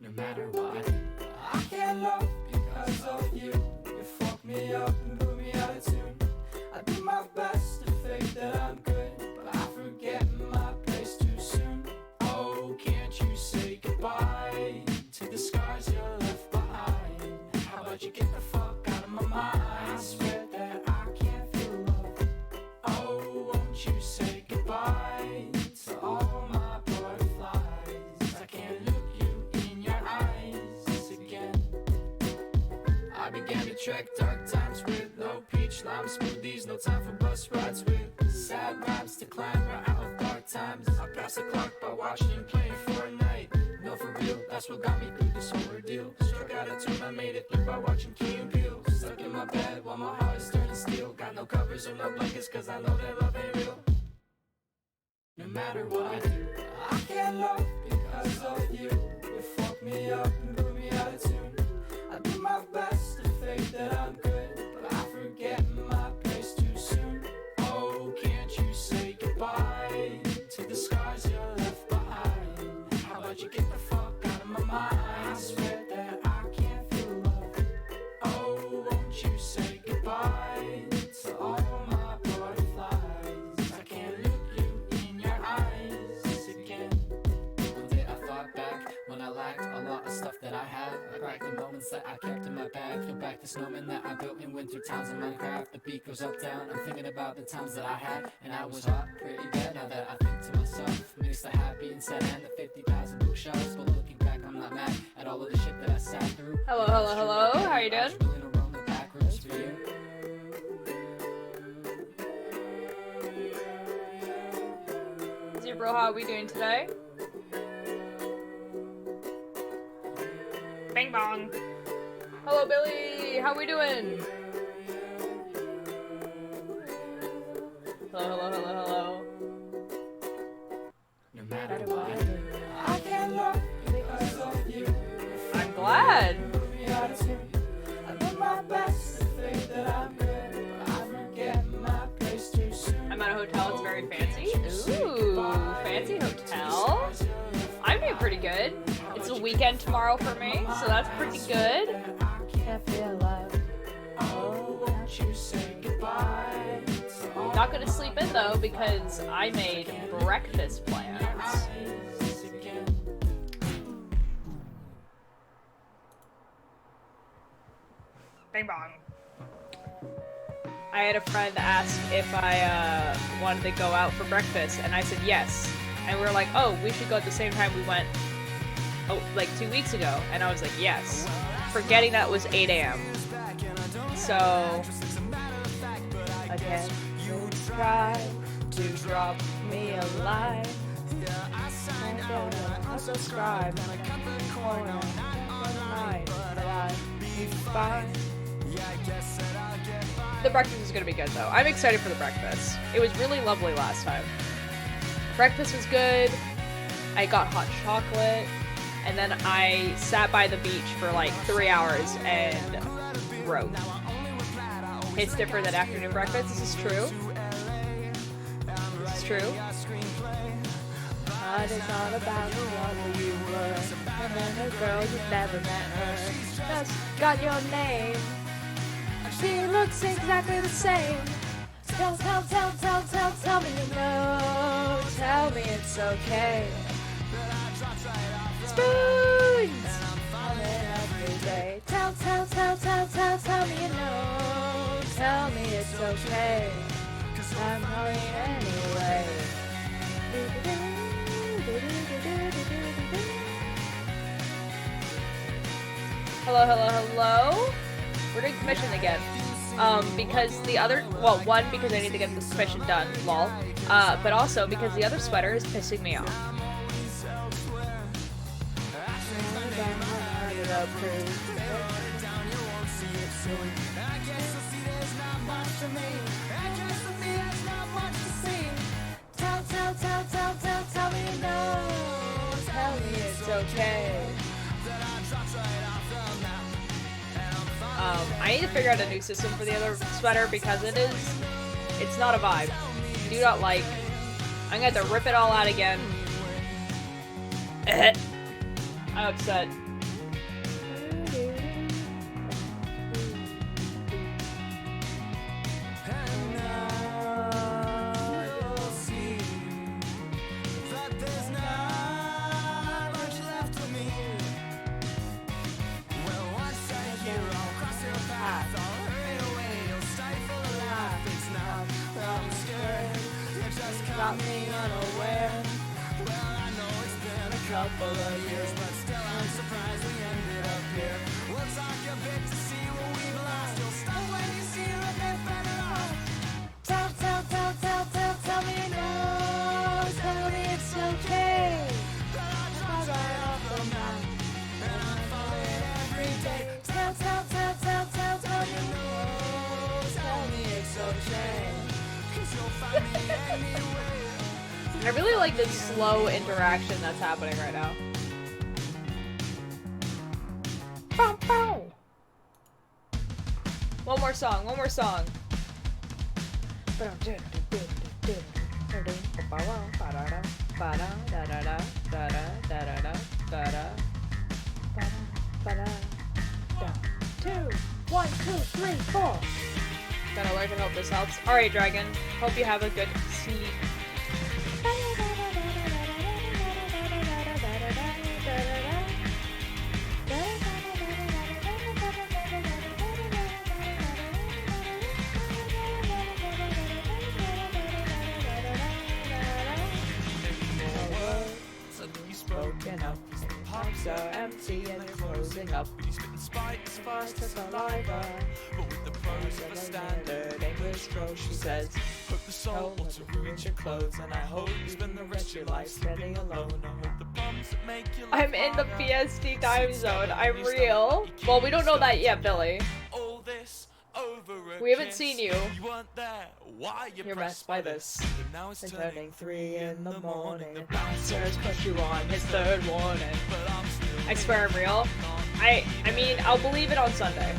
No matter what I do, I can't love because of you. You fuck me up and put me out of tune. I do my best to fake that I'm good, but I forget my place too soon. Oh, can't you say goodbye to the scars you left behind? How about you get the fuck out of my mind? I swear that I can't feel love. Oh, won't you say goodbye to all my butterflies? I can't look you in your eyes again. I began to trek dark times with no peach lime smoothies, no time for bus rides with sad rhymes to climb right out of dark times. I passed the clock by watching and playing Fortnite. No, for real, that's what got me through this whole ordeal. Struck out a tune, I made it through by watching Key and Peele. Stuck in my bed while my heart is turning steel. Got no covers or no blankets, cause I know that love ain't real. No matter what I do, I can't love because of you. You fuck me up and put me out of tune. I do my best to fake that I'm good, but I forget my place too soon. Oh, can't you say goodbye to the scars you left behind? How about you get the fuck out of my mind? I swear that I can't feel love. Oh, won't you say goodbye to all my butterflies? I can't look you in your eyes again. One day I thought back when I lacked a lot of stuff that I had. I cracked the moments that I kept in my bag. Feel back to snowmen that I built in winter towns in Minecraft. The beat goes up down. I'm thinking about the times that I had, and I was hot, pretty bad. Now that I think to myself, mix the happy and sad and the 50,000 bookshelves. But looking back, I'm not mad at all of the shit that I sat through. Hello, hello, hello. How you doing? I was willing to roam the back roads for you. Zebra, how are we doing today? Bang bong. Hello, Billy. How we doing? Hello, hello, hello, hello. No matter what I do, I can't love because of you. I'm glad. I do my best to think that I'm good, but I forget my place too soon. I'm at a hotel. It's very fancy. Ooh, fancy hotel. I'm doing pretty good. It's a weekend tomorrow for me, so that's pretty good. I feel like not gonna sleep in though because I made breakfast plans. Bang bong. I had a friend ask if I wanted to go out for breakfast, and I said yes. And we were like, oh, we should go at the same time we went, like 2 weeks ago. And I was like, yes. Forgetting that it was 8 a.m. So, again, you try to drop me a line. I'll subscribe and I come in the corner. But I'll be fine. The breakfast is gonna be good though. I'm excited for the breakfast. It was really lovely last time. Breakfast was good. I got hot chocolate, and then I sat by the beach for like 3 hours and wrote. It's different than afternoon breakfast. This is true. This is true. But it's all about the one you were, and then a girl you never met her. Just got your name. She looks exactly the same. Tell me you know. Tell me it's okay. Spoons! Coming every day. Tell me you know. Tell me it's okay. 'Cause I'm calling anyway. Hello, hello, hello. We're doing commission again. Because the other, well, one, because I need to get this commission done, lol. But also because the other sweater is pissing me off. Tell me you know. Tell me it's okay. I need to figure out a new system for the other sweater because it's not a vibe. Do not like. I'm gonna have to rip it all out again. I'm upset. caught me unaware. Well, I know it's been a couple of years, but still I'm surprised we ended up here. We'll talk a bit to see what we've lost. You'll stop when you see what they've been off. Tell me no, tell me it's okay. But I drop right off the map, and I follow it every day. Tell me no, tell me it's okay. 'Cause you'll find me anywhere. I really like this slow interaction that's happening right now. Bow, bow. One more song. One, two, three, four. Gotta learn to hope this helps. Alright, Dragon. Hope you have a good sleep. Broken up, pipes are empty and closing up. But he's spitting spikes fast as saliva. But with the pros of a standard English crow, she says, hope the soul will to ruin your clothes. And I hope you spend the rest of your life sleeping alone. I hope the bums that make you live I'm in the longer. PST time zone. I'm real. Well, we don't know that yet, Billy. All this over a We haven't kiss. seen you. You weren't there. Why You're messed by this. But now it's And turning 3 in the morning. The bouncers push you on his third warning. But I'm still I swear I'm real. I mean, I'll believe it on Sunday.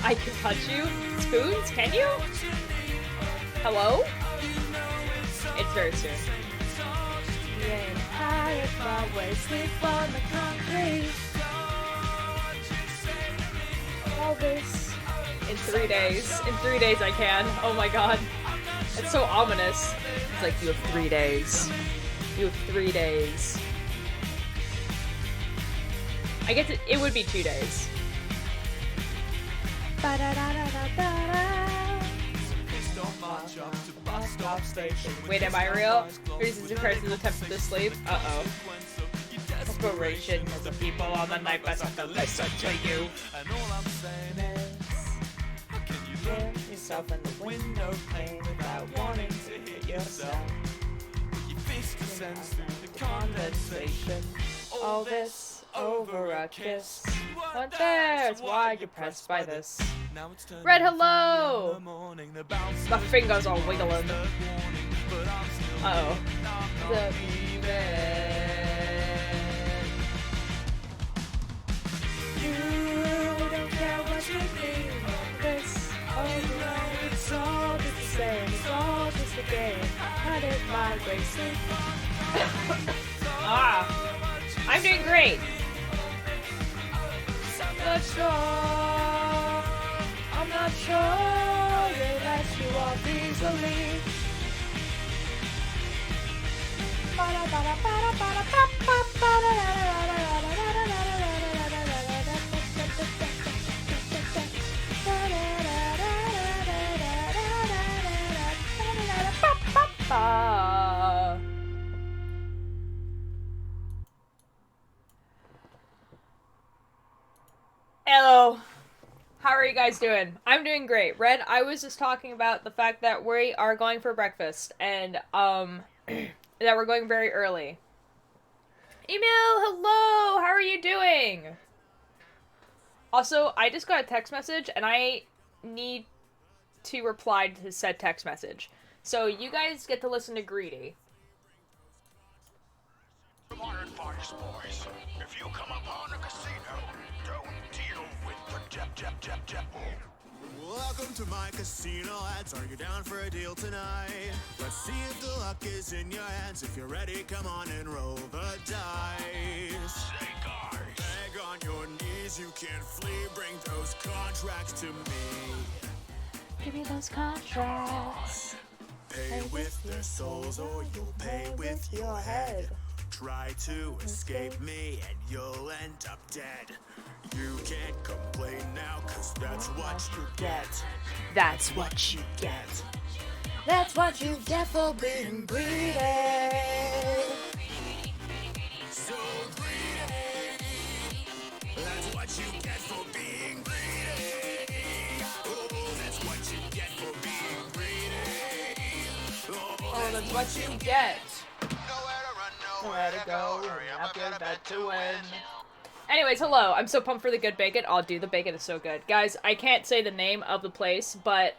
I can touch you. Spoons, can you? Hello? It's very soon. My way, sleep on the concrete. All this. In 3 days. In 3 days I can. Oh my god. It's so ominous. It's like, you have 3 days. You have 3 days. I guess it would be 2 days. Wait, am I real? 36% attempted to sleep? Uh-oh. Desperation of the people on the night bus have to listen to you. And all I'm saying is, how can you look Yourself in the window pane without wanting to hit yourself. your fist descends through the condensation? All this over a kiss. One there's why you're pressed by this. Now it's turning Red, 3 hello! in the morning. The bounce My fingers are wiggling. third warning, but I'm still Uh-oh. not You don't care what you think of this. Oh, you know it's all just the same. It's all just a game. Cut it my racing. I'm doing great. I'm not sure they let you off easily. Hello. How are you guys doing? I'm doing great. Red, I was just talking about the fact that we are going for breakfast and that we're going very early. Email, hello. How are you doing? Also, I just got a text message and I need to reply to said text message. So you guys get to listen to Greedy. My advice, boys. If you come upon a casino, don't deal with the devil. Welcome to my casino ads. Are you down for a deal tonight? Let's see if the luck is in your hands. If you're ready, come on and roll the dice. Say, guys. Beg on your knees, you can't flee. Bring those contracts to me. Give me those contracts. Pay with their souls or you'll pay with your head. Try to escape me and you'll end up dead. You can't complain now, cause that's what you get. That's what you get. That's what you get for being greedy. So greedy. That's what you get for being greedy. Oh, that's what you get for being greedy. Oh, that's what you get. Nowhere to run, Nowhere to go. Hurry up, I've got a bet to win. win. Anyways, hello. I'm so pumped for the good bacon. Oh, dude, the bacon is so good. Guys, I can't say the name of the place, but,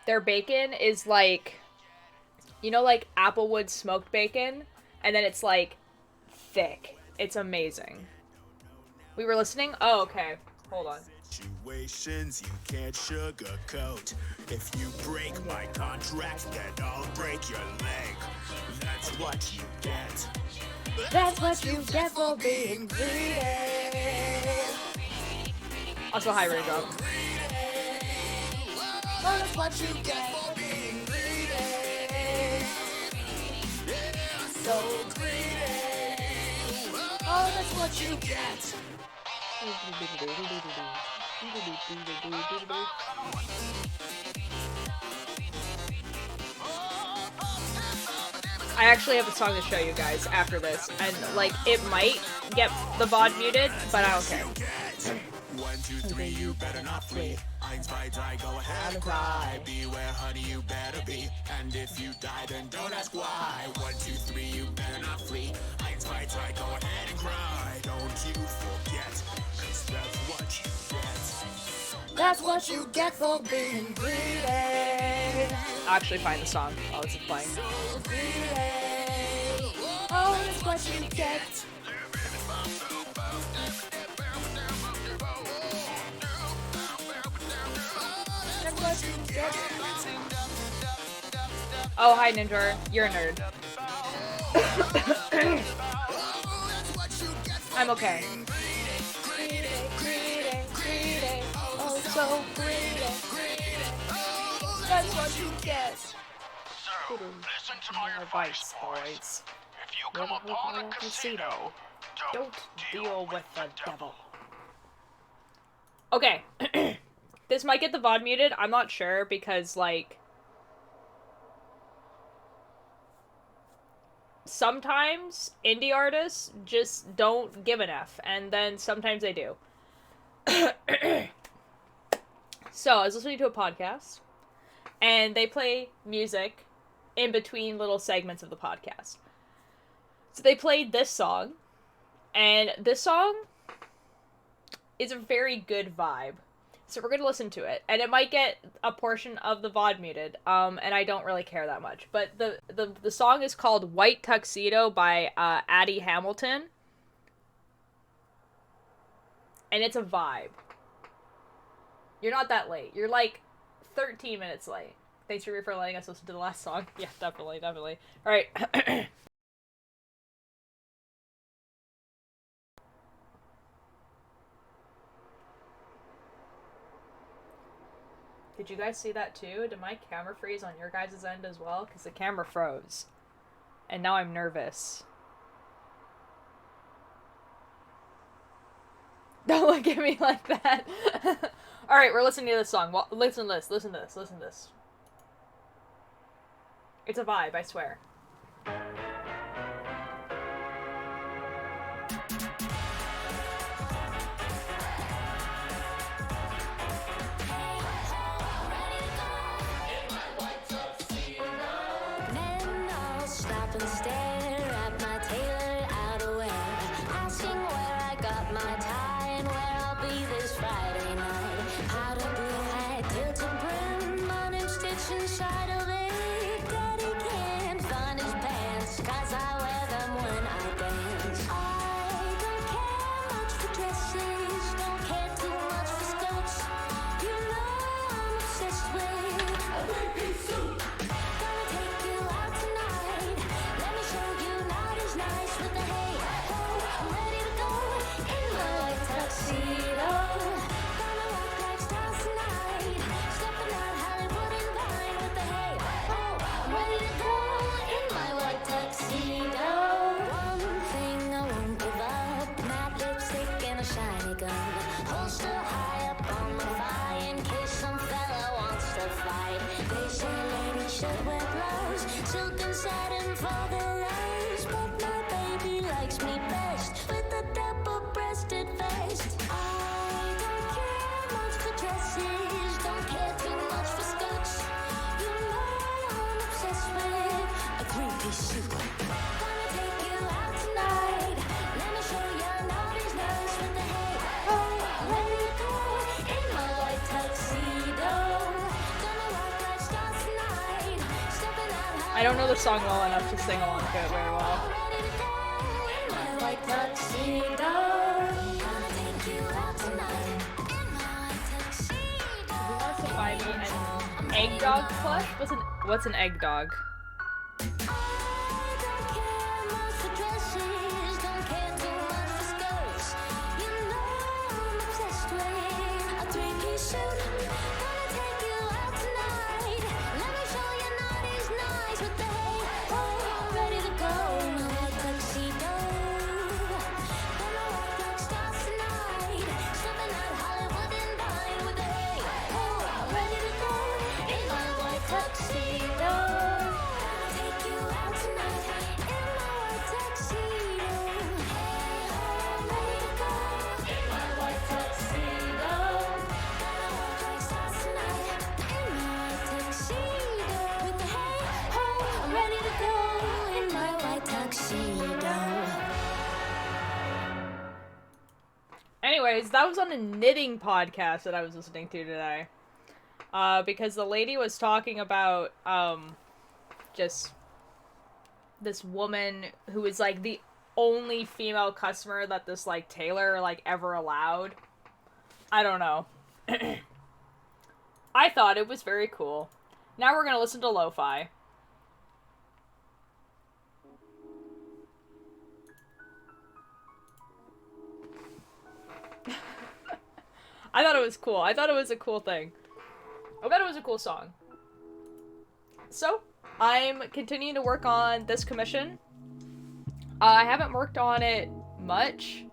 their bacon is like, you know, like Applewood smoked bacon? And then it's like thick. It's amazing. We were listening? Oh, okay. Hold on. Situations you can't sugarcoat. If you break my contract, then I'll break your leg. That's what you get. That's what you get for being greedy. Also, high range up. Well, that's what you get for being greedy. Yeah, so greedy. Oh, that's what you get. I actually have a song to show you guys after this, and like it might get the VOD muted, but I don't care. 1, 2, 3, you better not flee. Eins, zwei, drei, go ahead and cry. Beware, honey, you better be. And if you die, then don't ask why. 1, 2, 3, you better not flee. Eins, zwei, drei, go ahead and cry. Don't you forget, 'cause that's what you get. That's what you get for being greedy. I'll actually find the song while this is playing. Oh, that's what you get. That's what you get. Oh, hi Ninja. You're a nerd. I'm okay. Oh, so greedy. That's what you get. So, listen to my advice, boys. If you come upon a casino, Don't deal with the devil. Okay. This might get the VOD muted. I'm not sure because, like, sometimes indie artists just don't give an F, and then sometimes they do. So, I was listening to a podcast, and they play music in between little segments of the podcast. So they played this song, and this song is a very good vibe. So we're going to listen to it, and it might get a portion of the VOD muted, and I don't really care that much. But the song is called White Tuxedo by Addie Hamilton, and it's a vibe. You're not that late. You're like 13 minutes late. Thanks for letting us listen to the last song. Yeah, definitely. Alright. Did you guys see that too? Did my camera freeze on your guys' end as well? Because the camera froze. And now I'm nervous. Don't look at me like that. Alright, we're listening to this song. Well, listen to this. It's a vibe, I swear. Men all stop and stare at my tailor outerwear, asking where I got my tie and where I'll be this Friday night. Powder blue hat, tilted brim, my name stitched inside of it. Daddy can't find his pants, 'cause I wear them when I dance. I don't care much for dresses, don't care too much for skirts. You know I'm obsessed with a three-piece suit. Gonna take you out tonight. Let me show you not as nice with the hey ho. I'm ready to go in my white tuxedo. Gonna walk like stars tonight. Stepping out Hollywood and Vine with the hey ho. I'm ready to go in my white tuxedo. One thing I won't give up: matte lipstick and a shiny gun. Holster high up on my thigh in case some fella wants to fight. They say ladies should wear blouse, silk and satin for their eyes. But my baby likes me best with a double-breasted vest. I don't care much for dresses, don't care too much for skirts. You know I'm obsessed with a three-piece suit. Gonna take you out tonight. Let me show you naughty's nice with the hey, oh, ready to go in my white tuxedo. Gonna walk like stars tonight. Stepping out I don't know the song well enough to sing along to it very well. ready to go in my white tuxedo. Gonna take you out tonight in my white tuxedo. Who wants to buy me an egg dog plush? What's an egg dog? I don't care much for dresses, don't care too much for skirts. You know I'm obsessed with a three-piece suit. Gonna take you out tonight. Let me show you naughty's nice with the hey, oh, ready to go in my white tuxedo. Gonna walk like stars tonight. Stepping out Hollywood and Vine with the hey, oh, ready to go in my white tuxedo. Gonna take you out tonight in my white tuxedo. Hey, oh, ready to go in my white tuxedo. Gonna walk like stars tonight in my white tuxedo. With the hey, oh, I'm ready to go in my white tuxedo. Anyways, that was on a knitting podcast that I was listening to today. Because the lady was talking about, just this woman who was, like, the only female customer that this, like, tailor, like, ever allowed. I don't know. I thought it was very cool. Now we're gonna listen to lo-fi. I thought it was cool. I thought it was a cool thing. I thought it was a cool song. So, I'm continuing to work on this commission. I haven't worked on it much,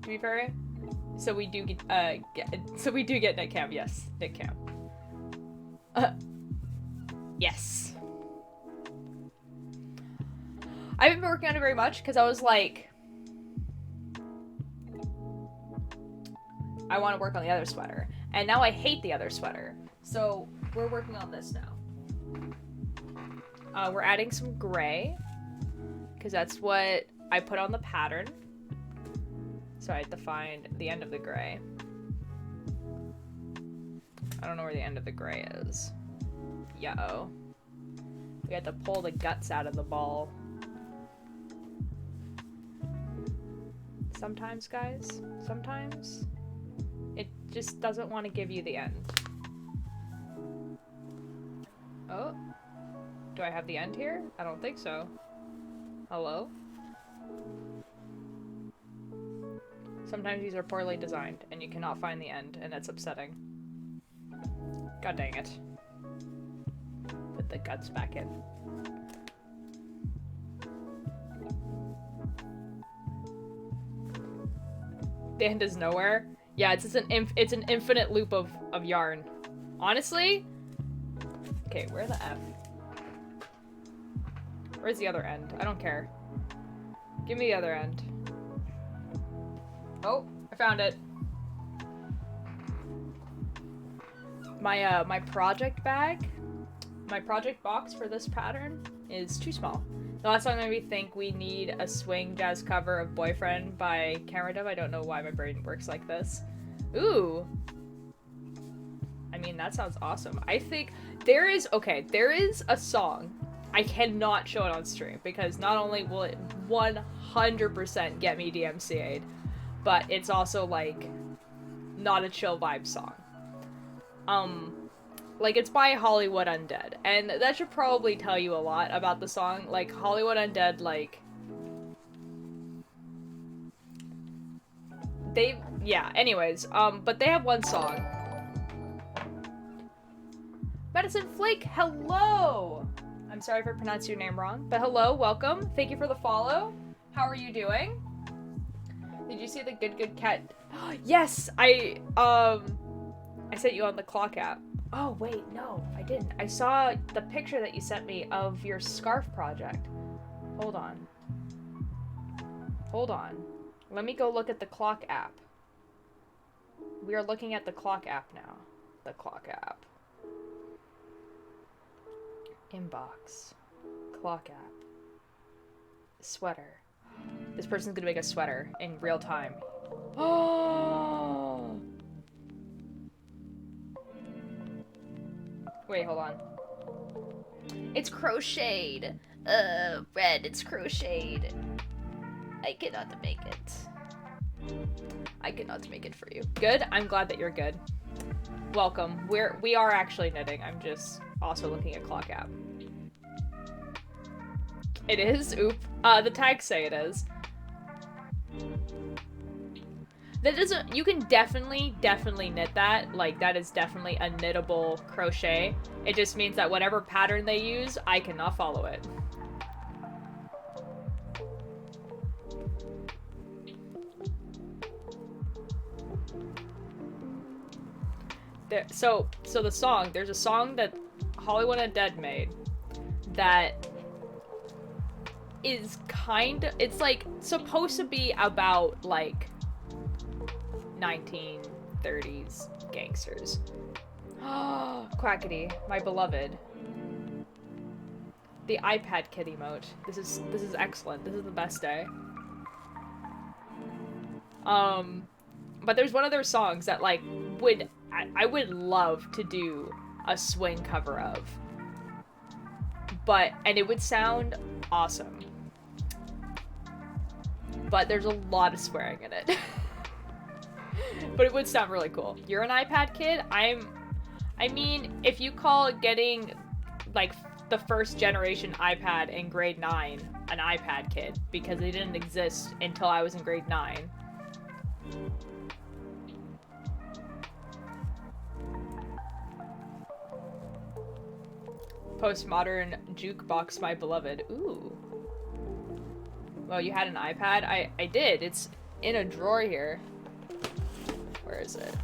to be fair. So we do get Nickcam, yes, Nickcam. Yes. I haven't been working on it very much because I was like, I want to work on the other sweater. And now I hate the other sweater. So we're working on this now. We're adding some gray, because that's what I put on the pattern. So I have to find the end of the gray. I don't know where the end of the gray is. Uh-oh. We have to pull the guts out of the ball. Sometimes, guys, sometimes it just doesn't want to give you the end. Oh. Do I have the end here? I don't think so. Hello? Sometimes these are poorly designed, and you cannot find the end, and that's upsetting. God dang it. Put the guts back in. The end is nowhere? Yeah, it's just it's an infinite loop of yarn. Honestly? Okay, where the F? Where's the other end? I don't care. Give me the other end. Oh, I found it. My project bag, my project box for this pattern is too small. The last song made me think we need a swing jazz cover of Boyfriend by Camera Dove. I don't know why my brain works like this. Ooh. I mean, that sounds awesome. I think there is a song. I cannot show it on stream because not only will it 100% get me DMCA'd, but it's also like not a chill vibe song. Like it's by Hollywood Undead, and that should probably tell you a lot about the song. Like Hollywood Undead, like anyways, but they have one song. Medicine Flake, hello! I'm sorry if I pronounced your name wrong, but hello, welcome. Thank you for the follow. How are you doing? Did you see the Good Cat? Yes, I sent you on the clock app. Oh, wait, no, I didn't. I saw the picture that you sent me of your scarf project. Hold on. Hold on. Let me go look at the clock app. We are looking at the clock app now. The clock app. Inbox. Clock app. Sweater. This person's gonna make a sweater in real time. Oh! Wait, hold on. It's crocheted. Red, it's crocheted. I cannot make it. I cannot make it for you. Good? I'm glad that you're good. Welcome. We are actually knitting. I'm just also looking at clock app. It is? Oop. The tags say it is. That doesn't, you can definitely knit that. Like, that is definitely a knittable crochet. It just means that whatever pattern they use, I cannot follow it. So the song, there's a song that Hollywood Undead made that is it's like supposed to be about like 1930s gangsters. Quackity, my beloved. The iPad kid emote. This is excellent. This is the best day. But there's one of their songs that like I would love to do a swing cover of. And it would sound awesome. But there's a lot of swearing in it. But it would sound really cool. You're an iPad kid? I mean, if you call getting, like, the first generation iPad in grade 9 an iPad kid, because they didn't exist until I was in grade 9. Postmodern jukebox, my beloved. Ooh. Well, you had an iPad? I did. It's in a drawer here. Where is it?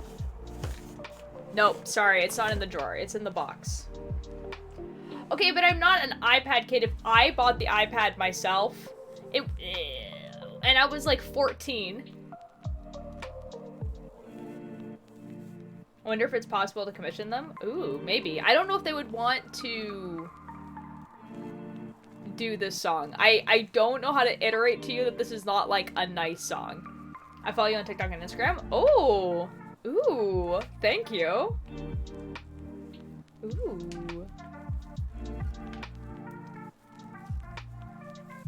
Nope, sorry, it's not in the drawer. It's in the box. Okay, but I'm not an iPad kid. If I bought the iPad myself, and I was like 14. I wonder if it's possible to commission them? Ooh, maybe. I don't know if they would want to do this song. I don't know how to iterate to you that this is not like a nice song. I follow you on TikTok and Instagram. Oh, ooh, thank you. Ooh.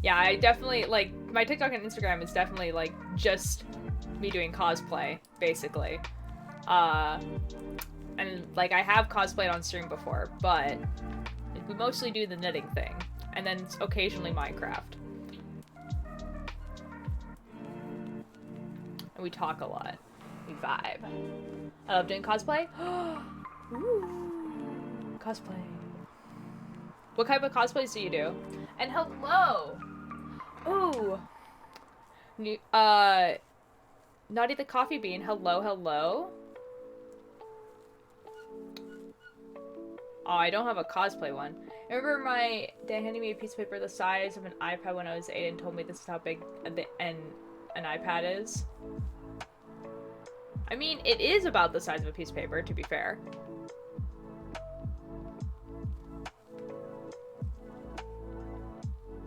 Yeah, I definitely, like, my TikTok and Instagram is definitely, like, just me doing cosplay, basically. And, like, I have cosplayed on stream before, but we mostly do the knitting thing. And then occasionally Minecraft. And we talk a lot. We vibe. I love doing cosplay. Ooh, cosplay. What type of cosplays do you do? And hello! Ooh. Naughty the Coffee Bean. Hello, hello. Oh, I don't have a cosplay one. I remember my dad handing me a piece of paper the size of an iPad when I was 8 and told me this is how big an iPad is. I mean, it is about the size of a piece of paper, to be fair.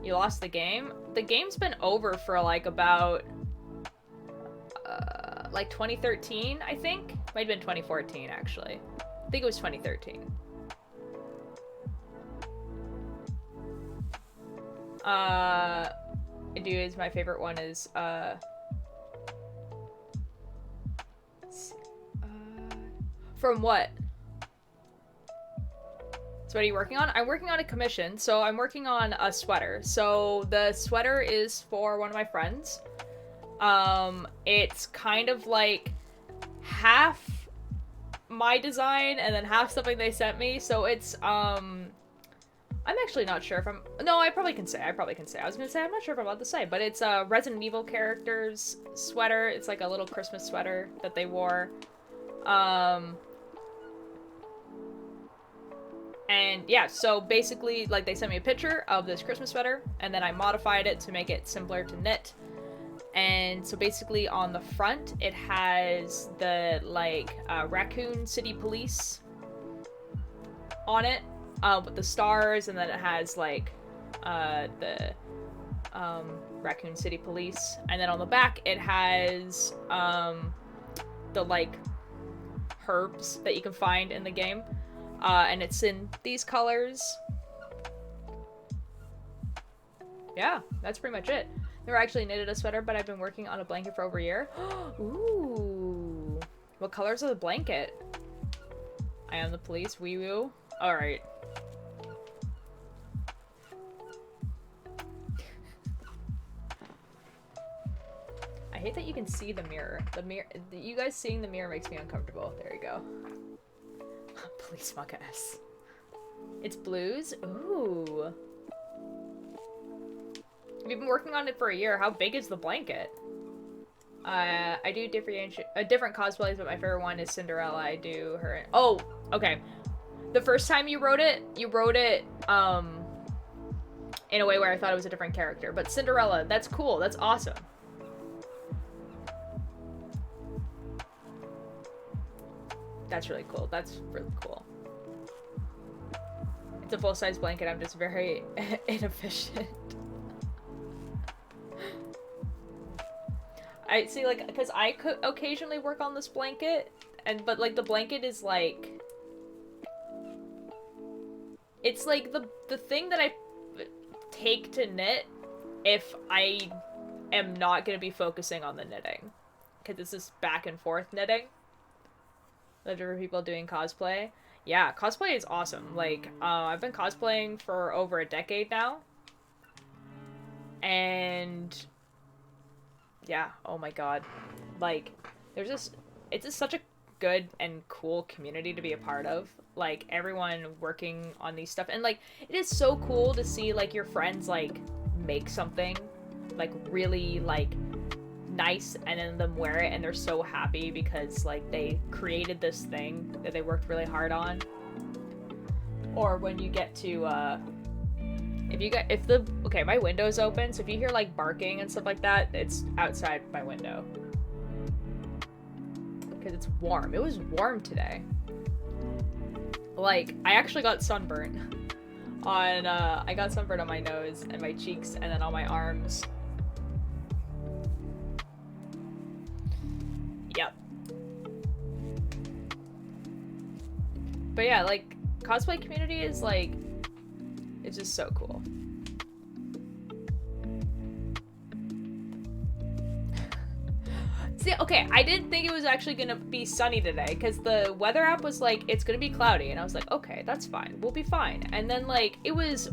You lost the game? The game's been over for like about like 2013, I think? Might have been 2014, actually. I think it was 2013. Dude, my favorite one is, from what? So what are you working on? I'm working on a commission, so I'm working on a sweater. So the sweater is for one of my friends. It's kind of like half my design and then half something they sent me. So it's, I'm actually not sure if no, I probably can say. I was gonna say, I'm not sure if I'm allowed to say, but it's a Resident Evil character's sweater. It's like a little Christmas sweater that they wore. And yeah, so basically, like, they sent me a picture of this Christmas sweater, and then I modified it to make it simpler to knit. And so basically on the front, it has the, like, Raccoon City Police on it, with the stars, and then it has, like, the Raccoon City Police. And then on the back, it has, the, like, herbs that you can find in the game. And it's in these colors. Yeah, that's pretty much it. Never actually knitted a sweater, but I've been working on a blanket for over a year. Ooh. What colors are the blanket? I am the police. Wee woo. Alright. I hate that you can see the mirror. The mirror. You guys seeing the mirror makes me uncomfortable. There you go. Police Maka S. It's blues? Ooh. We've been working on it for a year. How big is the blanket? I do different cosplays, but my favorite one is Cinderella. I do her. Oh, okay. The first time you wrote it in a way where I thought it was a different character. But Cinderella, that's cool. That's awesome. That's really cool. That's really cool. It's a full-size blanket. I'm just very inefficient. I see, like, because I could occasionally work on this blanket, but like the blanket is like, it's like the thing that I take to knit if I am not going to be focusing on the knitting, because this is back and forth knitting. The different people doing cosplay. Yeah, cosplay is awesome. Like, I've been cosplaying for over a decade now. And yeah, oh my god. Like, there's this, it's just such a good and cool community to be a part of. Like, everyone working on these stuff. And like, it is so cool to see like your friends like make something like really like nice and then them wear it and they're so happy because like they created this thing that they worked really hard on. Or when you get to okay, my window's open, so if you hear like barking and stuff like that, it's outside my window because it's warm. It was warm today. Like, I actually got sunburn on I got sunburn on my nose and my cheeks and then on my arms. Yep. But yeah, like, cosplay community is like, it's just so cool. See, okay, I didn't think it was actually gonna be sunny today because the weather app was like, it's gonna be cloudy, and I was like, okay, that's fine, we'll be fine. And then like, it was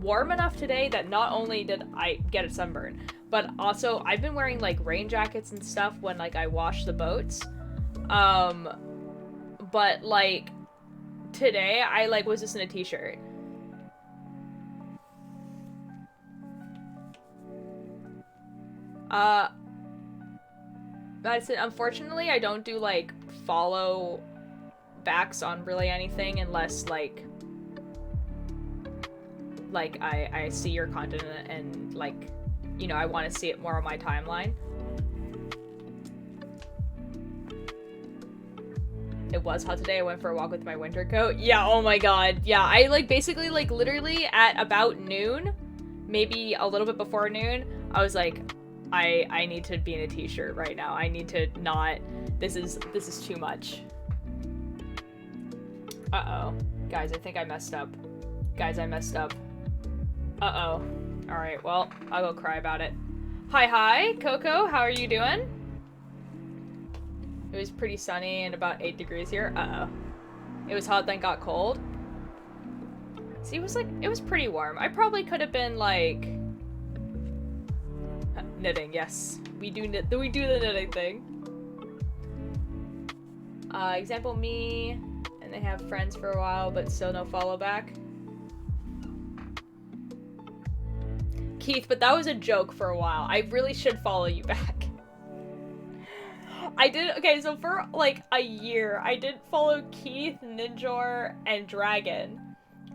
warm enough today that not only did I get a sunburn, but also I've been wearing like rain jackets and stuff when like I wash the boats. But like today I like was just in a t-shirt. That's it. Unfortunately, I don't do like follow backs on really anything unless like I see your content and like, you know, I want to see it more on my timeline. It was hot today. I went for a walk with my winter coat. Yeah, oh my god. Yeah, I like basically like literally at about noon, maybe a little bit before noon, I was like, I need to be in a t-shirt right now. I need to not, this is too much. Uh-oh. Guys, I think I messed up. Guys, I messed up. Uh-oh. Alright, well, I'll go cry about it. Hi, Coco, how are you doing? It was pretty sunny and about 8 degrees here. Uh-oh. It was hot, then got cold. See, it was pretty warm. I probably could have been, like... knitting, yes. We do the knitting thing. Example, me, and they have friends for a while, but still no follow back. Keith, but that was a joke for a while. I really should follow you back. I did, okay, so for like a year, I did follow Keith, Ninjor, and Dragon.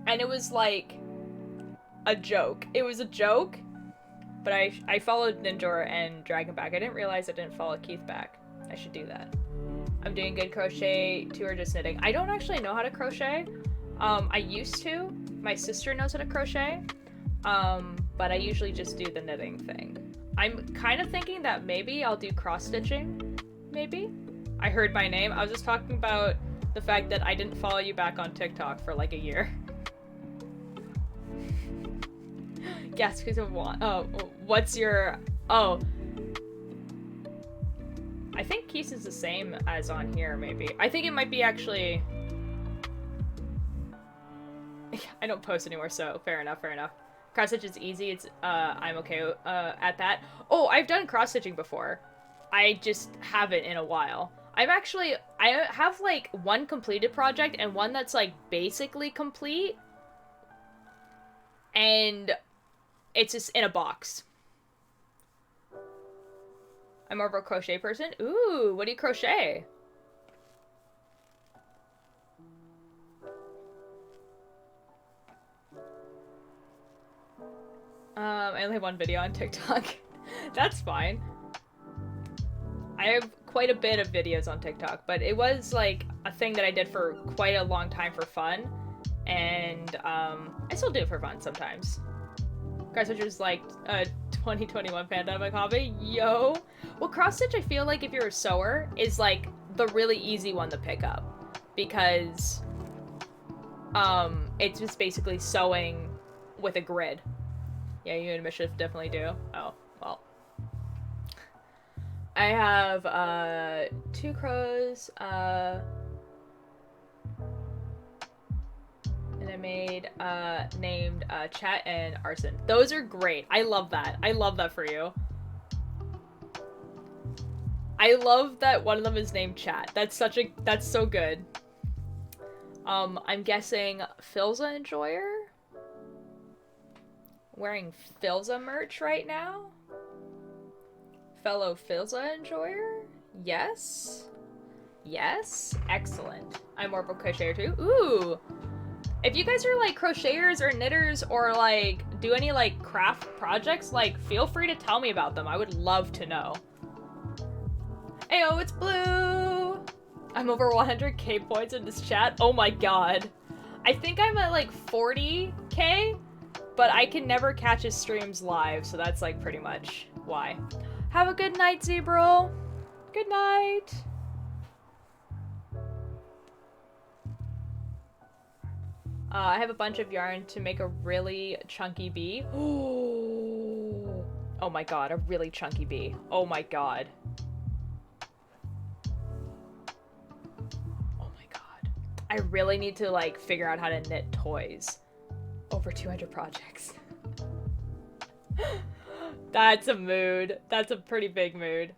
And it was like a joke. It was a joke, but I followed Ninjor and Dragon back. I didn't realize I didn't follow Keith back. I should do that. I'm doing good crochet, 2 are just knitting. I don't actually know how to crochet. I used to. My sister knows how to crochet. But I usually just do the knitting thing. I'm kind of thinking that maybe I'll do cross-stitching. Maybe? I heard my name. I was just talking about the fact that I didn't follow you back on TikTok for like a year. Yes, because of what? Oh, what's your... Oh. I think Keys is the same as on here, maybe. I think it might be actually... I don't post anymore, so fair enough, fair enough. Cross-stitch is easy, it's, I'm okay at that. Oh, I've done cross-stitching before. I just haven't in a while. I have, like, one completed project and one that's, like, basically complete. And it's just in a box. I'm more of a crochet person. Ooh, what do you crochet? I only have one video on TikTok. That's fine. I have quite a bit of videos on TikTok, but it was like a thing that I did for quite a long time for fun. And I still do it for fun sometimes. Cross-stitch is like a 2021 pandemic hobby. Yo! Well, cross-stitch, I feel like if you're a sewer, is like the really easy one to pick up. Because it's just basically sewing with a grid. Yeah, you and Mischief definitely do. Oh, well. I have 2 crows, and I made named Chat and Arson. Those are great. I love that. I love that for you. I love that one of them is named Chat. That's so good. I'm guessing Philza Enjoyer? Wearing Philza merch right now? Fellow Philza Enjoyer? Yes? Yes? Excellent. I'm more of a crocheter too. Ooh! If you guys are like crocheters or knitters or like do any like craft projects, like feel free to tell me about them. I would love to know. Ayo, it's Blue! I'm over 100k points in this chat. Oh my god. I think I'm at like 40k, but I can never catch his streams live, so that's like pretty much why. Have a good night, Zebro. Good night. I have a bunch of yarn to make a really chunky bee. Oh my god, a really chunky bee. Oh my god. Oh my god. I really need to like figure out how to knit toys. Over 200 projects. That's a mood. That's a pretty big mood.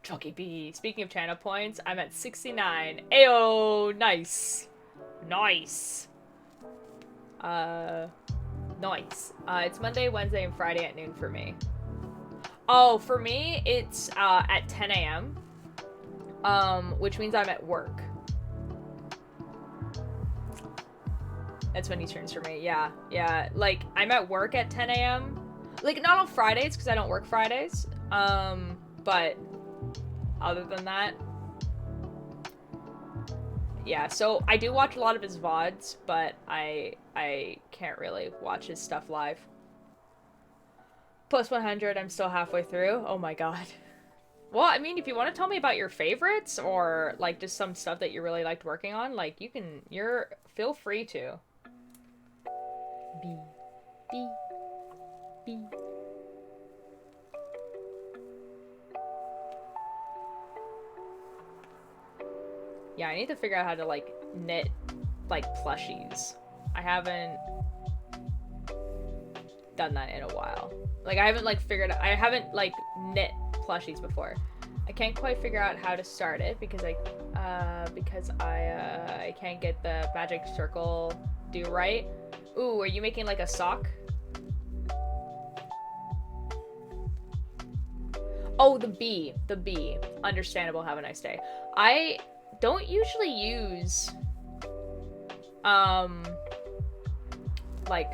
Chunky bee. Speaking of channel points, I'm at 69. Ayo, nice. Nice. Nice. It's Monday, Wednesday, and Friday at noon for me. Oh, for me, it's at 10 a.m. Which means I'm at work. That's when Eastern's for me. Yeah, yeah. Like, I'm at work at 10 a.m. Like, not on Fridays, because I don't work Fridays. But other than that, yeah, so I do watch a lot of his VODs, but I can't really watch his stuff live. Plus 100, I'm still halfway through. Oh my god. Well, I mean, if you want to tell me about your favorites, or, like, just some stuff that you really liked working on, like, feel free to. B. B. B. Yeah, I need to figure out how to, like, knit, like, plushies. I haven't done that in a while. Like, I haven't, like, knit plushies before. I can't quite figure out how to start it because I can't get the magic circle do right. Ooh, are you making, like, a sock? Oh, the bee. The bee. Understandable. Have a nice day. I don't usually use like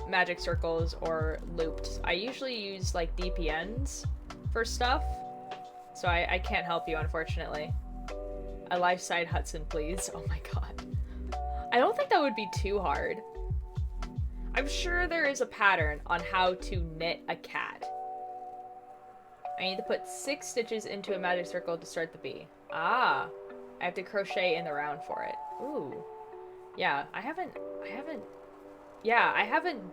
magic circles or looped. I usually use like DPNs for stuff, so I can't help you, unfortunately. A life side Hudson, please. Oh my god. I don't think that would be too hard. I'm sure there is a pattern on how to knit a cat. I need to put 6 stitches into a magic circle to start the bee. Ah, I have to crochet in the round for it. Ooh. Yeah, I haven't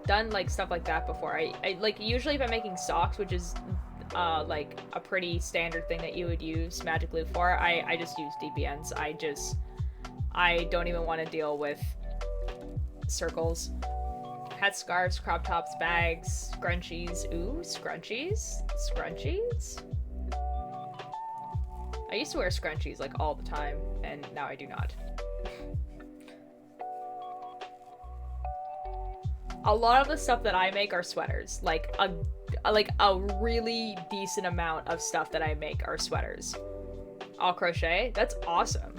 done like stuff like that before. I like, usually if I'm making socks, which is like a pretty standard thing that you would use magic loop for, I just use DPNs. I don't even want to deal with circles. Hats, scarves, crop tops, bags, scrunchies. Ooh, scrunchies? Scrunchies? I used to wear scrunchies like all the time, and now I do not. A lot of the stuff that I make are sweaters. Like a really decent amount of stuff that I make are sweaters. I'll crochet? That's awesome.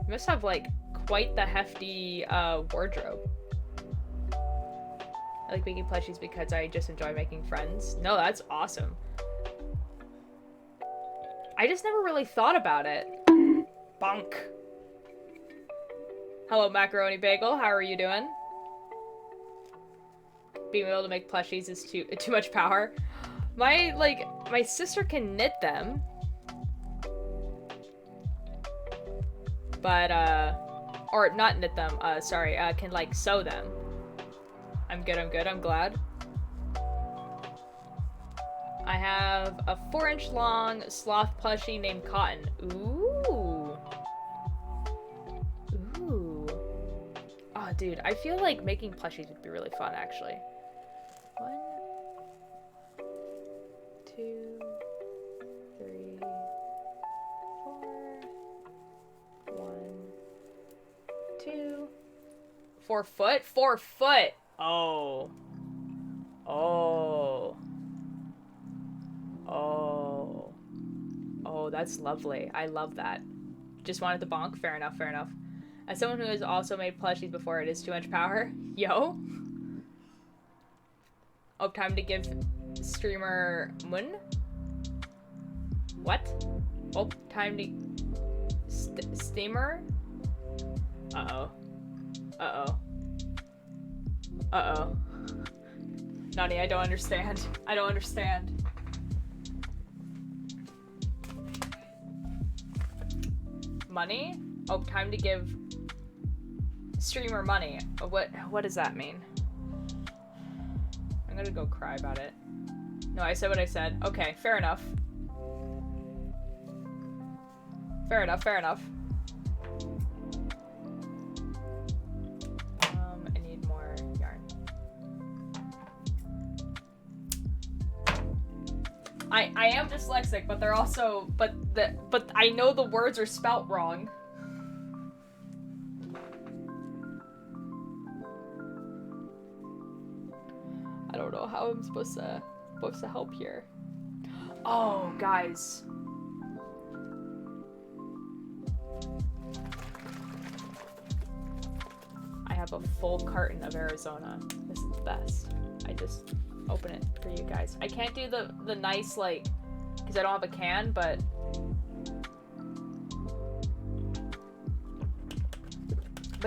You must have like quite the hefty wardrobe. I like making plushies because I just enjoy making friends. No, that's awesome. I just never really thought about it. Bonk. Hello, Macaroni Bagel. How are you doing? Being able to make plushies is too much power. My sister can knit them. But, or not knit them, sorry, can like sew them. I'm good, I'm glad. I have a 4-inch long sloth plushie named Cotton. Ooh. Ooh. Oh, dude, I feel like making plushies would be really fun, actually. 1, 2, 3, 4, 1, 2. 4 foot? 4 foot! Oh. Oh. Oh. Oh, that's lovely. I love that. Just wanted to bonk? Fair enough, fair enough. As someone who has also made plushies before, it is too much power. Yo. Oh, time to give streamer Mun? What? Oh, time to... steamer? Uh-oh. Uh-oh. Uh-oh. Nani, I don't understand. I don't understand. Money? Oh, time to give streamer money. What does that mean? I'm gonna go cry about it. No, I said what I said. Okay, fair enough. Fair enough, fair enough. I need more yarn. I am dyslexic, but they're also, but I know the words are spelt wrong. I don't know how I'm supposed to help here. Oh, guys. I have a full carton of Arizona. This is the best. I just open it for you guys. I can't do the nice, like, because I don't have a can, but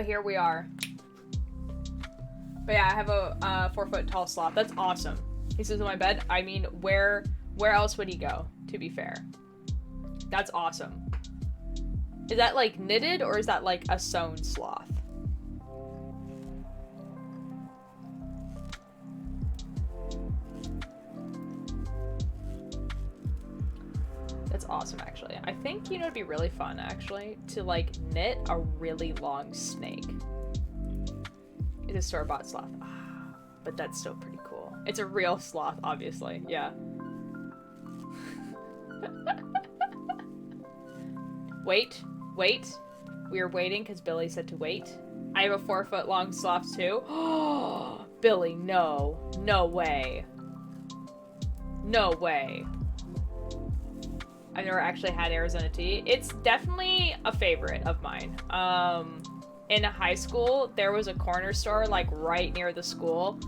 here we are. But yeah, I have a 4 foot tall sloth. That's awesome. He sleeps on my bed. I mean, where else would he go, to be fair? That's awesome. Is that like knitted or is that like a sewn sloth? That's awesome, actually. I think, you know, it'd be really fun, actually, to like knit a really long snake. It's a store-bought sloth. But that's still pretty cool. It's a real sloth, obviously. Yeah. Wait. We are waiting because Billy said to wait. I have a 4 foot long sloth too. Oh, Billy, no. No way. No way. I've never actually had Arizona tea. It's definitely a favorite of mine. In high school, there was a corner store like right near the school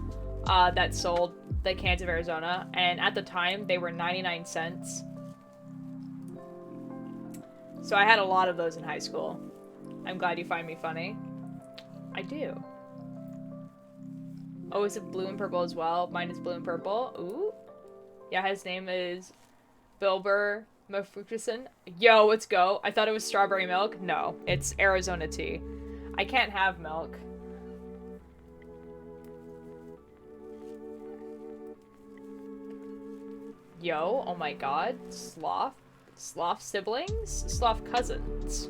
that sold the cans of Arizona, and at the time they were 99 cents. So I had a lot of those in high school. I'm glad you find me funny. I do. Oh, is it blue and purple as well? Mine is blue and purple. Ooh. Yeah, his name is Bilber Mafukison. Yo, let's go. I thought it was strawberry milk. No, it's Arizona tea. I can't have milk. Yo, oh my god. Sloth? Sloth siblings? Sloth cousins.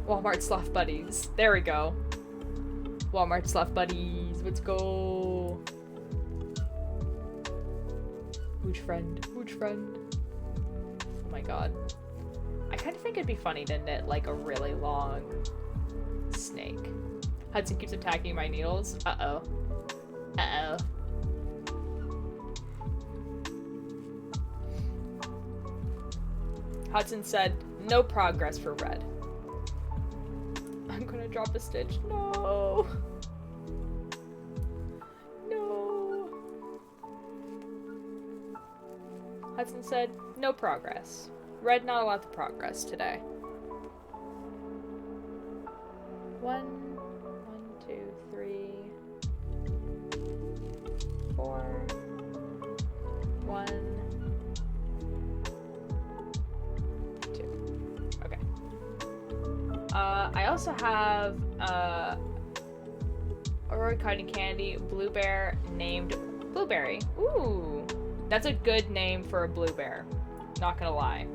Walmart sloth buddies. There we go. Walmart sloth buddies. Let's go. Hooch friend. Hooch friend. Oh my god. I kind of think it'd be funny to knit like a really long snake. Hudson keeps attacking my needles. Uh-oh. Uh-oh. Hudson said, no progress for red. I'm gonna drop a stitch. No. No. Hudson said, no progress. Red not allowed to progress today. 1, 2, 3, 4, 1, 2. Okay. I also have Aurora Cotton Candy Blue Bear named Blueberry. Ooh, that's a good name for a blue bear. Not gonna lie.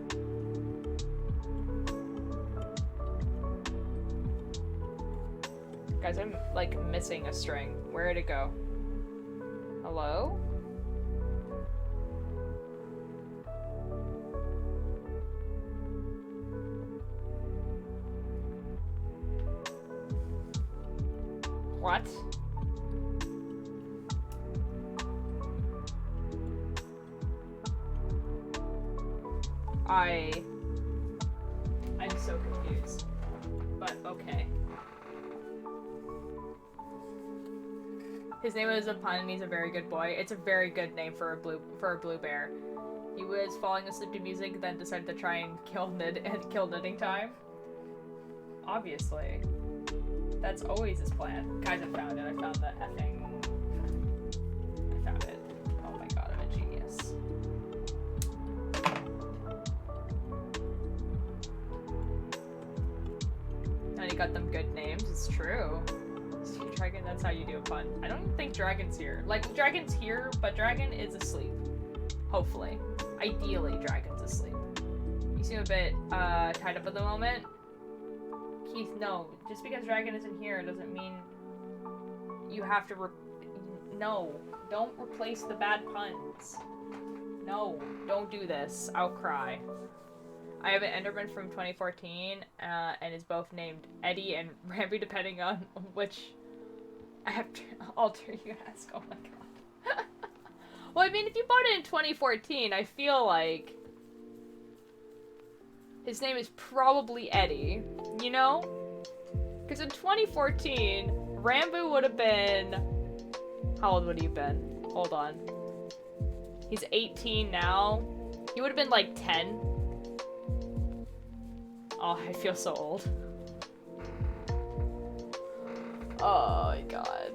Guys, I'm like missing a string. Where'd it go? Hello? What? I'm so confused. But okay. His name is a pun and he's a very good boy. It's a very good name for a blue bear. He was falling asleep to music, then decided to try and kill knitting time. Obviously. That's always his plan. Guys, I found it. I found the effing... I found it. Oh my god, I'm a genius. And he got them good names. It's true. Dragon, that's how you do a pun. I don't even think Dragon's here. Like, Dragon's here, but Dragon is asleep. Hopefully. Ideally, Dragon's asleep. You seem a bit, tied up at the moment. Keith, no. Just because Dragon isn't here doesn't mean you have to no. Don't replace the bad puns. No. Don't do this. I'll cry. I have an Enderman from 2014, and is both named Eddie and Ramby depending on which alter you ask. Oh my god. Well, I mean, if you bought it in 2014, I feel like his name is probably Eddie, you know? Because in 2014, Rambo would have been... How old would he have been? Hold on. He's 18 now. He would have been like 10. Oh, I feel so old. Oh my god.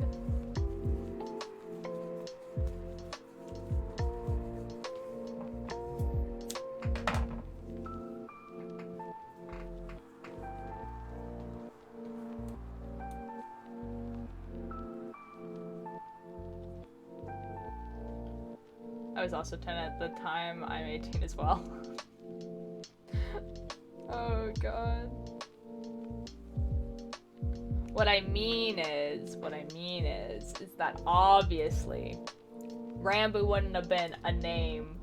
I was also 10 at the time. I'm 18 as well. Oh god. What I mean is that obviously Rambo wouldn't have been a name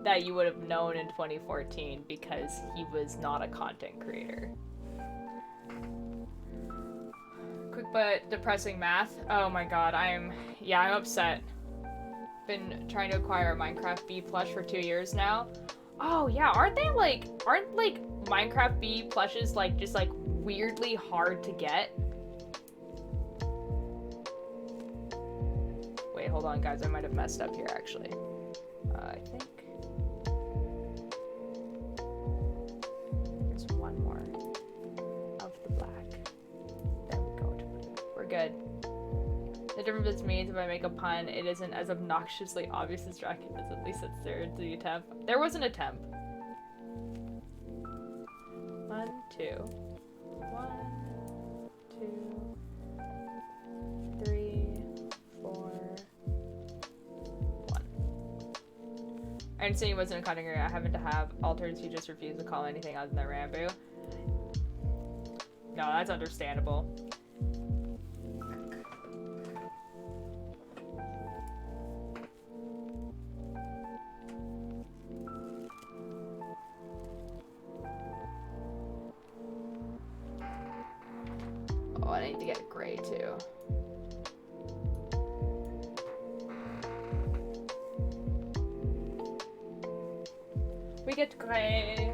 that you would have known in 2014 because he was not a content creator. Quick but depressing math. Oh my god, I'm upset. been trying to acquire a Minecraft Bee plush for 2 years now. Oh yeah, aren't Minecraft Bee plushes like just like weirdly hard to get? Wait, hold on guys, I might have messed up here actually. I think there's one more of the black. There we go. We're good. The difference means if I make a pun, it isn't as obnoxiously obvious as Dracula's. At least it's there to the attempt. There was an attempt. 1, 2. 1, 2, 3, 4, 1. I understand he wasn't a cutting area. I happen to have alters. He just refused to call anything other than Rambo. No, that's understandable. Oh, I need to get a gray too. We get gray.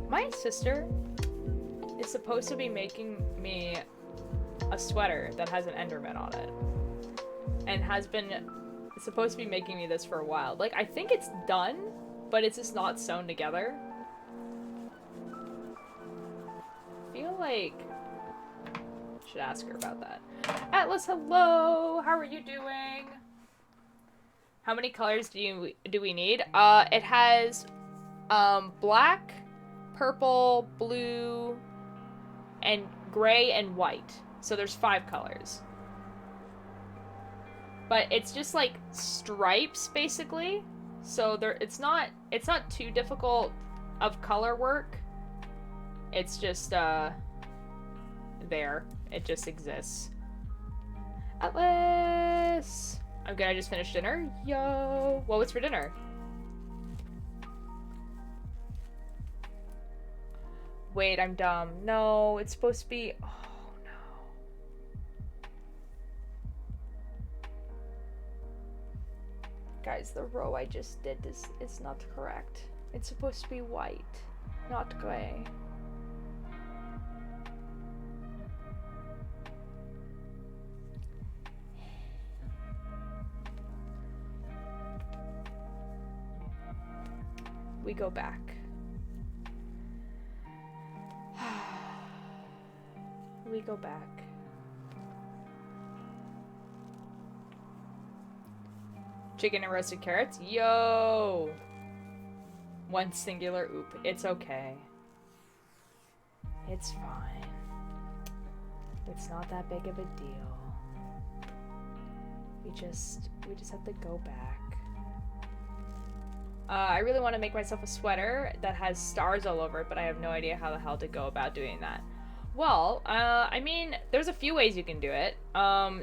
My sister is supposed to be making me a sweater that has an Enderman on it. And has been supposed to be making me this for a while. Like, I think it's done, but it's just not sewn together. I feel like I should ask her about that. Atlas, hello! How are you doing? How many colors do we need? It has black, purple, blue, and gray and white. So there's 5 colors. But it's just like stripes basically. So it's not too difficult of color work. It's just there. It just exists. Atlas! I'm good, I just finished dinner. Yo! What was for dinner? Wait, I'm dumb. No, it's supposed to be... Oh, no. Guys, the row I just did is not correct. It's supposed to be white, not gray. We go back. We go back. Chicken and roasted carrots? Yo! One singular oop. It's okay. It's fine. It's not that big of a deal. We just have to go back. I really want to make myself a sweater that has stars all over it, but I have no idea how the hell to go about doing that. Well, I mean, there's a few ways you can do it.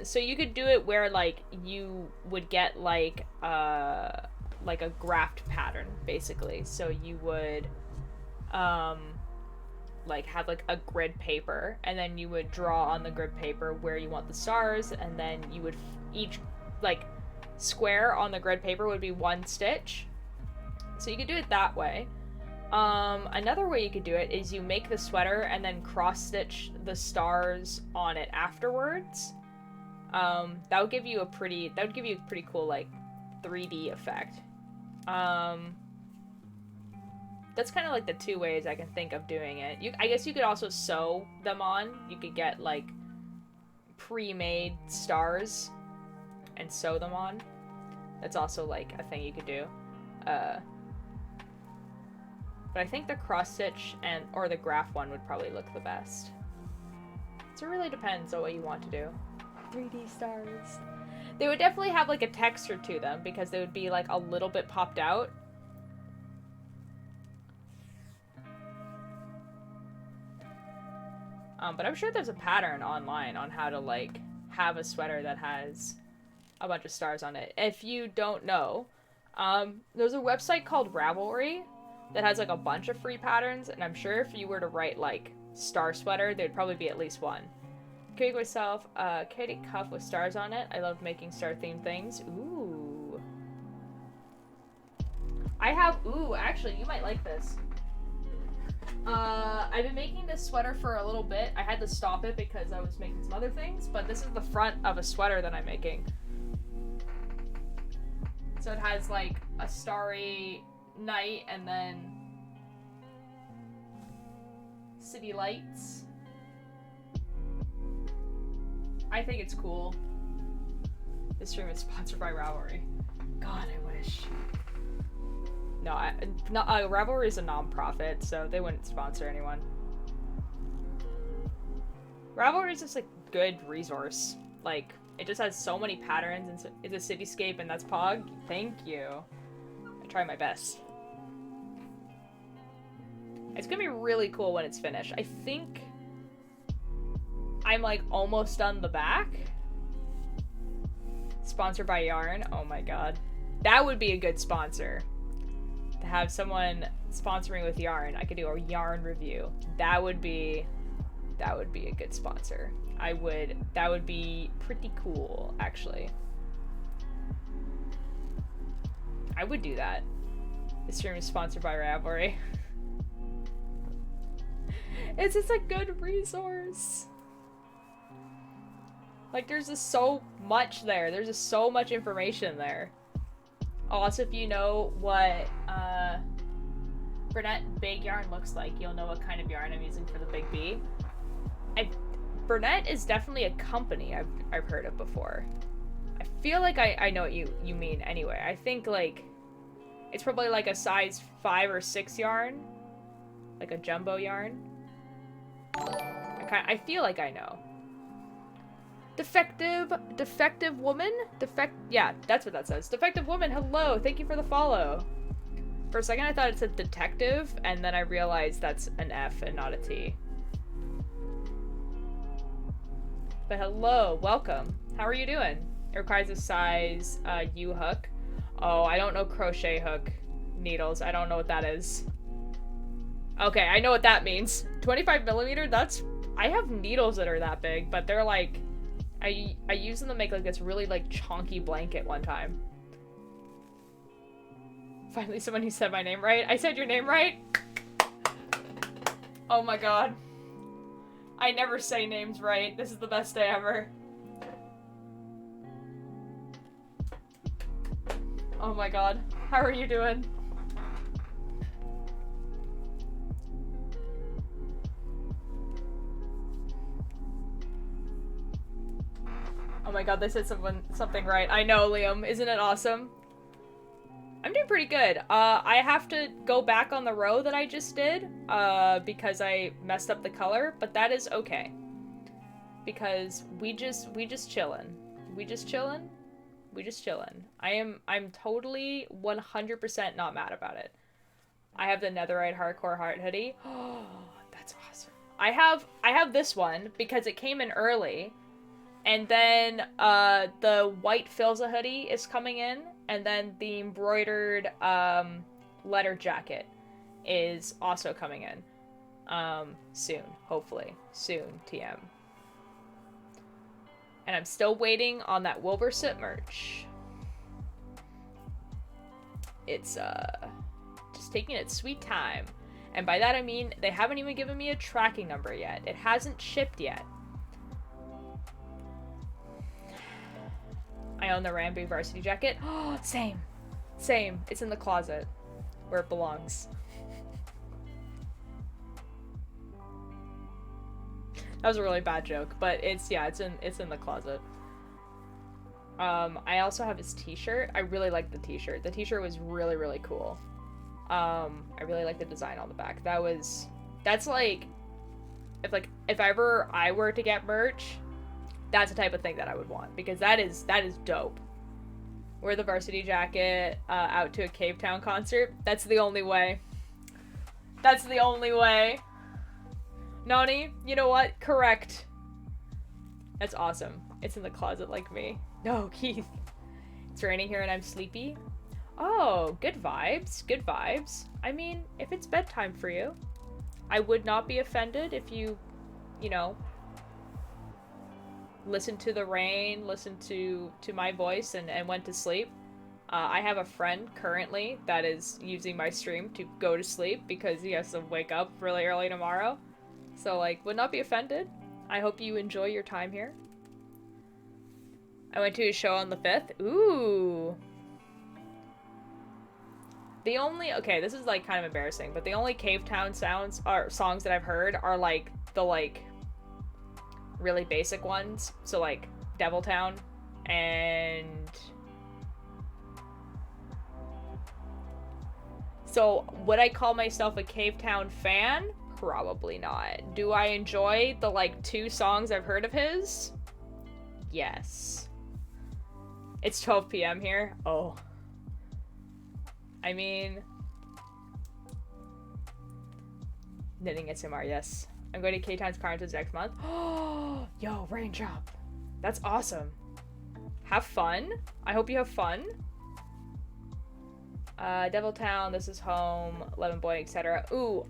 So you could do it where, like, you would get, like a graft pattern, basically. So you would, like, have, like, a grid paper, and then you would draw on the grid paper where you want the stars, and then you would, each, like, square on the grid paper would be 1 stitch. So you could do it that way. Another way you could do it is you make the sweater and then cross-stitch the stars on it afterwards. That would give you a pretty cool, like, 3D effect. That's kind of like the 2 ways I can think of doing it. I guess you could also sew them on. You could get, like, pre-made stars and sew them on. That's also, like, a thing you could do. But I think the cross-stitch or the graph one would probably look the best. So it really depends on what you want to do. 3D stars. They would definitely have, like, a texture to them because they would be, like, a little bit popped out. But I'm sure there's a pattern online on how to, like, have a sweater that has a bunch of stars on it. If you don't know, there's a website called Ravelry that has like a bunch of free patterns, and I'm sure if you were to write like star sweater, there'd probably be at least one. Cake myself, Katie cuff with stars on it. I love making star themed things. Ooh. I have, ooh, actually, you might like this. I've been making this sweater for a little bit. I had to stop it because I was making some other things, but this is the front of a sweater that I'm making. So it has like a starry night and then city lights. I think it's cool. This stream is sponsored by Ravelry. God, I wish. No, Ravelry is a non-profit, so they wouldn't sponsor anyone. Ravelry is just a good resource. Like, it just has so many patterns, and it's a cityscape, and that's Pog. Thank you. I try my best. It's gonna be really cool when it's finished. I think I'm like almost done the back. Sponsored by Yarn. Oh my god. That would be a good sponsor. To have someone sponsoring with Yarn. I could do a Yarn review. That would be a good sponsor. That would be pretty cool, actually. I would do that. This stream is sponsored by Ravelry. It's just a good resource. Like, there's just so much there. There's just so much information there. Also, if you know what Burnett Big Yarn looks like, you'll know what kind of yarn I'm using for the Big B. Burnett is definitely a company I've heard of before. I feel like I know what you mean anyway. I think, like, it's probably like a size 5 or 6 yarn. Like a jumbo yarn. I feel like I know. Defective woman? Yeah, that's what that says. Defective woman, hello, thank you for the follow. For a second I thought it said detective, and then I realized that's an F and not a T. But hello, welcome. How are you doing? It requires a size U-hook. Oh, I don't know crochet hook needles. I don't know what that is. Okay, I know what that means. 25 millimeter, I have needles that are that big, but they're like, I used them to make like this really like chonky blanket one time. Finally someone who said my name right. I said your name right? Oh my god. I never say names right. This is the best day ever. Oh my god. How are you doing? Oh my god, they said something right. I know, Liam. Isn't it awesome? I'm doing pretty good. I have to go back on the row that I just did, because I messed up the color, but that is okay. Because we just chillin'. We just chillin'. I'm totally 100% not mad about it. I have the Netherite Hardcore Heart hoodie. Oh, that's awesome. I have this one because it came in early. And then the white Filza hoodie is coming in, and then the embroidered letter jacket is also coming in soon, hopefully. Soon, TM. And I'm still waiting on that Wilbursit merch. It's just taking its sweet time. And by that I mean they haven't even given me a tracking number yet. It hasn't shipped yet. I own the Rambo varsity jacket. Oh, same. Same. It's in the closet where it belongs. That was a really bad joke, but it's in the closet. I also have his t-shirt. I really like the t-shirt. The t-shirt was really, really cool. I really like the design on the back. That's like if ever I were to get merch, that's the type of thing that I would want, because that is dope. Wear the varsity jacket out to a Cave Town concert. That's the only way. That's the only way. Nani, you know what? Correct. That's awesome. It's in the closet like me. No, Keith. It's raining here and I'm sleepy. Oh, good vibes. Good vibes. I mean, if it's bedtime for you, I would not be offended if you know, listened to the rain, listened to my voice, and went to sleep. I have a friend currently that is using my stream to go to sleep because he has to wake up really early tomorrow. So, like, would not be offended. I hope you enjoy your time here. I went to a show on the 5th. Ooh. The only, okay, this is like kind of embarrassing, but the only Cave Town sounds or songs that I've heard are like the like really basic ones. So like Devil Town and so would I call myself a Cave Town fan? Probably not. Do I enjoy the like 2 songs I've heard of his? Yes. It's 12 p.m. here. Oh. I mean, knitting SMR, yes. I'm going to K-Town's Carnival next month. Oh, yo, raindrop. That's awesome. Have fun. I hope you have fun. Devil Town, This Is Home, Lemon Boy, etc. Ooh,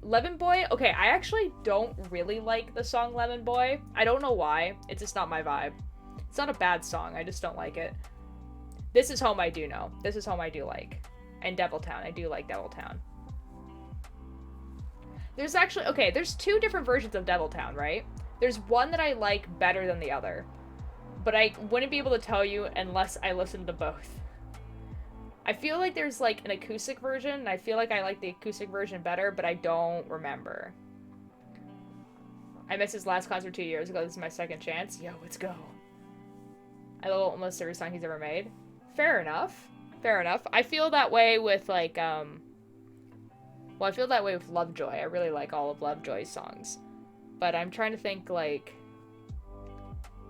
Lemon Boy, okay, I actually don't really like the song Lemon Boy. I don't know why. It's just not my vibe. It's not a bad song, I just don't like it. This Is Home I do know. This Is Home I do like. And Devil Town. I do like Devil Town. There's actually, okay, there's 2 different versions of Devil Town, right? There's one that I like better than the other. But I wouldn't be able to tell you unless I listened to both. I feel like there's like an acoustic version, and I feel like I like the acoustic version better, but I don't remember. I missed his last concert 2 years ago. This is my second chance. Yo, let's go. I love almost every song he's ever made. Fair enough. Fair enough. I feel that way with, like, well, I feel that way with Lovejoy. I really like all of Lovejoy's songs. But I'm trying to think, like,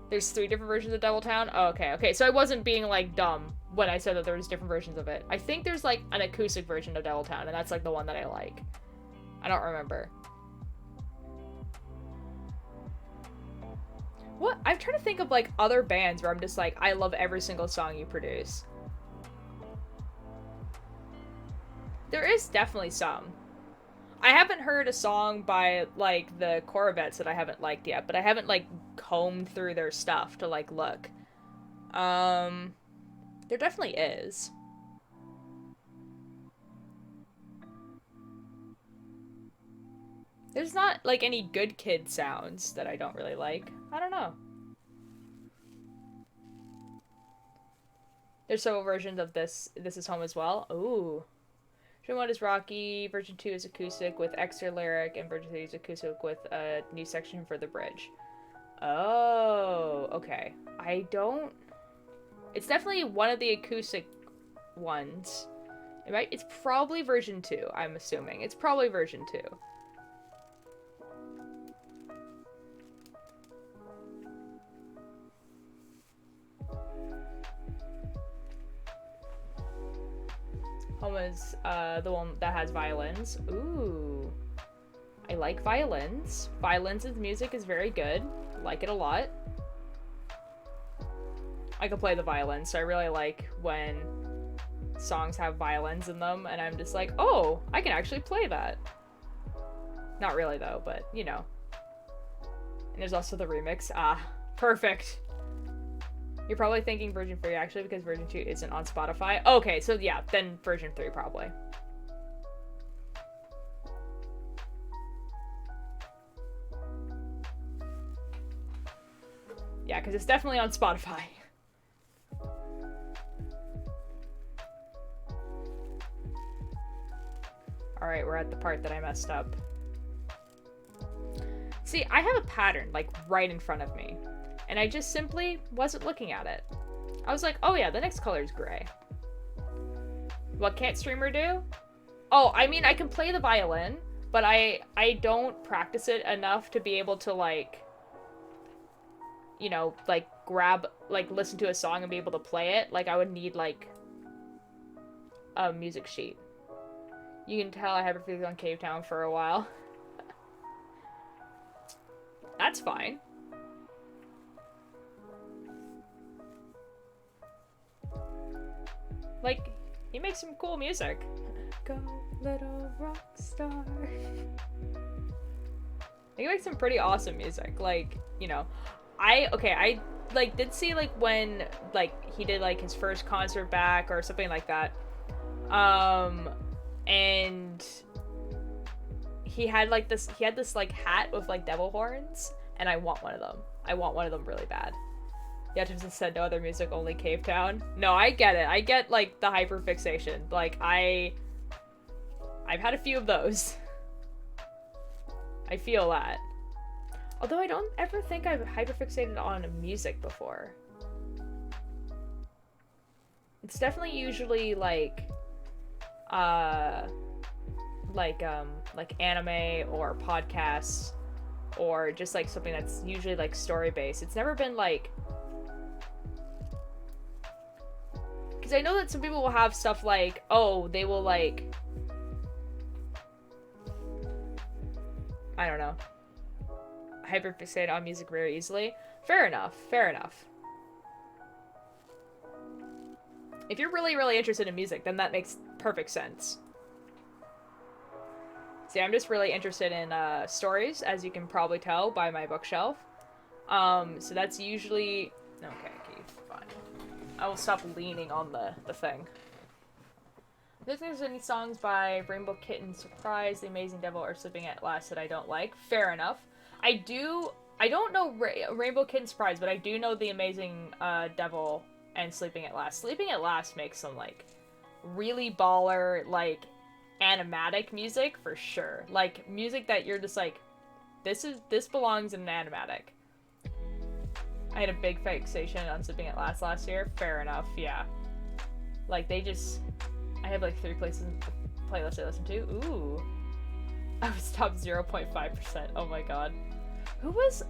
there's 3 different versions of Devil Town? Oh, okay, okay. So I wasn't being, like, dumb when I said that there was different versions of it. I think there's, like, an acoustic version of Devil Town, and that's, like, the one that I like. I don't remember. What? I'm trying to think of, like, other bands where I'm just like, I love every single song you produce. There is definitely some. I haven't heard a song by, like, the Corvettes that I haven't liked yet, but I haven't, like, combed through their stuff to, like, look. There definitely is. There's not, like, any Good Kid sounds that I don't really like. I don't know. There's several versions of This Is Home as well. Ooh. Version 1 is rocky, version 2 is acoustic with extra lyric, and version 3 is acoustic with a new section for the bridge. Oh, okay. It's definitely one of the acoustic ones. It's probably version 2, I'm assuming. It's probably version 2. Home is the one that has violins. Ooh. I like violins. Violins' music is very good. Like it a lot. I can play the violin, so I really like when songs have violins in them, and I'm just like, oh, I can actually play that. Not really, though, but, you know. And there's also the remix. Ah, perfect. You're probably thinking version 3, actually, because version 2 isn't on Spotify. Okay, so yeah, then version 3, probably. Yeah, because it's definitely on Spotify. Alright, we're at the part that I messed up. See, I have a pattern, like, right in front of me. And I just simply wasn't looking at it. I was like, oh yeah, the next color is gray. What can't streamer do? Oh, I mean, I can play the violin, but I don't practice it enough to be able to, like, you know, like, listen to a song and be able to play it. Like, I would need, like, a music sheet. You can tell I haven't been on Cave Town for a while. That's fine. Like, he makes some cool music. Go little rock star. He makes some pretty awesome music. Like, you know, I like did see like when like he did like his first concert back or something like that. And he had this like hat with like devil horns, and I want one of them. I want one of them really bad. Yativs said no other music, only Cave Town. No, I get it. I get like the hyperfixation. Like I've had a few of those. I feel that. Although I don't ever think I've hyperfixated on music before. It's definitely usually like anime or podcasts or just like something that's usually like story based. It's never been like, because I know that some people will have stuff like, oh, they will like, I don't know, hyperfixate on music very easily. Fair enough, fair enough. If you're really, really interested in music, then that makes perfect sense. See, I'm just really interested in stories, as you can probably tell by my bookshelf. So that's usually... Okay, fine. I will stop leaning on the thing. If there's any songs by Rainbow Kitten, Surprise, The Amazing Devil, or Sleeping at Last that I don't like, fair enough. I don't know Rainbow Kitten, Surprise, but I do know The Amazing Devil and Sleeping at Last. Sleeping at Last makes some, like, really baller, like, animatic music for sure. Like, music that you're just like, this belongs in an animatic. I had a big fixation on Sleeping at last year. Fair enough, yeah. Like, I have like 3 playlists I listen to. Ooh. I was top 0.5%. Oh my god. Who was...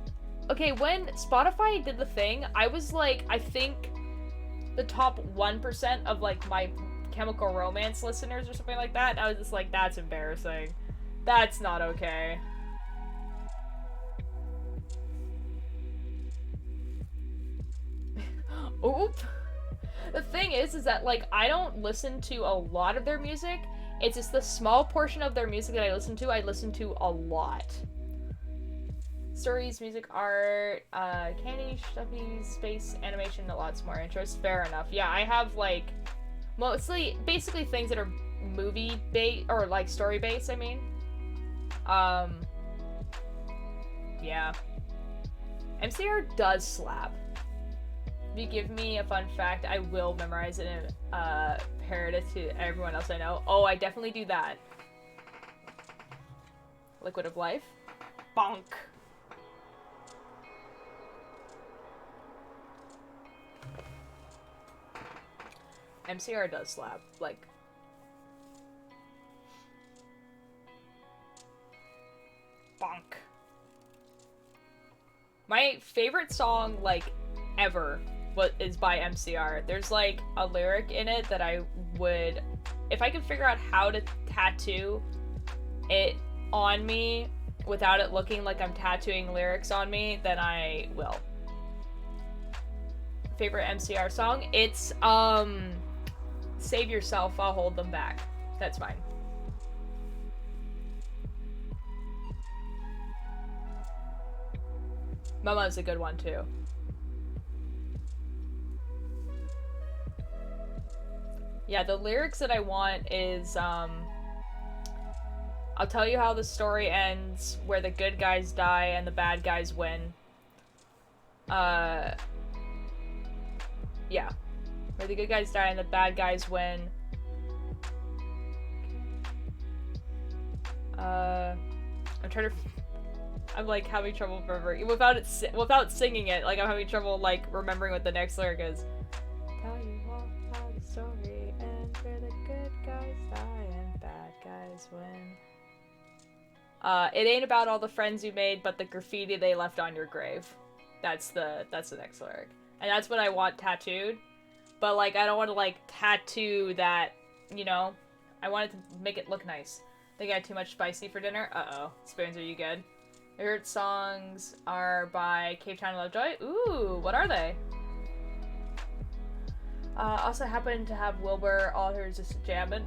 Okay, when Spotify did the thing, I was like, I think the top 1% of like My Chemical Romance listeners or something like that. And I was just like, that's embarrassing. That's not okay. Oop. The thing is that, like, I don't listen to a lot of their music. It's just the small portion of their music that I listen to a lot. Stories, music, art, candy, stuffy, space, animation, lots more interest. Fair enough. Yeah, I have, like, basically things that are movie-based, or, like, story-based, I mean. Yeah. MCR does slap. If you give me a fun fact, I will memorize it and parrot it to everyone else I know. Oh, I definitely do that. Liquid of Life. Bonk. MCR does slap. Like... Bonk. My favorite song, like, ever... is by MCR. There's like a lyric in it that I would, if I could figure out how to tattoo it on me without it looking like I'm tattooing lyrics on me, then I will. Favorite MCR song? It's Save Yourself, I'll Hold Them Back. That's fine. Mama's a good one too. Yeah, the lyrics that I want is, I'll tell you how the story ends, where the good guys die and the bad guys win. Yeah. Where the good guys die and the bad guys win. I'm trying to... I'm, like, having trouble remembering. Without singing it, like, I'm having trouble, like, remembering what the next lyric is. Tell you all how the story ends, where the good guys die and bad guys win. It ain't about all the friends you made, but the graffiti they left on your grave. That's the next lyric. And that's what I want tattooed. But, like, I don't want to, like, tattoo that, you know? I want it to make it look nice. Think I had too much spicy for dinner? Uh-oh. Spoons, are you good? Favorite songs are by Cave Town and Lovejoy. Ooh, what are they? Also happened to have Wilbur, all hers just jamming.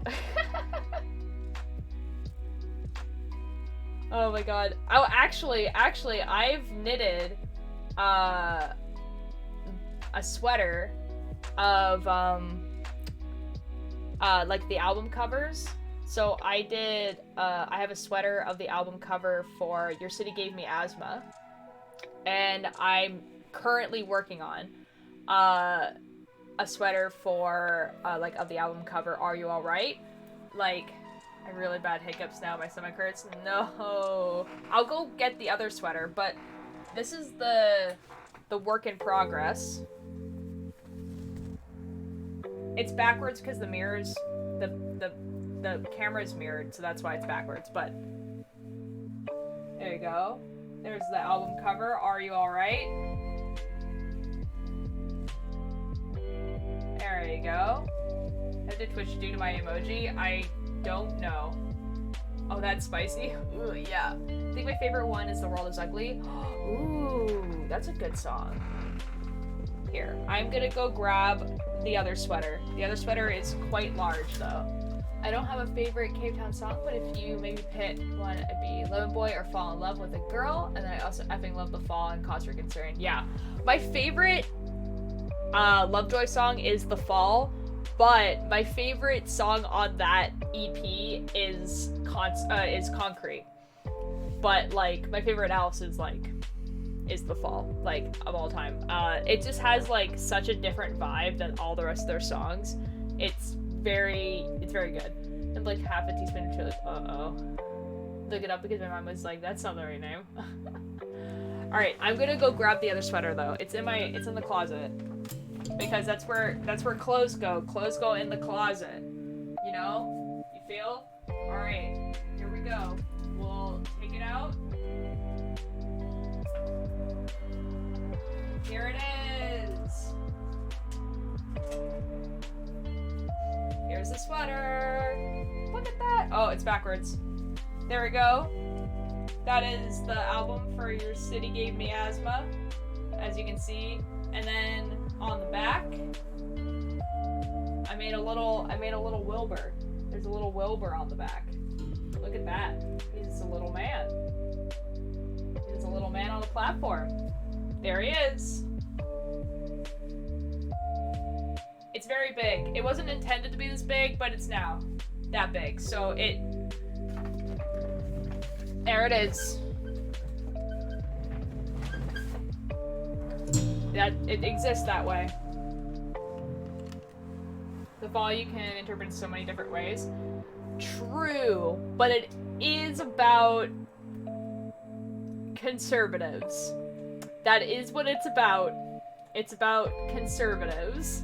Oh my god. Oh, actually, I've knitted, a sweater of, like the album covers. So I did, I have a sweater of the album cover for Your City Gave Me Asthma. And I'm currently working on, a sweater for, like, of the album cover, Are You Alright? Like, I have really bad hiccups now, my stomach hurts. No! I'll go get the other sweater, but this is the work in progress. It's backwards because the mirrors, the camera's mirrored, so that's why it's backwards, but there you go. There's the album cover, Are You Alright? There you go. What did Twitch do to my emoji? I don't know. Oh, that's spicy? Ooh, yeah. I think my favorite one is The World Is Ugly. Ooh, that's a good song. Here, I'm gonna go grab the other sweater. The other sweater is quite large, though. I don't have a favorite Cape Town song, but if you maybe pick one, it'd be Lemon Boy or Fall in Love with a Girl, and then I also effing love The Fall and Cause for Concern. Yeah. My favorite Lovejoy song is The Fall, but my favorite song on that EP is Concrete. But, like, my favorite Alice is The Fall, like, of all time. It just has, like, such a different vibe than all the rest of their songs. It's very good. And, like, half a teaspoon of chili. Uh-oh. Look it up because my mom was like, that's not the right name. Alright, I'm gonna go grab the other sweater, though. It's in the closet. Because that's where clothes go. Clothes go in the closet. You know? You feel? Alright, here we go. We'll take it out. Here it is. Here's the sweater. Look at that. Oh, it's backwards. There we go. That is the album for Your City Gave Me Asthma, as you can see. And then on the back, I made a little Wilbur. There's a little Wilbur on the back. Look at that. He's a little man. He's a little man on the platform. There he is. It's very big. It wasn't intended to be this big, but it's now that big. So there it is. That it exists that way. The Fall you can interpret in so many different ways. True, but it is about conservatives. That is what it's about. It's about conservatives.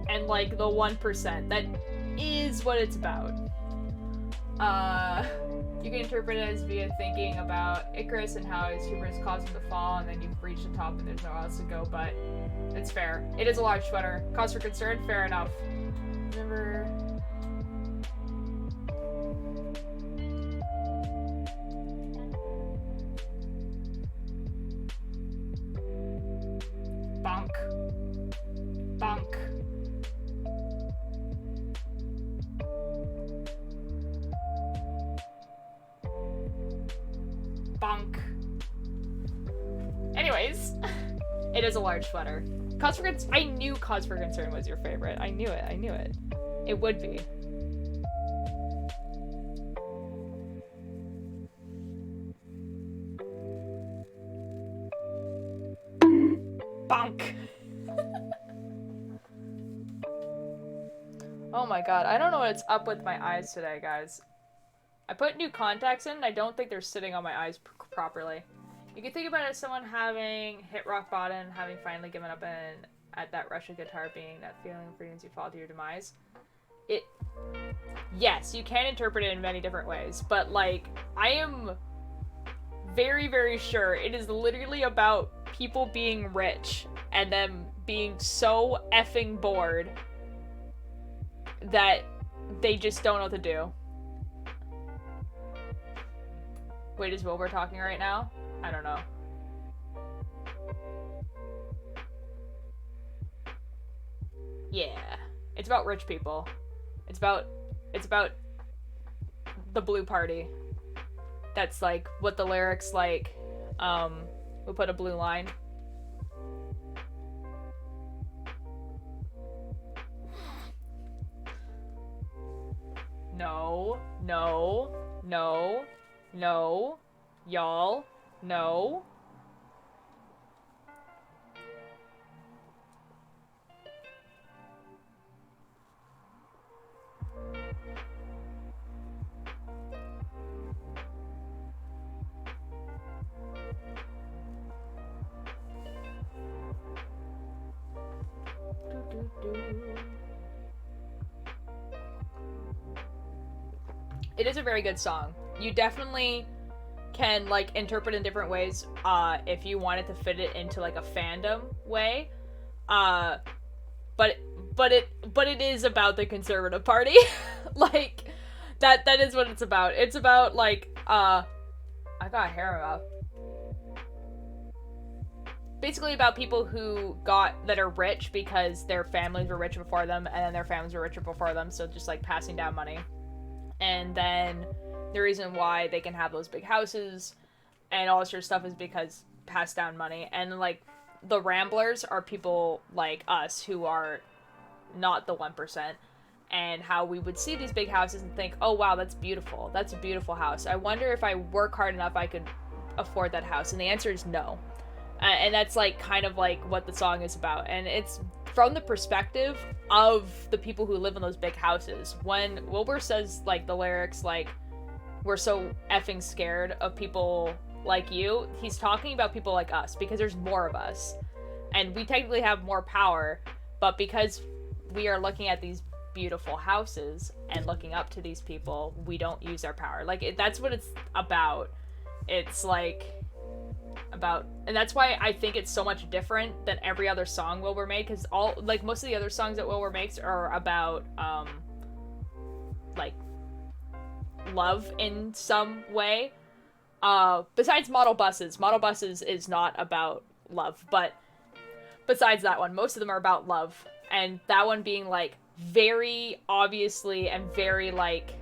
And like the 1%. That is what it's about. You can interpret it as via thinking about Icarus and how his hubris caused him to fall, and then you've reached the top and there's nowhere else to go, but it's fair. It is a large sweater. Cause for concern, fair enough. Remember... Bonk. Bonk. Bonk. Anyways, it is a large sweater. Cause for Concern, I knew Cause for Concern was your favorite. I knew it. It would be. Bonk. Oh my god, I don't know what's up with my eyes today, guys. I put new contacts in, and I don't think they're sitting on my eyes properly. You can think about it as someone having hit rock bottom, having finally given up at that rush of guitar being that feeling of freedom as you fall to your demise. Yes, you can interpret it in many different ways, but like, I am very, very sure it is literally about people being rich and them being so effing bored that they just don't know what to do. Wait, is Wilbur talking right now? I don't know. Yeah. It's about rich people. It's about the blue party. That's like what the lyrics like. We put a blue line. No, no, no, no, y'all, no. It is a very good song. You definitely can like interpret in different ways if you wanted to fit it into like a fandom way. But it is about the conservative party. Like that is what it's about. It's about like I got hair up. Basically about people that are rich because their families were rich before them, and then their families were richer before them, so just like passing down money. And then the reason why they can have those big houses and all this sort of stuff is because passed down money. And like the Ramblers are people like us who are not the 1%, and how we would see these big houses and think, oh wow, that's beautiful. That's a beautiful house. I wonder if I work hard enough I could afford that house. And the answer is no. And that's like kind of like what the song is about. And it's from the perspective of the people who live in those big houses. When Wilbur says like the lyrics like, we're so effing scared of people like you, he's talking about people like us, because there's more of us. And we technically have more power, but because we are looking at these beautiful houses and looking up to these people, we don't use our power. Like, that's what it's about. It's like about, and that's why I think it's so much different than every other song Wilbur made, because all, like, most of the other songs that Wilbur makes are about like love in some way, besides Model Buses. Model Buses is not about love, but besides that one, most of them are about love. And that one being like very obviously and very like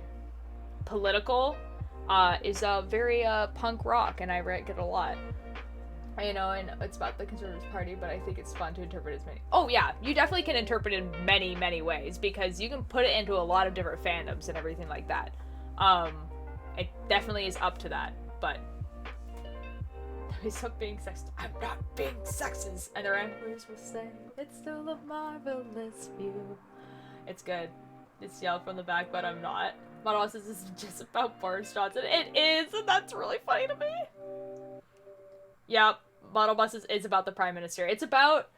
political, is very punk rock, and I like it a lot. You know, and it's about the Conservative Party, but I think it's fun to interpret as many. Oh yeah, you definitely can interpret it in many, many ways, because you can put it into a lot of different fandoms and everything like that. It definitely is up to that, but stop being sexist. I'm not being sexist. And the Ramblers will say, it's still a marvelous view. It's good. It's yelled from the back, but I'm not. Model says this is just about Boris Johnson. It is, and that's really funny to me. Yeah, Model Buses is about the Prime Minister. It's about,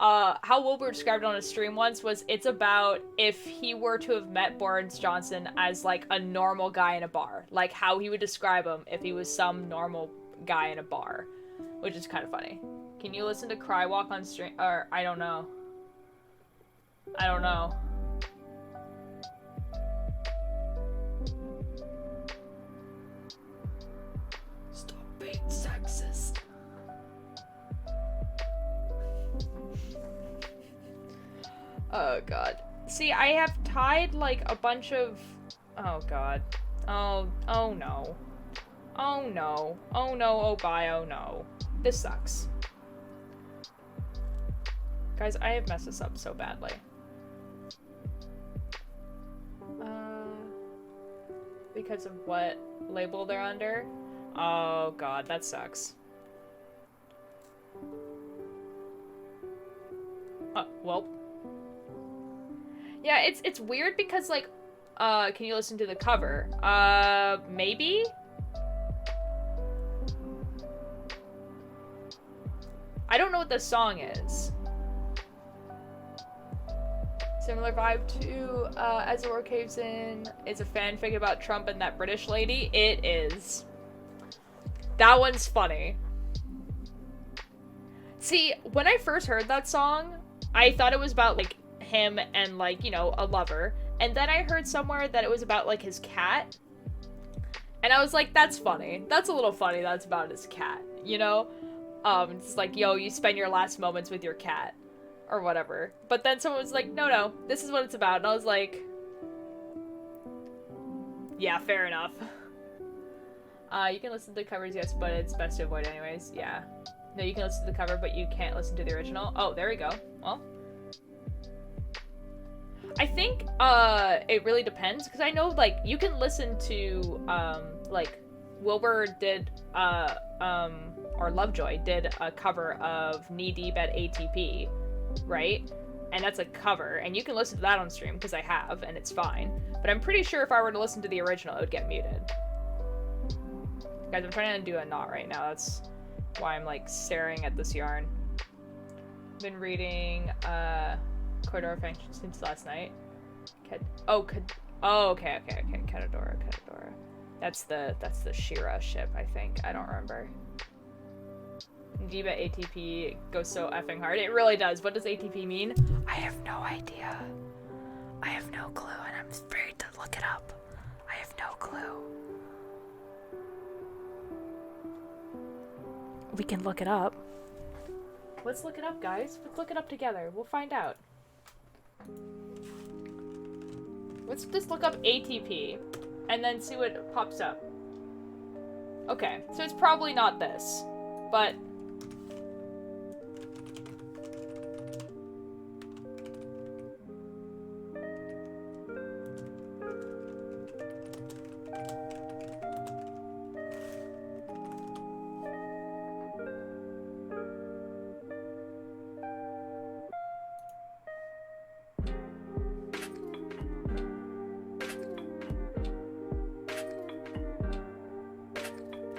how Wilbur described it on a stream once was, it's about if he were to have met Boris Johnson as, like, a normal guy in a bar. Like, how he would describe him if he was some normal guy in a bar. Which is kind of funny. Can you listen to Cry Walk on stream? Or, I don't know. I don't know. Stop being sexist. Oh god. See, I have tied like a bunch of... Oh god. Oh no. Oh no. Oh no, oh bye, oh no. This sucks. Guys, I have messed this up so badly. Because of what label they're under? Oh god, that sucks. Well. Yeah, it's weird because, like, can you listen to the cover? Maybe? I don't know what the song is. Similar vibe to, As the World Caves In is a fanfic about Trump and that British lady. It is. That one's funny. See, when I first heard that song, I thought it was about, like, him and, like, you know, a lover. And then I heard somewhere that it was about, like, his cat. And I was like, that's funny. That's a little funny that it's about his cat, you know? It's like, yo, you spend your last moments with your cat. or whatever. But then someone was like, no, this is what it's about. And I was like, yeah, fair enough. You can listen to the covers, yes, but it's best to avoid anyways. Yeah. No, you can listen to the cover, but you can't listen to the original. Oh, there we go. Well, I think it really depends, because I know, like, you can listen to like Wilbur did or Lovejoy did a cover of Knee Deep at ATP, right? And that's a cover, and you can listen to that on stream, because I have, and it's fine. But I'm pretty sure if I were to listen to the original, it would get muted. Guys, I'm trying to do a knot right now. That's why I'm, like, staring at this yarn. Been reading Corridor of Function since last night. Oh, okay. Katadora. That's the Shira ship, I think. I don't remember. Diva ATP goes so effing hard. It really does. What does ATP mean? I have no idea. I have no clue, and I'm afraid to look it up. I have no clue. We can look it up. Let's look it up, guys. Let's look it up together. We'll find out. Let's just look up ATP and then see what pops up. Okay, so it's probably not this, but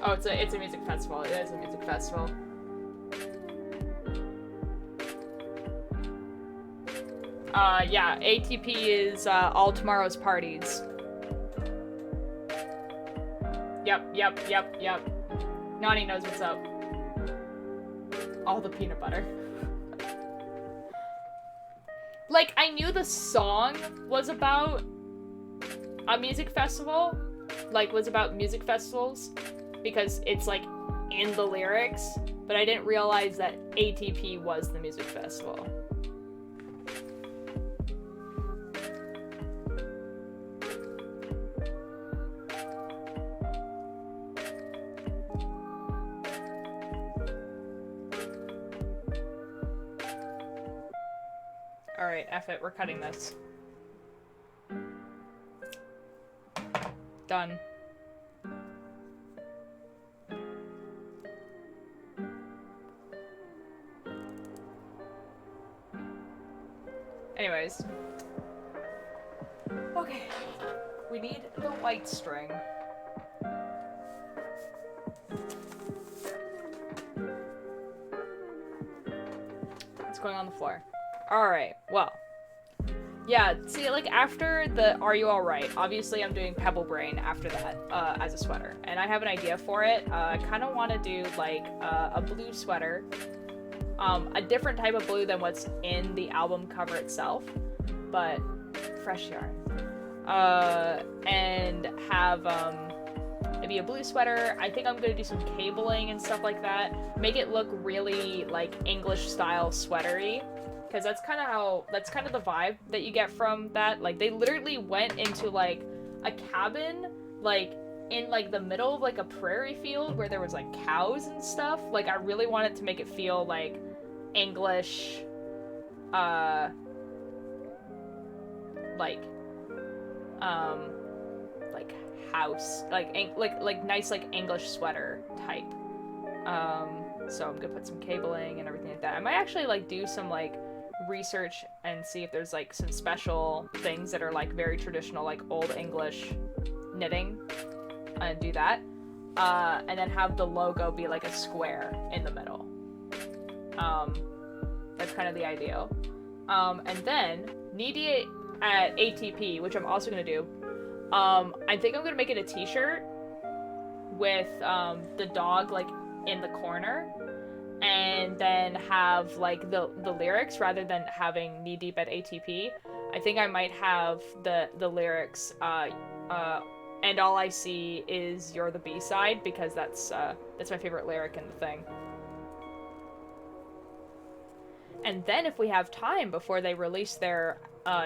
oh, it's a music festival. It is a music festival. Yeah, ATP is all tomorrow's parties. Yep. Nani knows what's up. All the peanut butter. Like, I knew the song was about a music festival. Like, was about music festivals. Because it's, like, in the lyrics. But I didn't realize that ATP was the music festival. Alright, F it, we're cutting this. Done. Anyways. Okay. We need the white string. It's going on the floor. Alright, well. Yeah, see, like, after the Are You Alright, obviously I'm doing Pebble Brain after that, as a sweater. And I have an idea for it. I kind of want to do, like, a blue sweater. A different type of blue than what's in the album cover itself. But, fresh yarn. And have, maybe a blue sweater. I think I'm gonna do some cabling and stuff like that. Make it look really, like, English-style sweatery. Because that's kind of the vibe that you get from that. Like, they literally went into, like, a cabin, like, in, like, the middle of, like, a prairie field where there was, like, cows and stuff. Like, I really wanted to make it feel, like, English, like house, like nice, like, English sweater type. So I'm gonna put some cabling and everything like that. I might actually, like, do some, like, research and see if there's, like, some special things that are, like, very traditional, like, old English knitting, and do that. And then have the logo be, like, a square in the middle. That's kind of the ideal. And then Knee at ATP, which I'm also gonna do. I think I'm gonna make it a t-shirt with the dog, like, in the corner, and then have, like, the lyrics rather than having Knee Deep at ATP. I think I might have the lyrics, and all I see is You're the B-side, because that's my favorite lyric in the thing. And then if we have time before they release their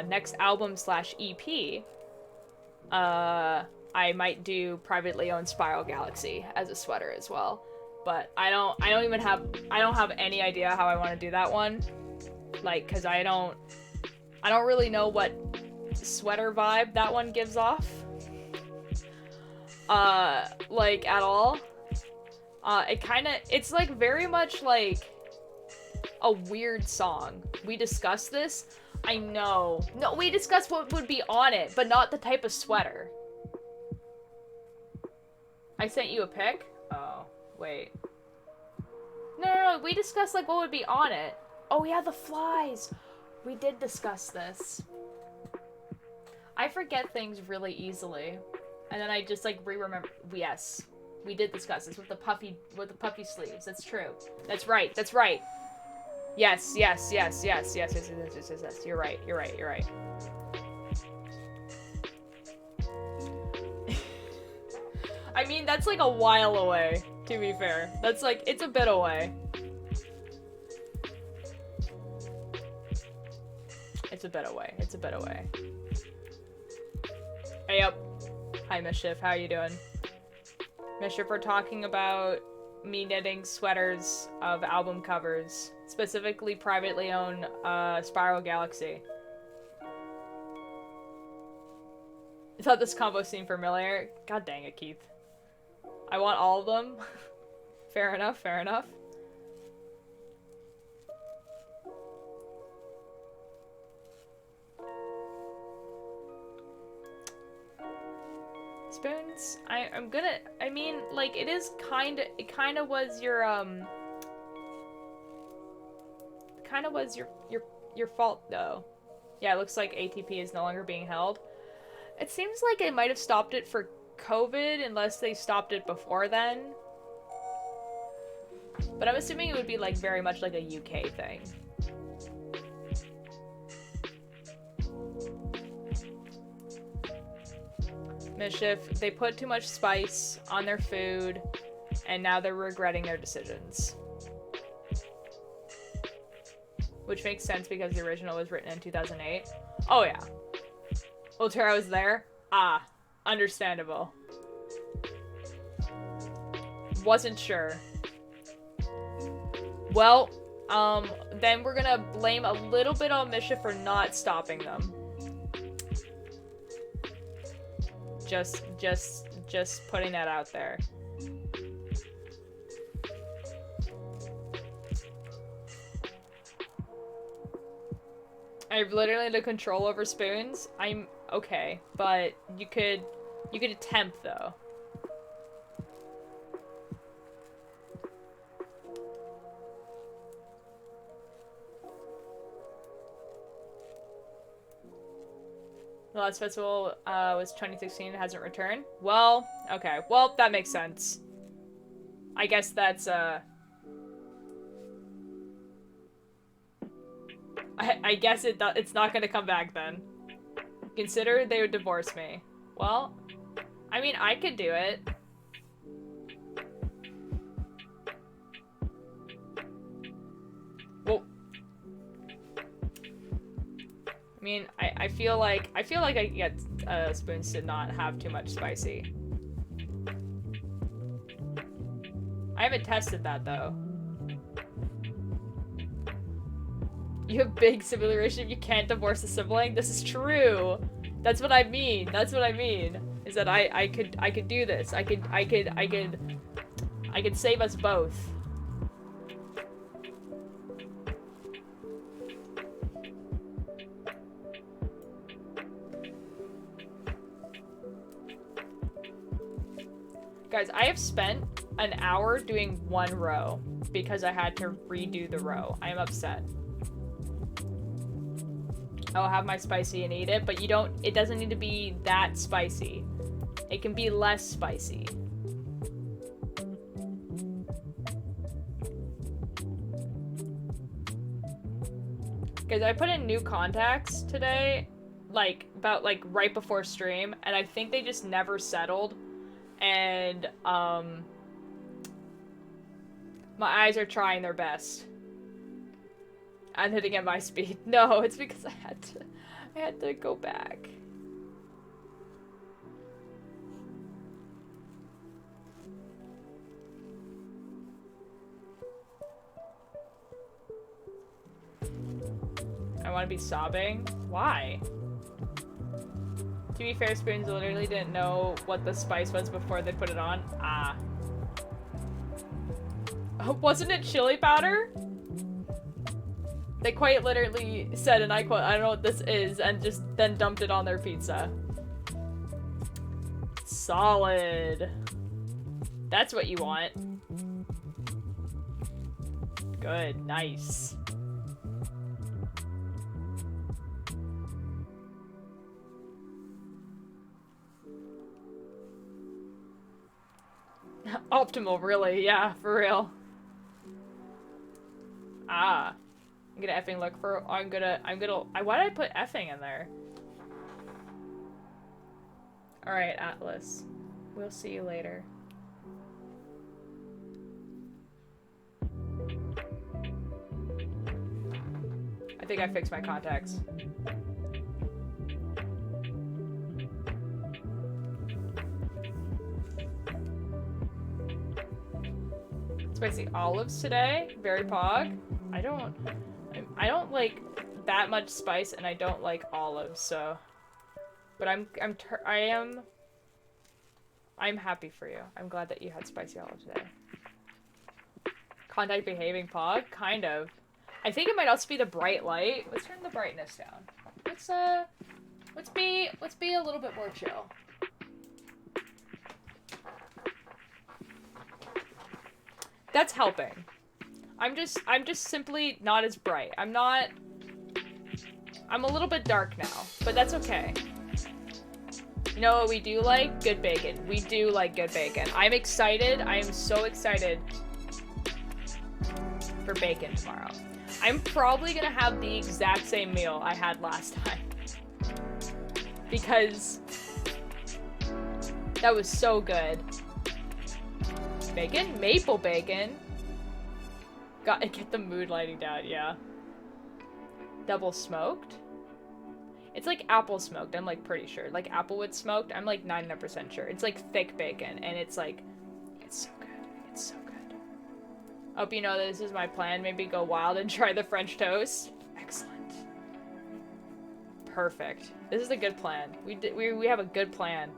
next album / EP, I might do privately owned Spiral Galaxy as a sweater as well. But I don't have any idea how I want to do that one. Like, cause I don't really know what sweater vibe that one gives off. Like at all. It's like very much like a weird song. We discussed this. I know. No, we discussed what would be on it, but not the type of sweater. I sent you a pic? Oh, wait. No, we discussed like what would be on it. Oh yeah, the flies. We did discuss this. I forget things really easily. And then I just like re-remember. Yes. We did discuss this with the puffy sleeves. That's true. That's right. That's right. Yes. You're right. I mean, that's like a while away, to be fair. That's like, it's a bit away. It's a bit away. Hey up. Hi, Mischief. How are you doing? Mischief, we're talking about me knitting sweaters of album covers. Specifically privately owned Spiral Galaxy. I thought this combo seemed familiar. God dang it, Keith. I want all of them. Fair enough. Spoons? I mean, like, it kinda was your, your fault, though. Yeah, it looks like ATP is no longer being held. It seems like they might have stopped it for COVID, unless they stopped it before then. But I'm assuming it would be, like, very much like a UK thing. Mischief, they put too much spice on their food, and now they're regretting their decisions. Which makes sense because the original was written in 2008. Oh yeah. Ultera was there? Ah, understandable. Wasn't sure. Well, then we're gonna blame a little bit on Mischief for not stopping them. Just putting that out there. I have literally the control over spoons. I'm okay, but you could attempt though. The last festival was 2016 and hasn't returned. Well, okay. Well, that makes sense. I guess that's I guess it's not gonna come back then. Consider they would divorce me. Well, I mean, I could do it. Well, I mean, I feel like I can get spoons to not have too much spicy. I haven't tested that though. You have big sibling relationship, you can't divorce a sibling? This is true. That's what I mean. Is that I could do this. I could save us both. Guys, I have spent an hour doing one row because I had to redo the row. I am upset. I'll have my spicy and eat it, but it doesn't need to be that spicy. It can be less spicy. Guys, I put in new contacts today, about right before stream, and I think they just never settled. And, my eyes are trying their best. I'm hitting at my speed. No, it's because I had to go back. I want to be sobbing. Why? To be fair, Spoons literally didn't know what the spice was before they put it on. Ah. Wasn't it chili powder? They quite literally said, and I quote, I don't know what this is, and just then dumped it on their pizza. Solid. That's what you want. Good, nice. Optimal, really, yeah, for real. Ah. I'm gonna effing look for, why did I put effing in there? Alright, Atlas. We'll see you later. I think I fixed my contacts. Spicy olives today. Very pog. I don't like that much spice, and I don't like olives, so. But I'm happy for you. I'm glad that you had spicy olives today. Contact behaving pog, kind of. I think it might also be the bright light. Let's turn the brightness down. Let's be a little bit more chill. That's helping. I'm just simply not as bright. I'm a little bit dark now, but that's okay. You know what we do like? Good bacon. We do like good bacon. I'm excited. I am so excited for bacon tomorrow. I'm probably gonna have the exact same meal I had last time. Because that was so good. Bacon? Maple bacon? Gotta get the mood lighting down, yeah. Double smoked? It's like apple smoked, I'm like pretty sure. Like applewood smoked, I'm like 99% sure. It's like thick bacon, and it's like, it's so good. It's so good. Hope you know that this is my plan. Maybe go wild and try the French toast. Excellent. Perfect. This is a good plan. We have a good plan.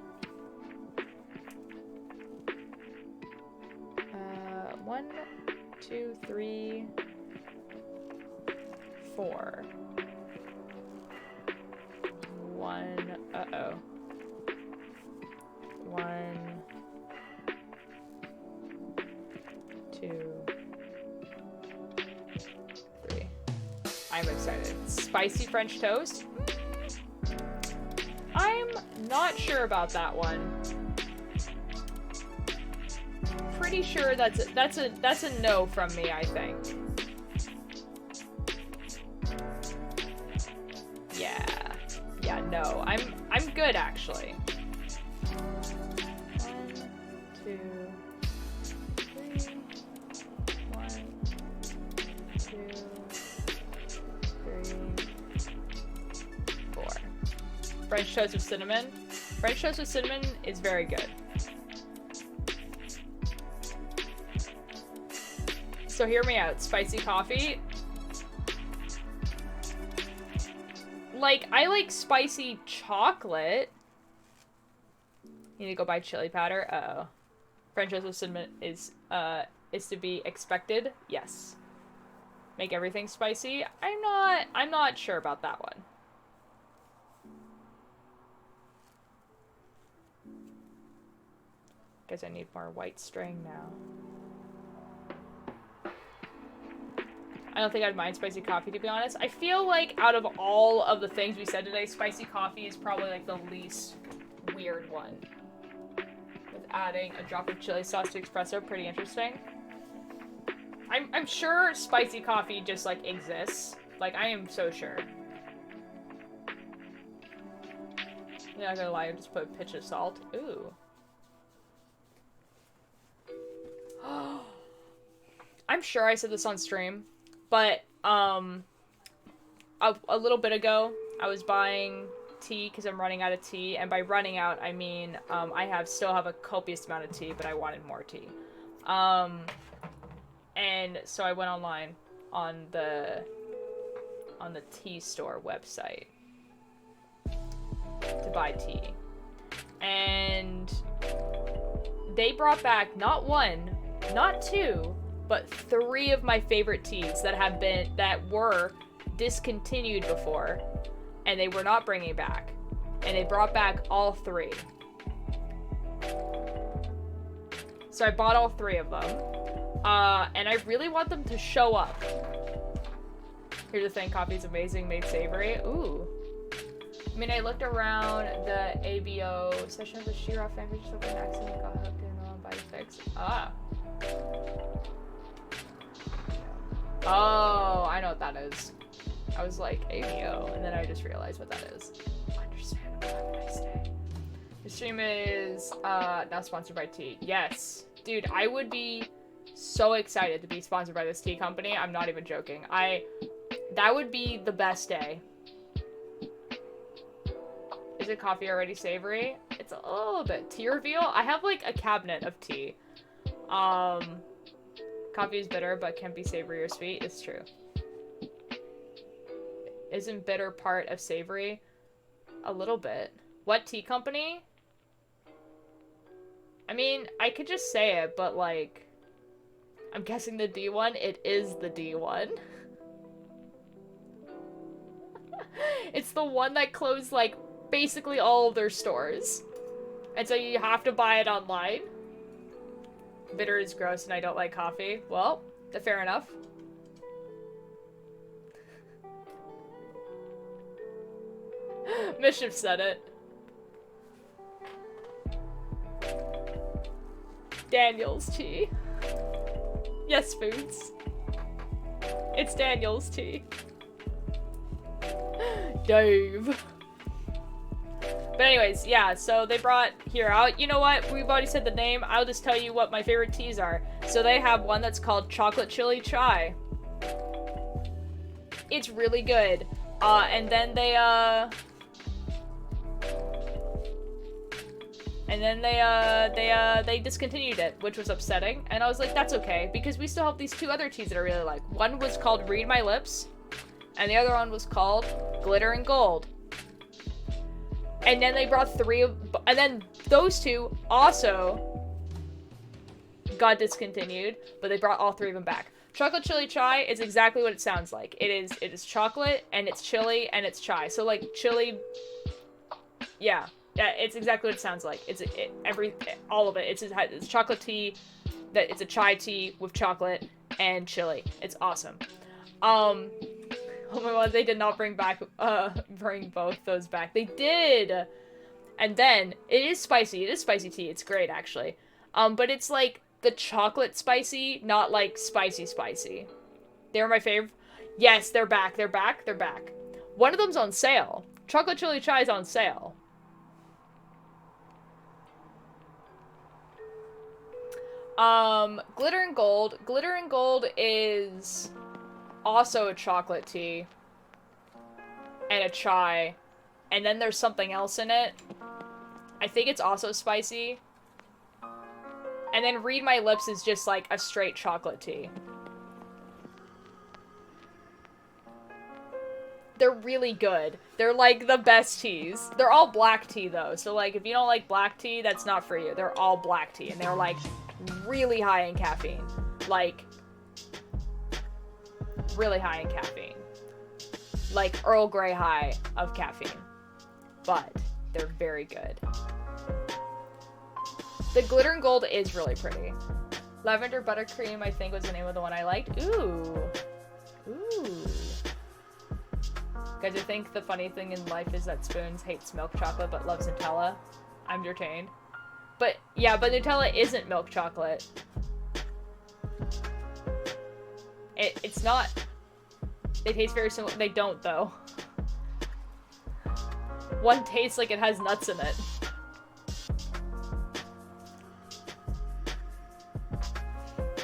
1, 2, 3, 4. 1, uh-oh. 1, 2, 3. I'm excited. Spicy French toast? I'm not sure about that one. Pretty sure that's a no from me, I think. Yeah, no. I'm good actually. 1, 2, 3. 1, 2, 3, 4. French toast with cinnamon. French toast with cinnamon is very good. So hear me out. Spicy coffee. Like, I like spicy chocolate. You need to go buy chili powder. Uh-oh. French toast with cinnamon is to be expected. Yes. Make everything spicy. I'm not sure about that one. Guess I need more white string now. I don't think I'd mind spicy coffee, to be honest. I feel like out of all of the things we said today, spicy coffee is probably like the least weird one. With adding a drop of chili sauce to espresso, pretty interesting. I'm sure spicy coffee just like exists. Like, I am so sure. I'm not gonna lie, I just put a pinch of salt. Ooh. I'm sure I said this on stream. But, a little bit ago, I was buying tea because I'm running out of tea, and by running out, I mean I still have a copious amount of tea, but I wanted more tea. And so I went online on the tea store website to buy tea, and they brought back not one, not two, but 3 of my favorite teas that were discontinued before, and they were not bringing back, and they brought back all 3. So I bought all 3 of them, and I really want them to show up. Here's the thing, coffee's amazing, made savory. Ooh. I mean, I looked around the ABO session of the Shira fanfic just open accident, got hooked in on by fix. Ah. Oh, I know what that is. I was like, ABO, and then I just realized what that is. Understandable. Have a nice day. The stream is now sponsored by tea. Yes. Dude, I would be so excited to be sponsored by this tea company. I'm not even joking. That would be the best day. Is it coffee already savory? It's a little bit. Tea reveal? I have like a cabinet of tea. Coffee is bitter but can be savory or sweet. It's true. Isn't bitter part of savory? A little bit. What tea company? I mean, I could just say it, but like, I'm guessing the D one. It is the D one. It's the one that closed like basically all of their stores. And so you have to buy it online. Bitter is gross and I don't like coffee. Well, fair enough. Mischief said it. Daniel's tea. Yes, Foods. It's Daniel's tea. Dave. But anyways, yeah, so they brought here out. You know what? We've already said the name. I'll just tell you what my favorite teas are. So they have one that's called Chocolate Chili Chai. It's really good. And then they discontinued it, which was upsetting. And I was like, that's okay, because we still have these 2 other teas that I really like. One was called Read My Lips, and the other one was called Glitter and Gold. And then they brought 3 of, and then those 2 also got discontinued, but they brought all 3 of them back. Chocolate Chili Chai is exactly what it sounds like. It is chocolate, and it's chili, and it's chai. So like chili, yeah, it's exactly what it sounds like. All of it. It's chocolate tea, it's a chai tea with chocolate and chili. It's awesome. Oh my god, they did not bring both those back. They did! And then, it is spicy. It is spicy tea. It's great, actually. But it's like the chocolate spicy, not like spicy. They're my fave. Yes, they're back. They're back. One of them's on sale. Chocolate Chili Chai is on sale. Glitter and Gold. Glitter and Gold is also a chocolate tea and a chai, and then there's something else in it. I think it's also spicy. And then Read My Lips is just like a straight chocolate tea. They're really good. They're like the best teas. They're all black tea though, so like if you don't like black tea, that's not for you. They're all black tea, and they're like really high in caffeine. Like really high in caffeine. Like Earl Grey high of caffeine. But they're very good. The Glitter and Gold is really pretty. Lavender Buttercream, I think, was the name of the one I liked. Ooh. Guys, I think the funny thing in life is that Spoons hates milk chocolate but loves Nutella. I'm entertained. But, yeah, but Nutella isn't milk chocolate. It's not. They taste very similar. They don't, though. One tastes like it has nuts in it.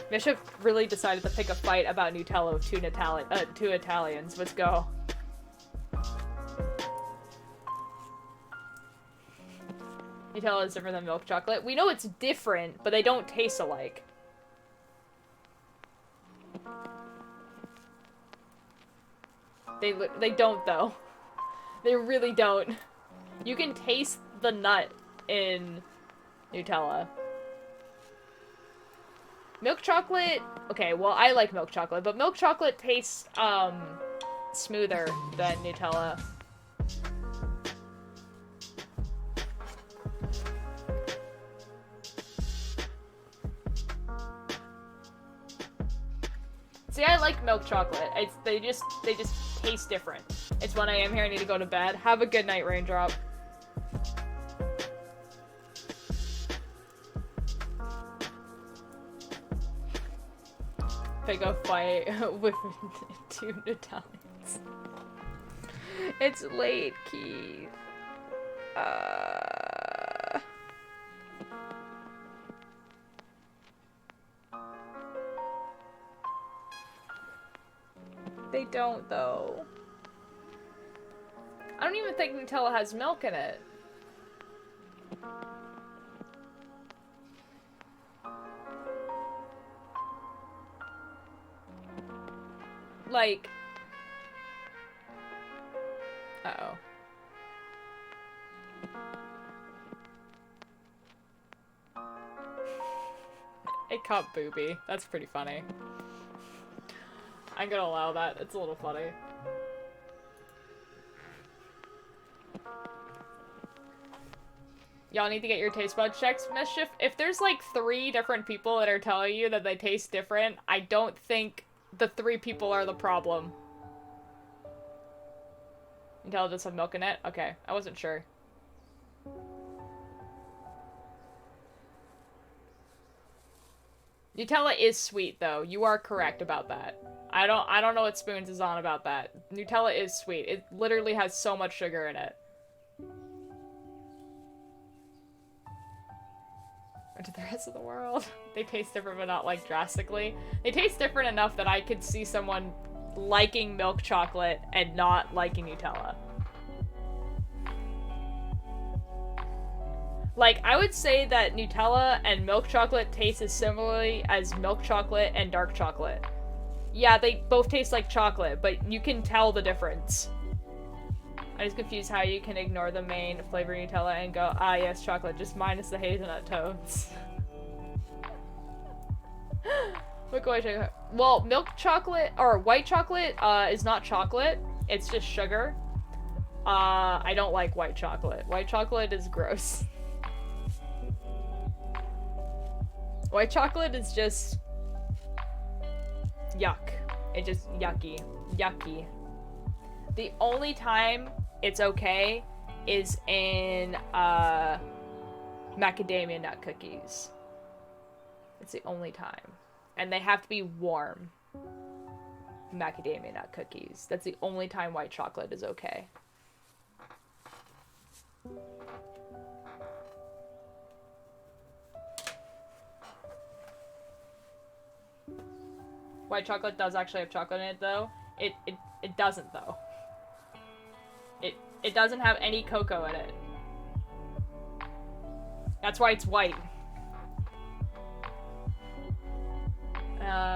Bishop really decided to pick a fight about Nutella with two Italians. Let's go. Nutella is different than milk chocolate. We know it's different, but they don't taste alike. They don't, though. They really don't. You can taste the nut in Nutella. Milk chocolate... Okay, well, I like milk chocolate, but milk chocolate tastes, smoother than Nutella. See, I like milk chocolate. They just taste different. It's 1 a.m. here. I need to go to bed. Have a good night, Raindrop. Pick a fight with 2 Nutellas. It's late, Keith. They don't, though. I don't even think Nutella has milk in it. Like... Uh-oh. It caught Booby. That's pretty funny. I'm gonna allow that. It's a little funny. Y'all need to get your taste buds checked, Mischief. If there's like 3 different people that are telling you that they taste different, I don't think the 3 people are the problem. Nutella does have milk in it? Okay, I wasn't sure. Nutella is sweet, though. You are correct about that. I don't know what Spoons is on about that. Nutella is sweet. It literally has so much sugar in it. Or to the rest of the world. They taste different, but not, like, drastically. They taste different enough that I could see someone liking milk chocolate and not liking Nutella. Like, I would say that Nutella and milk chocolate taste as similarly as milk chocolate and dark chocolate. Yeah, they both taste like chocolate, but you can tell the difference. I'm just confused how you can ignore the main flavor Nutella and go, ah yes, chocolate, just minus the hazelnut tones. Well, milk chocolate, or white chocolate, is not chocolate. It's just sugar. I don't like white chocolate. White chocolate is gross. White chocolate is just... yuck. It's just yucky. Yucky. The only time it's okay is in, macadamia nut cookies. It's the only time. And they have to be warm. Macadamia nut cookies. That's the only time white chocolate is okay. White chocolate does actually have chocolate in it, though. It doesn't, though. It doesn't have any cocoa in it. That's why it's white.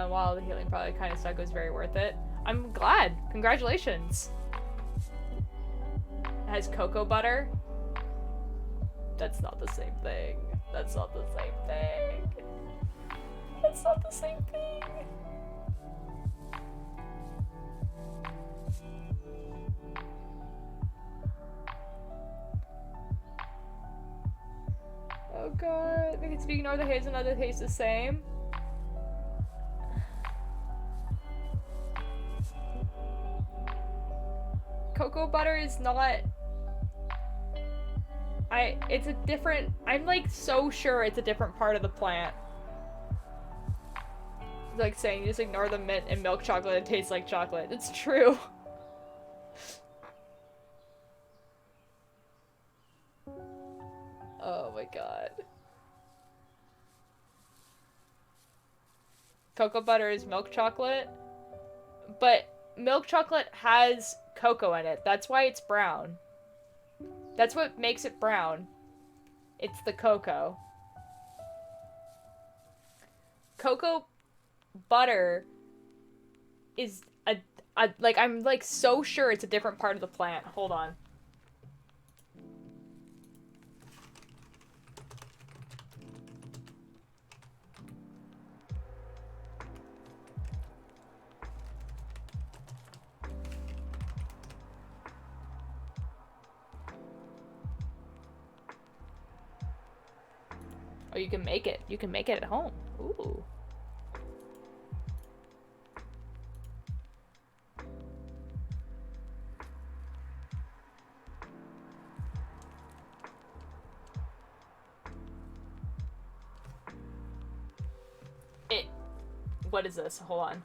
While the healing probably kind of suck, was very worth it. I'm glad. Congratulations. It has cocoa butter. That's not the same thing. That's not the same thing. That's not the same thing. Oh god, because if you ignore the hazelnut, it tastes the same. Cocoa butter is not... it's a different... I'm like so sure it's a different part of the plant. It's like saying you just ignore the mint and milk chocolate, it tastes like chocolate. It's true. Oh my god. Cocoa butter is milk chocolate, but milk chocolate has cocoa in it. That's why it's brown. That's what makes it brown. It's the cocoa. Cocoa butter is like, I'm like so sure it's a different part of the plant. Hold on. Oh, you can make it. You can make it at home. Ooh. What is this? Hold on.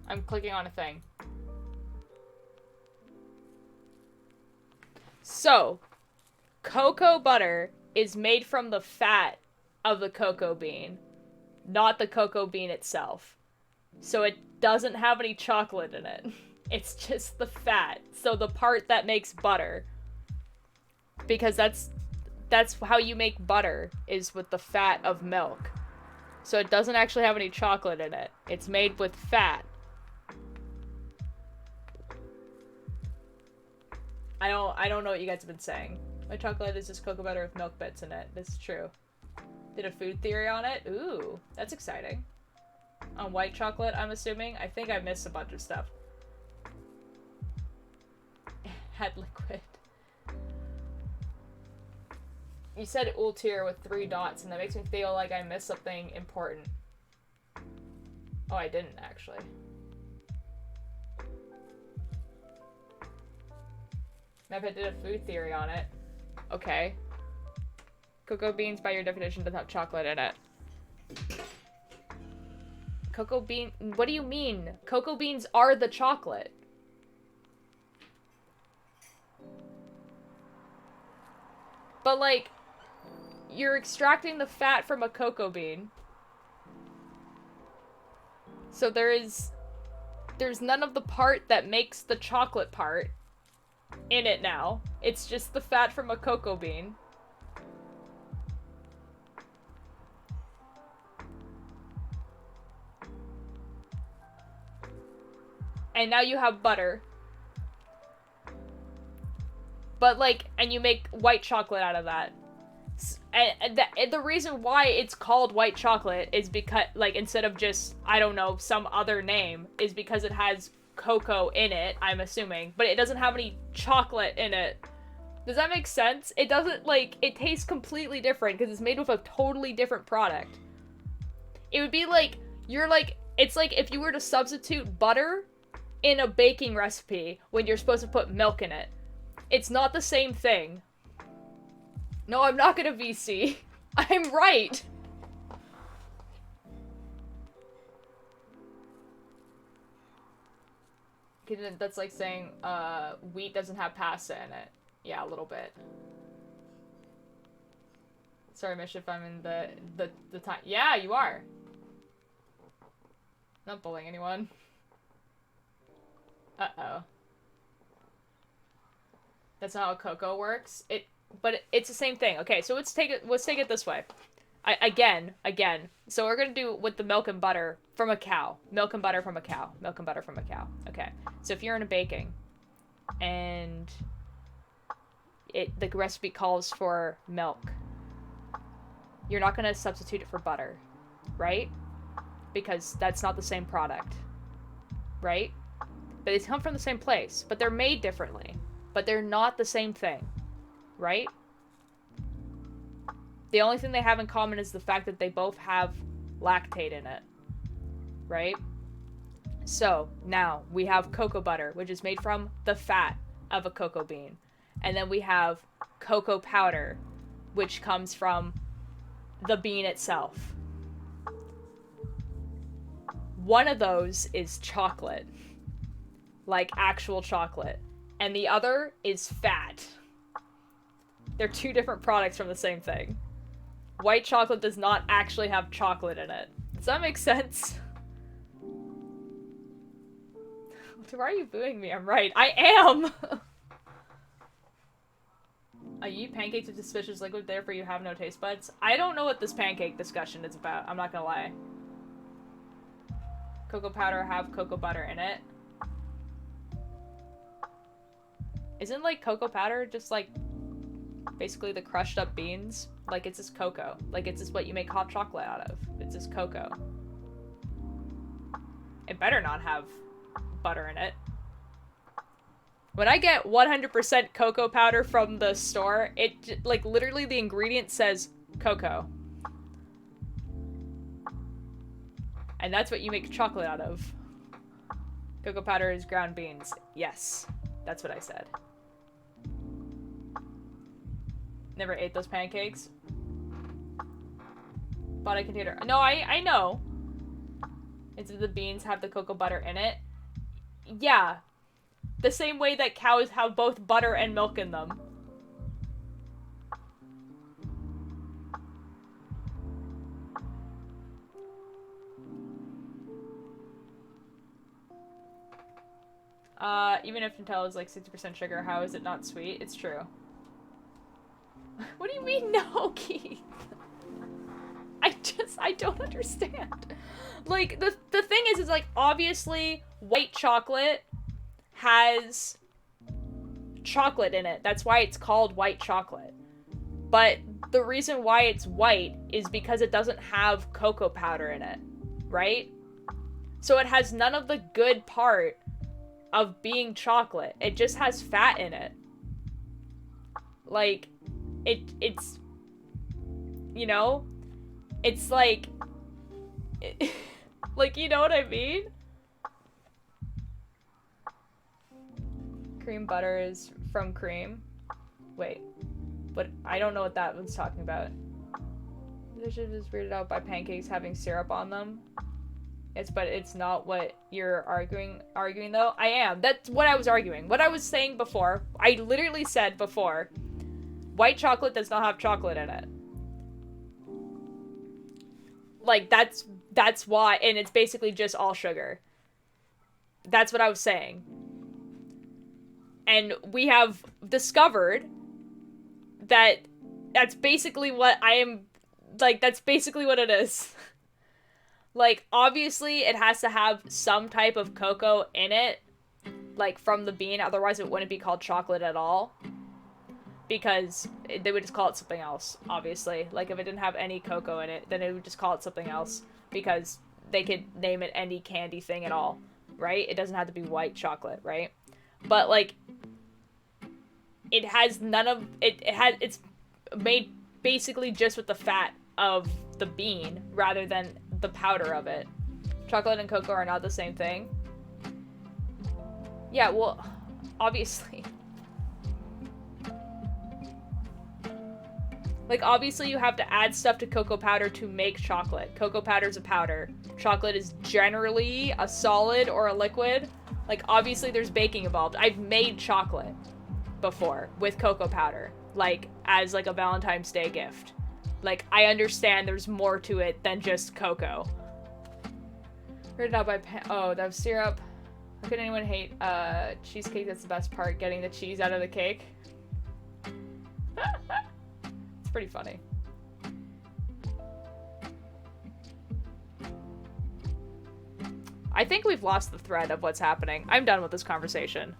I'm clicking on a thing. So, cocoa butter is made from the fat of the cocoa bean, not the cocoa bean itself. So it doesn't have any chocolate in it. It's just the fat. So the part that makes butter. Because that's how you make butter, is with the fat of milk. So it doesn't actually have any chocolate in it. It's made with fat. I don't know what you guys have been saying. My chocolate is just cocoa butter with milk bits in it. This is true. Did a food theory on it? Ooh, that's exciting. On white chocolate, I'm assuming. I think I missed a bunch of stuff. Had liquid. You said ultir with 3 dots, and that makes me feel like I missed something important. Oh, I didn't, actually. Maybe I did a food theory on it. Okay. Cocoa beans, by your definition, doesn't have chocolate in it. Cocoa bean... What do you mean? Cocoa beans are the chocolate. But, like, you're extracting the fat from a cocoa bean. So there's none of the part that makes the chocolate part in it now. It's just the fat from a cocoa bean. And now you have butter. But, like, and you make white chocolate out of that. And the reason why it's called white chocolate is because, like, instead of just, I don't know, some other name, is because it has cocoa in it, I'm assuming. But it doesn't have any chocolate in it. Does that make sense? It doesn't, like, it tastes completely different because it's made with a totally different product. It would be like, it's like if you were to substitute butter in a baking recipe when you're supposed to put milk in it. It's not the same thing. No, I'm not gonna VC. I'm right. That's like saying, wheat doesn't have pasta in it. Yeah, a little bit. Sorry, Mischief, I'm in the time. Yeah, you are. Not bullying anyone. Uh-oh. That's not how cocoa works. But it's the same thing. Okay, so let's take it this way. Again. So we're gonna do with the milk and butter from a cow. Milk and butter from a cow. Milk and butter from a cow. Okay. So if you're in a baking, and the recipe calls for milk, you're not gonna substitute it for butter, right? Because that's not the same product, right? But they come from the same place, but they're made differently. But they're not the same thing, right? The only thing they have in common is the fact that they both have lactate in it, right? So, now, we have cocoa butter, which is made from the fat of a cocoa bean. And then we have cocoa powder, which comes from the bean itself. one of those is chocolate. Like actual chocolate. And the other is fat. They're two different products from the same thing. White chocolate does not actually have chocolate in it. Does that make sense? Why are you booing me? I'm right. I am! You eat pancakes with suspicious liquid, therefore you have no taste buds? I don't know what this pancake discussion is about. I'm not gonna lie. Cocoa powder have cocoa butter in it. Isn't, like, cocoa powder just, like, basically the crushed up beans? Like, it's just cocoa. Like, it's just what you make hot chocolate out of. It's just cocoa. It better not have butter in it. When I get 100% cocoa powder from the store, it, like, literally the ingredient says cocoa. And that's what you make chocolate out of. Cocoa powder is ground beans. Yes. That's what I said. Never ate those pancakes. Bought a container. No, I know. It's the beans have the cocoa butter in it. Yeah. The same way that cows have both butter and milk in them. Even if Nutella is like 60% sugar, how is it not sweet? It's true. What do you mean no, Keith? I don't understand. Like, the thing is like, obviously, white chocolate has chocolate in it. That's why it's called white chocolate. But the reason why it's white is because it doesn't have cocoa powder in it, right? So it has none of the good part of being chocolate. It just has fat in it. Like, it's, you know, it's like, like, you know what I mean? Cream butter is from cream. Wait, but I don't know what that was talking about. This shit is weirded out by pancakes having syrup on them. But it's not what you're arguing though. I am. That's what I was arguing. What I was saying before, I literally said before, white chocolate does not have chocolate in it. Like, that's why, and it's basically just all sugar. That's what I was saying. And we have discovered that that's basically what I am, like, that's basically what it is. Like, obviously, it has to have some type of cocoa in it, like, from the bean, otherwise it wouldn't be called chocolate at all. Because they would just call it something else, obviously. Like, if it didn't have any cocoa in it, then it would just call it something else. Because they could name it any candy thing at all, right? It doesn't have to be white chocolate, right? But, like, it has none of... It's made basically just with the fat of the bean, rather than the powder of it. Chocolate and cocoa are not the same thing. Yeah, well, obviously. Like, obviously you have to add stuff to cocoa powder to make chocolate. Cocoa powder's a powder. Chocolate is generally a solid or a liquid. Like, obviously there's baking involved. I've made chocolate before with cocoa powder. Like, as, like, a Valentine's Day gift. Like, I understand there's more to it than just cocoa. Heard it out by oh, that was syrup. How could anyone hate cheesecake? That's the best part, getting the cheese out of the cake. It's pretty funny. I think we've lost the thread of what's happening. I'm done with this conversation.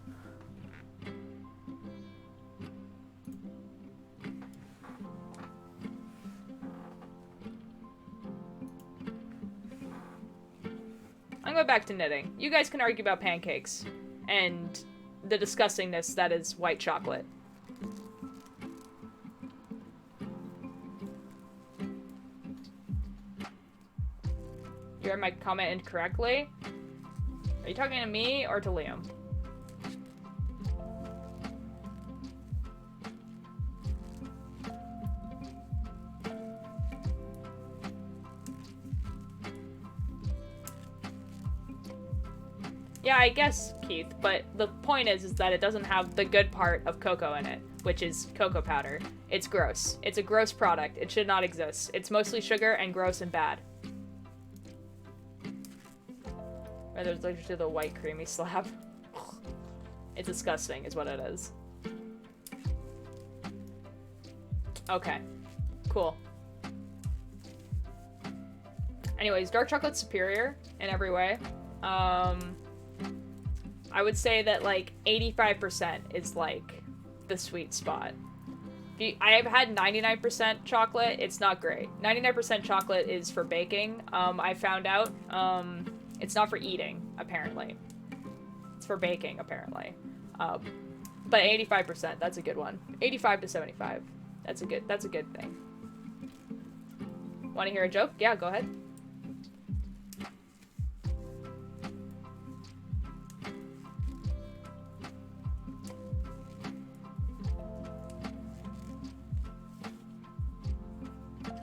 I'm going back to knitting. You guys can argue about pancakes and the disgustingness that is white chocolate. You heard my comment incorrectly? Are you talking to me or to Liam? Yeah, I guess, Keith, but the point is that it doesn't have the good part of cocoa in it, which is cocoa powder. It's gross. It's a gross product. It should not exist. It's mostly sugar and gross and bad. Or there's literally the white creamy slab. It's disgusting is what it is. Okay. Cool. Anyways, dark chocolate's superior in every way. I would say that like 85% is like the sweet spot. I've had 99% chocolate. It's not great. 99% chocolate is for baking. I found out it's not for eating, apparently. It's for baking, apparently. But 85%, that's a good one. 85 to 75. That's a good thing. Want to hear a joke? Yeah, go ahead.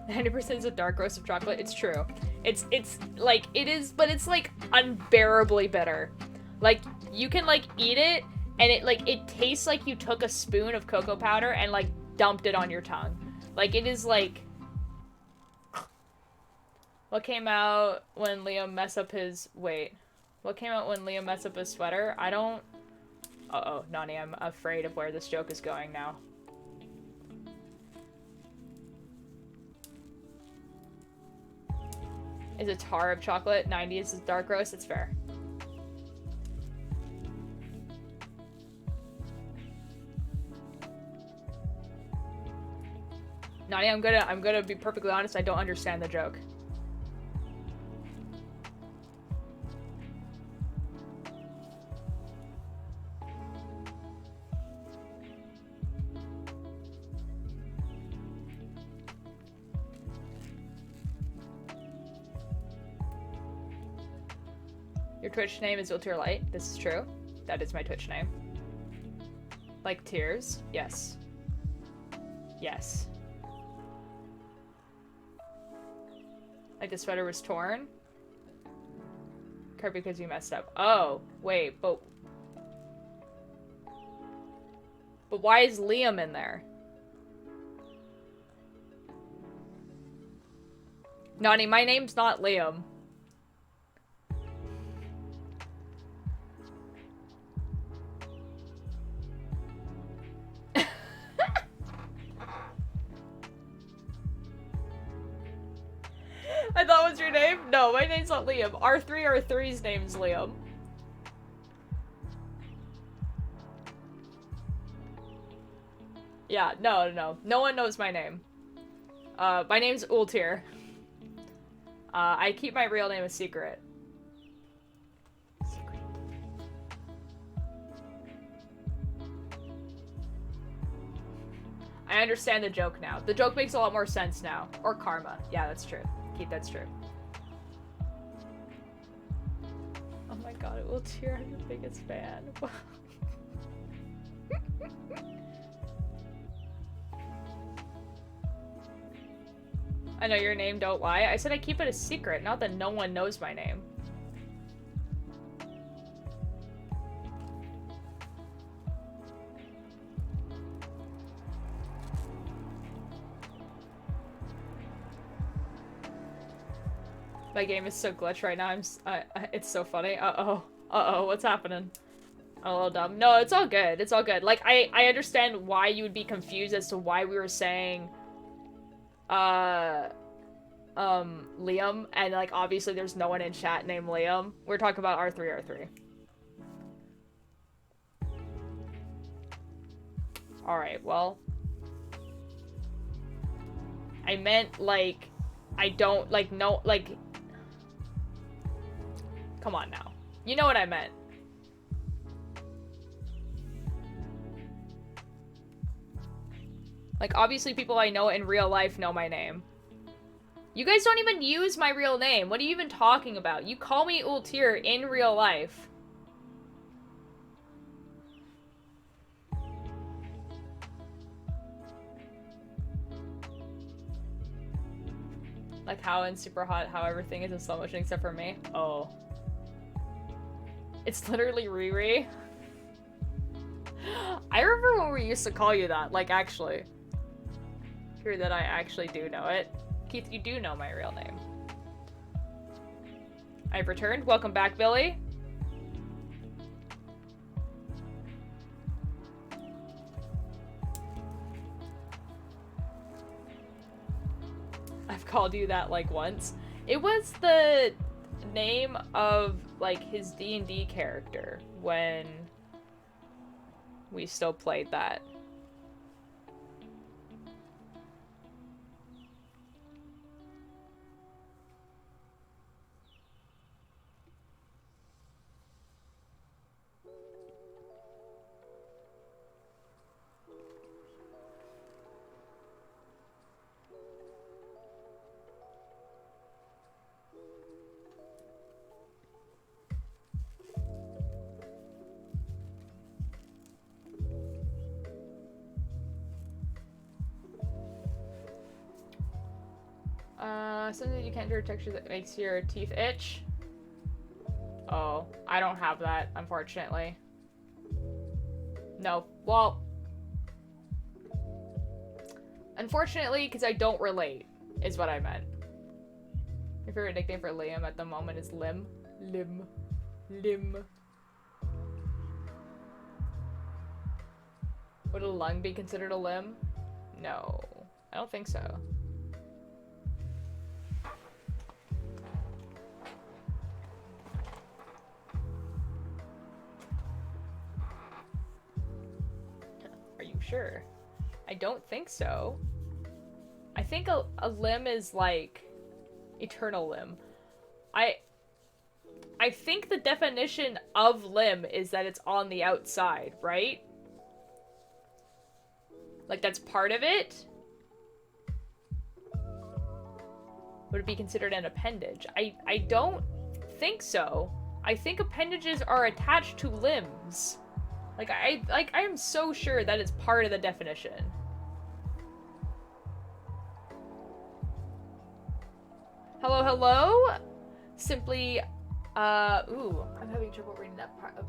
%90 is a dark roast of chocolate. It's true. It's like, it is, but it's like unbearably bitter. Like, you can like eat it and it tastes like you took a spoon of cocoa powder and like dumped it on your tongue. Like, it is like, what came out when Liam messed up his, what came out when Liam messed up his sweater? I don't, uh-oh, Nani, I'm afraid of where this joke is going now. Is a tar of chocolate, 90 is dark roast, it's fair. Nadia, I'm gonna be perfectly honest, I don't understand the joke. Your Twitch name is Ultra Light. This is true. That is my Twitch name. Like tears? Yes. Yes. Like the sweater was torn? Kurt, because you messed up. Oh, wait, but why is Liam in there? Nani, my name's not Liam. I thought it was your name? No, my name's not Liam. R3's name's Liam. Yeah, no. No one knows my name. My name's Ultir. I keep my real name a secret. I understand the joke now. The joke makes a lot more sense now. Or karma. Yeah, that's true. Keith, that's true. Oh my god, Ultir, I'm your biggest fan. I know your name, don't lie. I said I keep it a secret, not that no one knows my name. My game is so glitched right now. It's so funny. Uh-oh, what's happening? I'm a little dumb. No, it's all good. It's all good. Like, I understand why you would be confused as to why we were saying, Liam, and, like, obviously there's no one in chat named Liam. We're talking about R3. Alright, well. I meant, like, I don't, like, no, like... Come on now. You know what I meant. Like, obviously people I know in real life know my name. You guys don't even use my real name. What are you even talking about? You call me Ultir in real life. Like how in Super Hot, how everything is in slow motion except for me? Oh. It's literally Riri. I remember when we used to call you that, like, actually. Hear that I actually do know it. Keith, you do know my real name. I've returned. Welcome back, Billy. I've called you that, like, once. It was the name of, like, his D&D character when we still played that. Something you can't do a texture that makes your teeth itch. Oh, I don't have that, unfortunately. No, well, unfortunately, because I don't relate, is what I meant. Your favorite nickname for Liam at the moment is Lim. Lim. Lim. Would a lung be considered a limb? No, I don't think so. Sure. I don't think so. I think a limb is like eternal limb. I think the definition of limb is that it's on the outside, right? Like that's part of it? Would it be considered an appendage? I don't think so. I think appendages are attached to limbs. I am so sure that it's part of the definition. Hello, hello? Simply, ooh, I'm having trouble reading that part.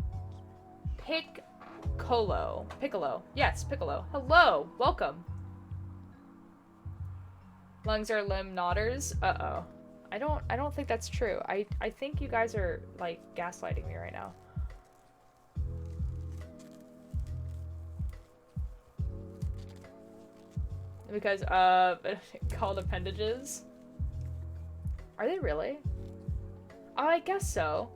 Piccolo. Piccolo. Yes, Piccolo. Hello, welcome. Lungs are limb nodders. Uh-oh. I don't think that's true. I think you guys are, like, gaslighting me right now. Because, called appendages? Are they really? Oh, I guess so.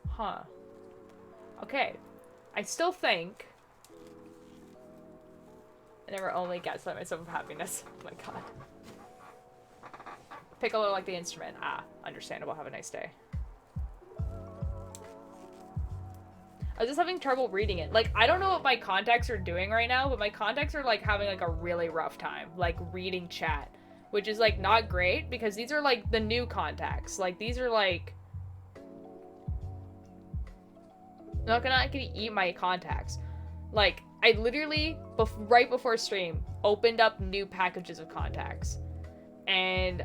Huh. Okay. I still think I never only gaslight myself of happiness. Oh my god. Piccolo like the instrument. Ah, understandable. Have a nice day. I was just having trouble reading it. Like, I don't know what my contacts are doing right now, but my contacts are, like, having, like, a really rough time, like, reading chat. Which is, like, not great, because these are, like, the new contacts. Like, these are, like... I'm not gonna eat my contacts. Like, I literally, right before stream, opened up new packages of contacts. And...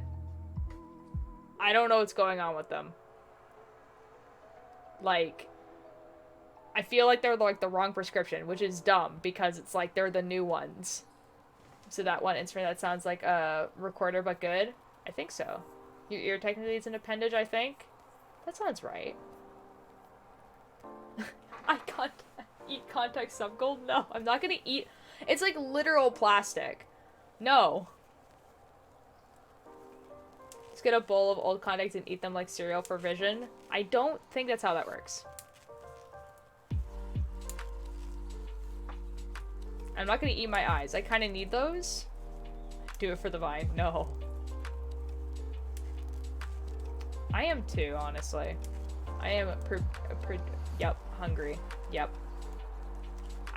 I don't know what's going on with them. Like... I feel like they're like the wrong prescription, which is dumb because it's like they're the new ones. So that one instrument that sounds like a recorder but good? I think so. Your ear technically is an appendage, I think? That sounds right. I can't eat contact subgold? No, I'm not gonna eat... It's like literal plastic. No. Just get a bowl of old contacts and eat them like cereal for vision. I don't think that's how that works. I'm not gonna eat my eyes. I kind of need those. Do it for the vine. No. I am too, honestly. I am yep, hungry. Yep.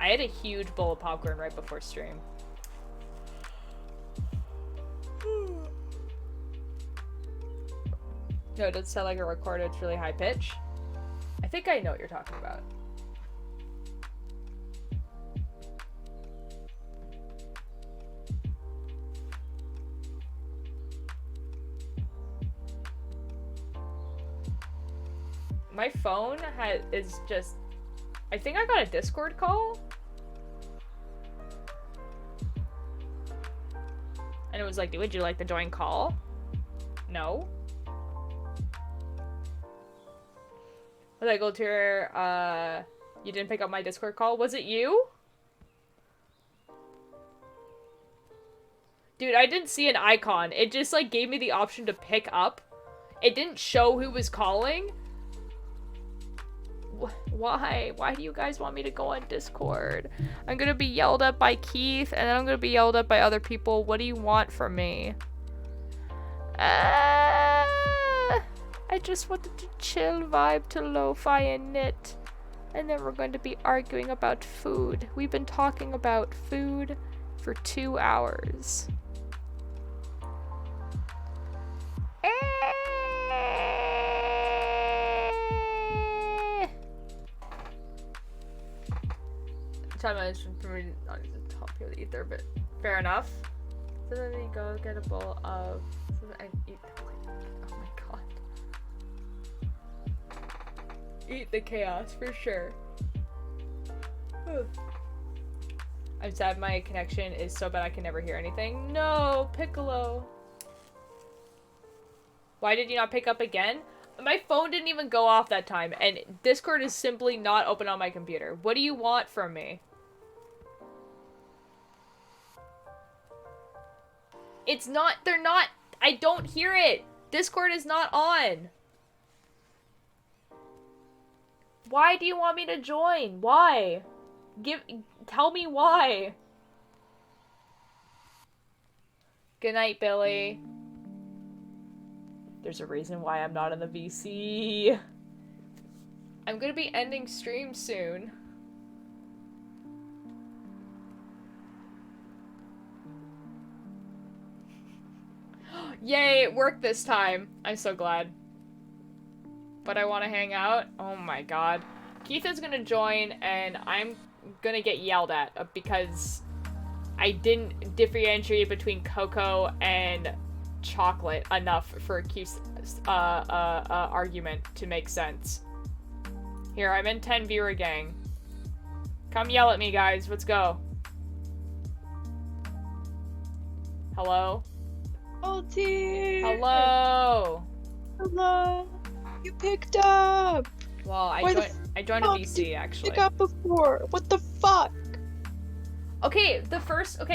I had a huge bowl of popcorn right before stream. No, it does sound like a recorder. It's really high pitch. I think I know what you're talking about. my phone is just... I think I got a Discord call? And it was like, would you like to join call? No. Was I go to your, you didn't pick up my Discord call? Was it you? Dude, I didn't see an icon. It just, like, gave me the option to pick up. It didn't show who was calling. Why? Why do you guys want me to go on Discord? I'm gonna be yelled at by Keith, and then I'm gonna be yelled at by other people. What do you want from me? I just wanted to chill, vibe to lo-fi and knit. And then we're going to be arguing about food. We've been talking about food for 2 hours. Time I should probably not use the top here of the ether, but fair enough. So then you go get a bowl of. So I eat. Oh my god. Eat the chaos for sure. I'm sad my connection is so bad I can never hear anything. No, Piccolo. Why did you not pick up again? My phone didn't even go off that time, and Discord is simply not open on my computer. What do you want from me? It's not, they're not, I don't hear it. Discord is not on. Why do you want me to join? Why? Tell me why. Good night, Billy. There's a reason why I'm not in the VC. I'm gonna be ending stream soon. Yay, it worked this time. I'm so glad. But I want to hang out. Oh my god. Keith is gonna join, and I'm gonna get yelled at because I didn't differentiate between cocoa and chocolate enough for Keith's argument to make sense. Here, I'm in 10 viewer gang. Come yell at me, guys. Let's go. Hello? Ulti! Hello! Hello! You picked up! Well, I joined a VC, actually. Pick up before. What the fuck? Okay,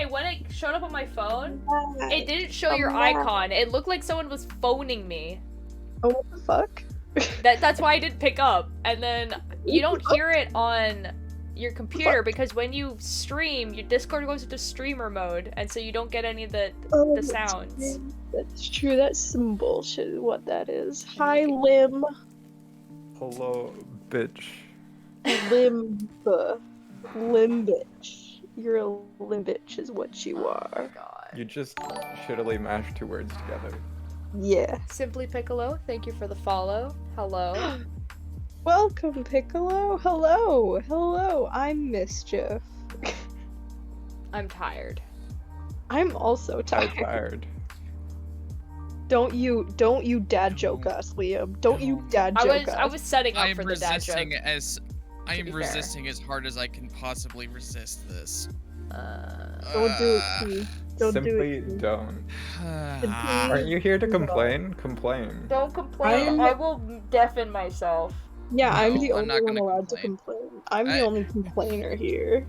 when it showed up on my phone, it didn't show your icon. It looked like someone was phoning me. Oh, what the fuck? That's why I didn't pick up. And then you don't hear it on your computer because when you stream, your Discord goes into streamer mode, and so you don't get any of the sounds. That's true. That's some bullshit. What that is. Hi, Lim. Hello, bitch. Limbitch. You're a limbitch, is what you are. Oh my god. You just shittily mashed 2 words together. Yeah. Simply Piccolo, thank you for the follow. Hello. Welcome, Piccolo. Hello. Hello. I'm Mischief. I'm tired. I'm also I'm tired. tired. Don't you dad joke us, Liam. Don't you dad joke us. I was setting up I am for the dad joke. I am be resisting as hard as I can possibly resist this. Don't do it, Keith. Don't do Simply it. don't. Ah. Aren't you here to complain? Complain. Don't complain. I will deafen myself. Yeah, I'm No, the I'm only not one gonna allowed to complain. I'm the only complainer here.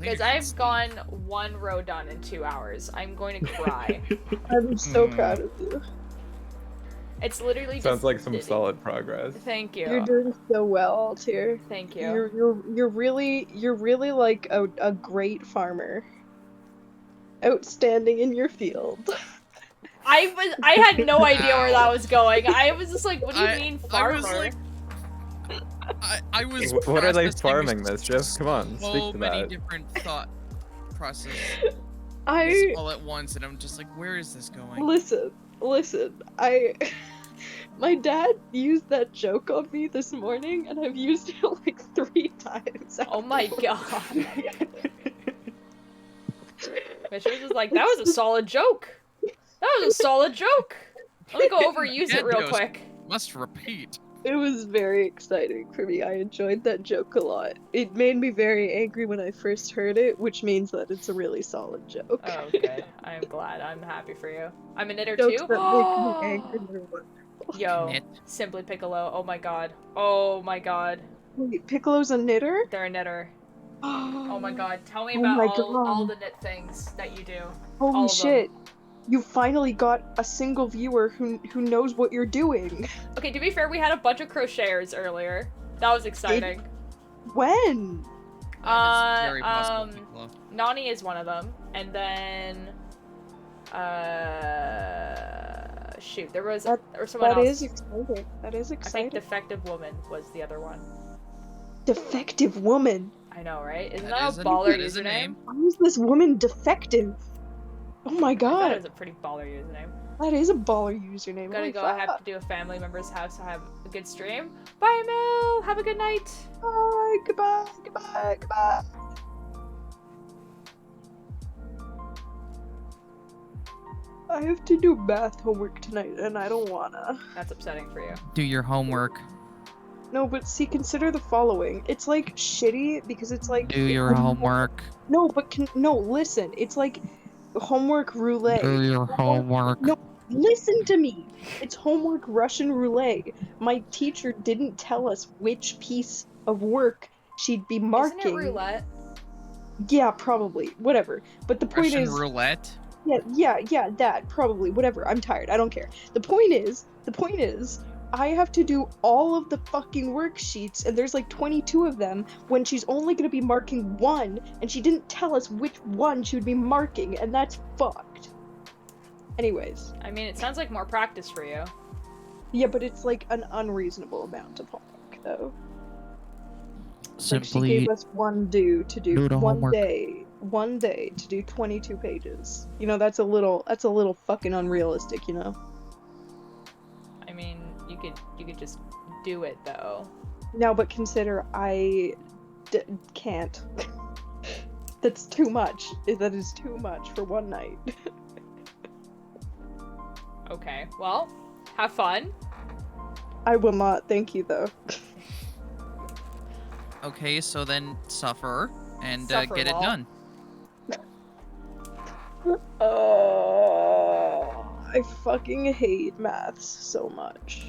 Because I've gone 1 row done in 2 hours. I'm going to cry. I'm so proud of you. It's literally Sounds just... like some solid progress. Thank you. You're doing so well, Altair. Thank you. You're really like a great farmer. Outstanding in your field. I had no idea where that was going. I was just like, what do you mean farmer? I was What are they processing farming, Mischief? Come on, so speak to many that. different thought processes I all at once, and I'm just like, where is this going? listen. My dad used that joke on me this morning, and I've used it like 3 times. Oh my god. Mitch was just like, that was a solid joke. That was a solid joke. Let me go overuse it real Cantos quick. Must repeat. It was very exciting for me. I enjoyed that joke a lot. It made me very angry when I first heard it, which means that it's a really solid joke. Oh, good. I'm glad. I'm happy for you. I'm a knitter Jokes too. that make me angry are wonderful. Yo, Knit. Simply Piccolo. Oh my god. Oh my god. Wait, Piccolo's a knitter? They're a knitter. Oh my god. Tell me Oh about my all God. the knit things that you do. Holy all of shit. You finally got a single viewer who knows what you're doing. Okay, to be fair, we had a bunch of crocheters earlier. That was exciting. When? That is very possible, Piccolo. Nani is one of them. And then shoot, there was someone That else. is exciting. That is I think exciting. Defective Woman was the other one. Defective woman. I know, right? Isn't That that, is a a- baller that is a username? name. Why is this woman defective? Oh my That god. is a pretty baller username. That is a baller username. Gotta Holy go. I have fuck. to do a family member's house to have a good stream. Bye, Mel. Have a good night. Bye. Goodbye. Goodbye. Goodbye. I have to do math homework tonight, and I don't wanna. That's upsetting for you. Do your homework. No, but see, consider the following. It's like shitty because it's like. Do your homework. No, but no, listen. It's like homework roulette. Do your homework. No, listen to me. It's homework Russian roulette. My teacher didn't tell us which piece of work she'd be marking. Isn't it roulette? Yeah, probably. Whatever. But the point Russian is. roulette. Yeah, that, probably, whatever, I'm tired, I don't care. The point is, I have to do all of the fucking worksheets, and there's like 22 of them, when she's only gonna be marking one, and she didn't tell us which one she would be marking, and that's fucked. Anyways. I mean, it sounds like more practice for you. Yeah, but it's like an unreasonable amount of homework, though. Like, she Simply gave us one due to do do the one homework. day to do 22 pages. You know, that's a little fucking unrealistic, you know? I mean, you could just do it though. No, but consider I can't. That's too much. That is too much for one night. Okay, well, have fun. I will not, thank you though. Okay, so then suffer and Suffer, get it lol. done. Oh, I fucking hate maths so much.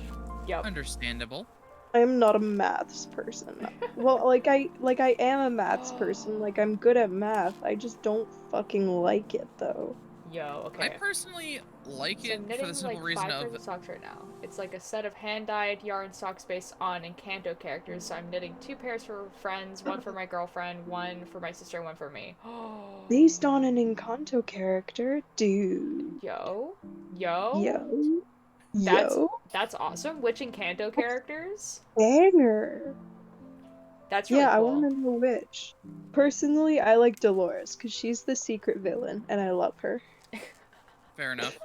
Yep. Understandable. I am not a maths person. Well, like I am a maths person. Like I'm good at math. I just don't fucking like it though. Yo, okay. I personally like So it knitting for the simple like reason 5 pairs of socks right now. It's like a set of hand-dyed yarn socks based on Encanto characters. So I'm knitting 2 pairs for friends, 1 for my girlfriend, 1 for my sister, 1 for me. Based on an Encanto character, dude. Yo. That's awesome. Which Encanto characters? Banger. That's really Yeah, I cool. want to know which. Personally, I like Dolores because she's the secret villain, and I love her. fair enough.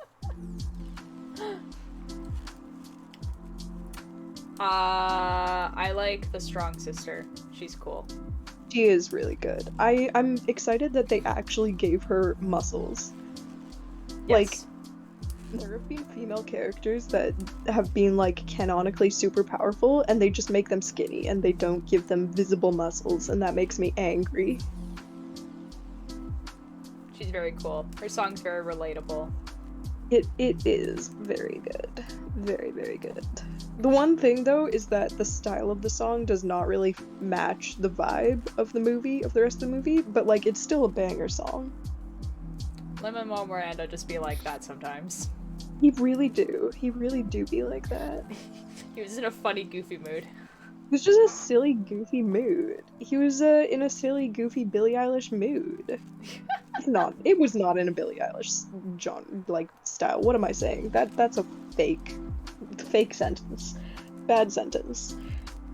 I like the strong sister. She's cool. She is really good. I'm excited that they actually gave her muscles. Like, Yes. there have been female characters that have been, like, canonically super powerful, and they just make them skinny, and they don't give them visible muscles, and that makes me angry. She's very cool. Her song's very relatable. It is very good. Very, very good. The one thing, though, is that the style of the song does not really match the vibe of the rest of the movie, but, like, it's still a banger song. Lin-Manuel Miranda just be like that sometimes. He really do be like that. He was in a funny, goofy mood. It was just a silly, goofy mood. He was in a silly, goofy Billie Eilish mood. It was not in a Billie Eilish style. What am I saying? That's a fake sentence. Bad sentence.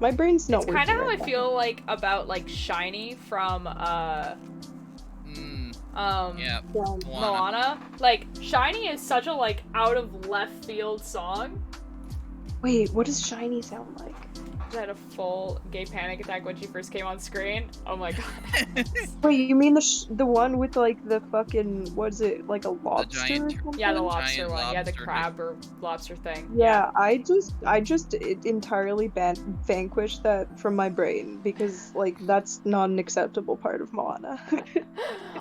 My brain's not It's working. kind of how I right now. feel like about like Shiny from Yeah. Moana. Like Shiny is such a like out of left field song. Wait, what does Shiny sound like? She had a full gay panic attack when she first came on screen. Oh my god. Wait, you mean the one with like the fucking, what is it, like a lobster or giant- something? Yeah, the lobster Giant one. Yeah, the lobster crab or lobster thing. Yeah, I just entirely vanquished that from my brain because like that's not an acceptable part of Moana.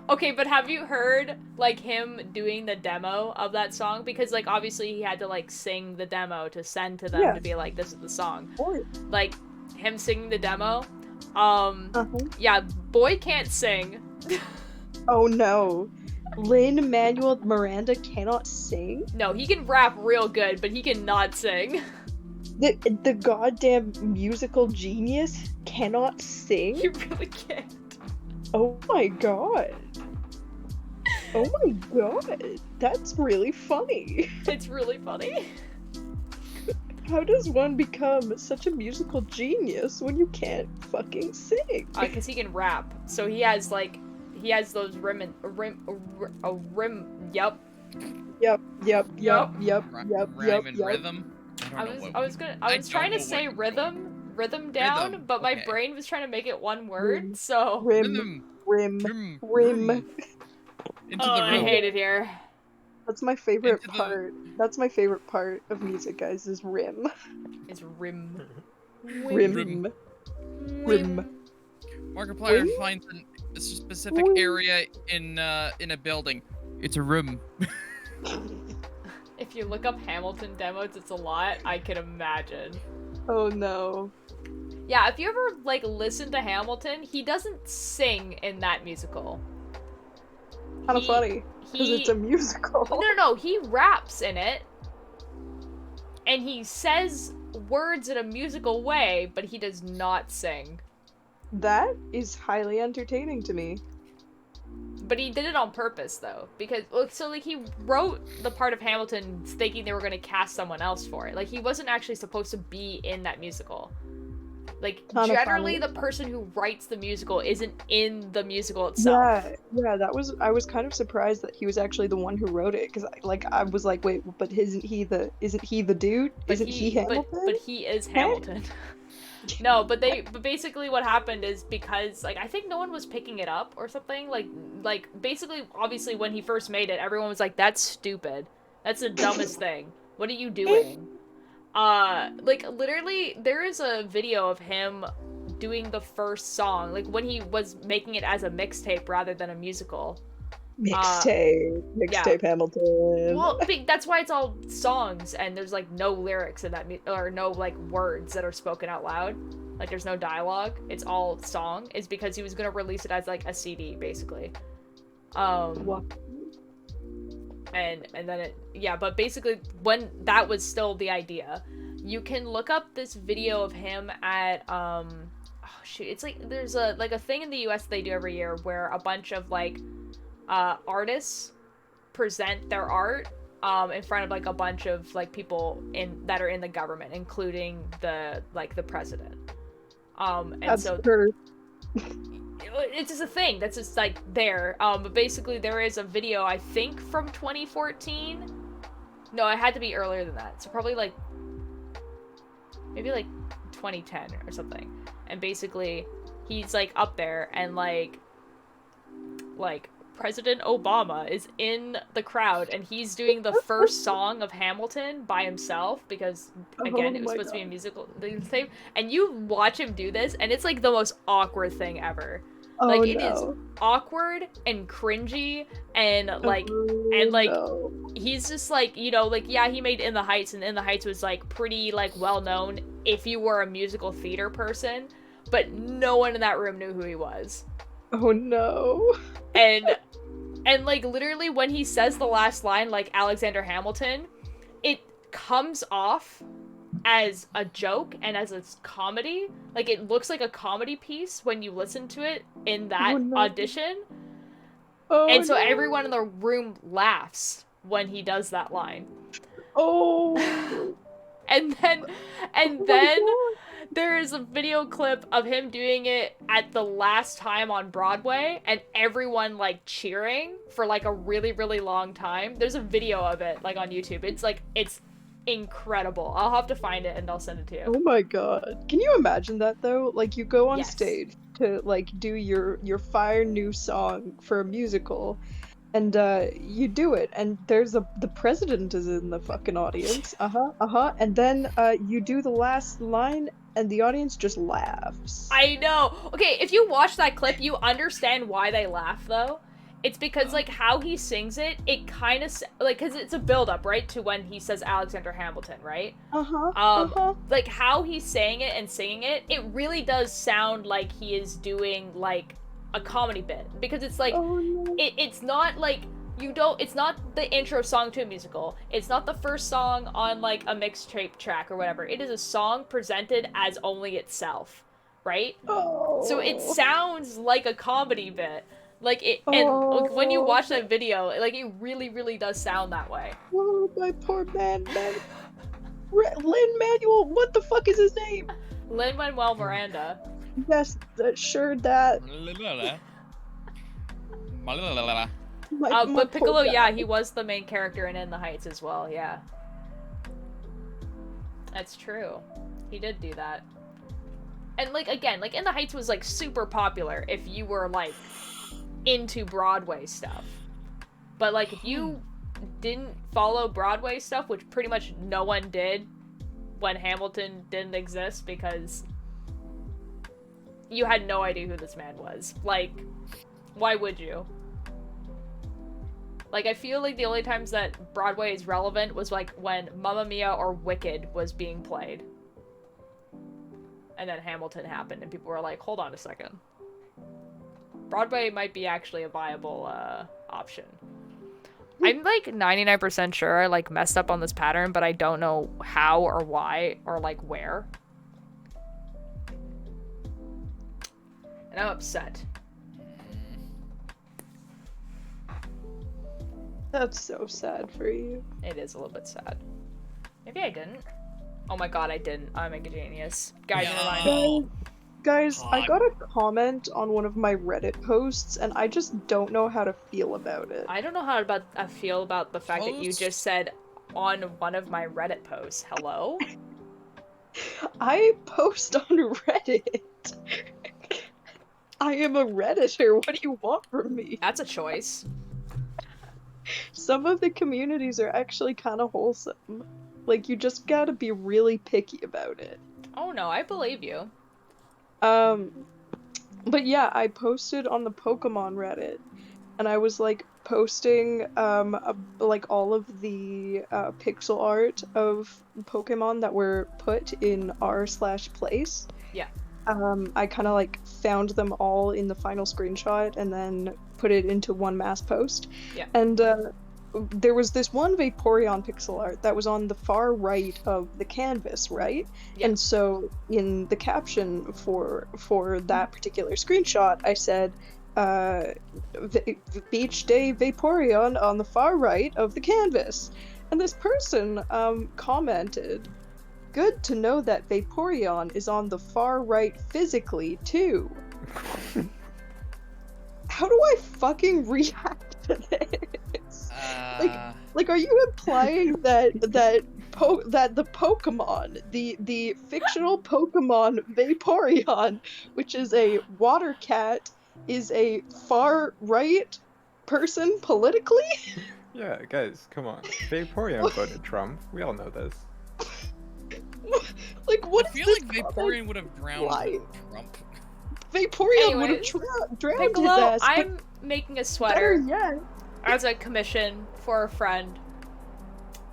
Okay, but have you heard like him doing the demo of that song? Because like obviously he had to like sing the demo to send to them Yeah. to be like, this is the song. Or- Like him singing the demo. uh-huh. Yeah, boy can't sing. Oh no. Lin-Manuel Miranda cannot sing? No, he can rap real good, but he cannot sing. The goddamn musical genius cannot sing? He really can't. Oh my god. Oh my god. That's really funny. It's really funny. How does one become such a musical genius when you can't fucking sing? Because he can rap. So he has those rim. Yep. Yep. Rhyme and rhythm. I don't know what was don't trying to know say what- rhythm down, Rhythm, but my okay. brain was trying to make it one word. Rim. So Rim. Rim. Into oh, the I room. hate it here. That's my favorite Into the- part. That's my favorite part of music, guys, is rim. It's rim. Rim. Rim. Markiplier Rim? finds a specific Rim. area in a building. It's a room. If you look up Hamilton demos, it's a lot. I can imagine. Oh no. Yeah, if you ever like listen to Hamilton, he doesn't sing in that musical. Kind of He- funny. Because he- it's a musical. No, he raps in it. And he says words in a musical way, but he does not sing. That is highly entertaining to me. But he did it on purpose, though, because he wrote the part of Hamilton thinking they were going to cast someone else for it. Like, he wasn't actually supposed to be in that musical. Like, Kinda generally, funny. the person who writes the musical isn't in the musical itself. Yeah, I was kind of surprised that he was actually the one who wrote it because I was like, wait, but isn't he the dude? But Isn't he Hamilton? But he is Hamilton. No, but basically what happened is because like I think no one was picking it up or something. Like basically obviously when he first made it, everyone was like, that's stupid. That's the dumbest thing. What are you doing? Like literally there is a video of him doing the first song, like when he was making it as a mixtape rather than a musical. Mixtape Hamilton. Well, that's why it's all songs and there's like no lyrics in that or no like words that are spoken out loud. Like there's no dialogue. It's all song. It's because he was gonna release it as like a CD basically. What? And then but basically when that was still the idea, you can look up this video of him at it's like there's a thing in the US they do every year where a bunch of like artists present their art in front of like a bunch of like people that are in the government, including the president. And That's so her. it's just a thing that's just like there. But basically there is a video I think from 2014. No, it had to be earlier than that. So probably like maybe like 2010 or something. And basically he's like up there and like President Obama is in the crowd and he's doing the first song of Hamilton by himself because again it was supposed to be a musical thing, and you watch him do this and it's like the most awkward thing ever. Like it is awkward and cringy and he's just like, you know, like yeah, he made In the Heights and In the Heights was like pretty like well known if you were a musical theater person, but no one in that room knew who he was. Oh no. And like literally when he says the last line like Alexander Hamilton, it comes off as a joke and as a comedy. Like it looks like a comedy piece when you listen to it in that audition. And so everyone in the room laughs when he does that line. Oh. and then there is a video clip of him doing it at the last time on Broadway and everyone like cheering for like a really, really long time. There's a video of it like on YouTube. It's incredible. I'll have to find it and I'll send it to you. Oh my god. Can you imagine that though? Like you go on Yes. stage to like do your fire new song for a musical and you do it and the president is in the fucking audience. And then you do the last line and the audience just laughs. I know. Okay, if you watch that clip, you understand why they laugh though. It's because like how he sings it, it kind of like because it's a build up, right, to when he says Alexander Hamilton, right? Like how he's saying it and singing it, it really does sound like he is doing like a comedy bit because it's like it's not like it's not the intro song to a musical. It's not the first song on like a mixtape track or whatever. It is a song presented as only itself, right? So it sounds like a comedy bit. Like it, and when you watch that video, like it really, really does sound that way. Oh, my poor man. Lin-Manuel, what the fuck is his name? Lin-Manuel Miranda. Yes, sure that. But Piccolo, yeah, he was the main character in the Heights as well, yeah. That's true. He did do that. And like again, like In the Heights was like super popular if you were like into Broadway stuff. But like if you didn't follow Broadway stuff, which pretty much no one did when Hamilton didn't exist because you had no idea who this man was. Like, why would you? Like, I feel like the only times that Broadway is relevant was like when Mamma Mia or Wicked was being played. And then Hamilton happened and people were like, hold on a second. Broadway might be actually a viable option. I'm like 99% sure I like messed up on this pattern, but I don't know how or why or like where. And I'm upset. That's so sad for you. It is a little bit sad. Maybe I didn't. Oh my god, I didn't. I'm a genius. Guys, Guys, I got a comment on one of my Reddit posts, and I just don't know how to feel about it. I don't know how I feel about the fact that you just said on one of my Reddit posts. Hello? I post on Reddit. I am a Redditor. What do you want from me? That's a choice. Some of the communities are actually kind of wholesome. Like, you just gotta be really picky about it. Oh no, I believe you. But yeah, I posted on the Pokemon Reddit, and I was like posting like all of the pixel art of Pokemon that were put in r/place. Yeah. I kind of like found them all in the final screenshot and then put it into one mass post. Yeah. And there was this one Vaporeon pixel art that was on the far right of the canvas, right? Yeah. And so in the caption for that particular screenshot, I said, Beach Day Vaporeon on the far right of the canvas. And this person commented, good to know that Vaporeon is on the far right physically, too. How do I fucking react to this? Like, are you implying that the Pokemon, the fictional Pokemon Vaporeon, which is a water cat, is a far right person politically? Yeah, guys, come on. Vaporeon voted Trump. We all know this. Like, what I is feel this like Vaporeon would have drowned Why? Trump. Vaporeon would have Anyways, drowned Piccolo, his ass. I'm making a Better sweater yet. as a commission for a friend.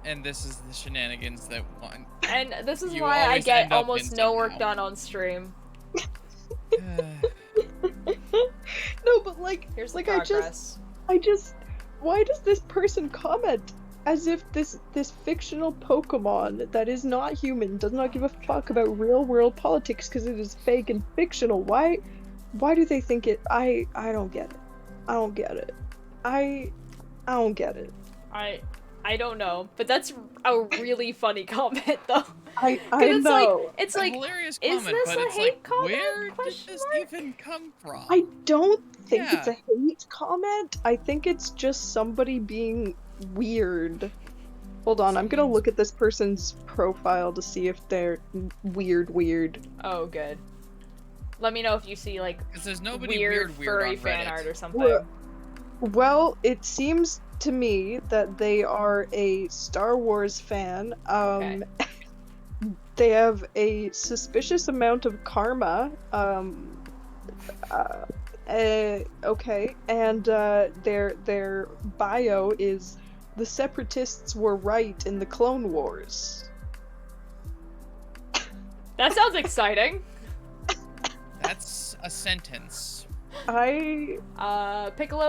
And this is the shenanigans that won. And this is You why I always get end up almost in no work somehow. done on stream. No, but like, Here's the like progress. I just, why does this person comment as if this fictional Pokemon that is not human does not give a fuck about real world politics because it is fake and fictional? Why do they think it? I don't get it. I don't get it. I don't get it. I don't know, but that's a really funny comment though. I it's know. It's A like, hilarious is comment, this but a it's hate like, comment? where did Question this mark? even come from? I don't think Yeah. it's a hate comment. I think it's just somebody being weird. Hold on, I'm gonna look at this person's profile to see if they're weird. Oh, good. Let me know if you see like Because there's nobody weird furry on fan Reddit. art or something. Well, it seems to me that they are a Star Wars fan. Okay. They have a suspicious amount of karma. Okay, and their bio is the Separatists were right in the Clone Wars. That sounds exciting. That's a sentence. Piccolo,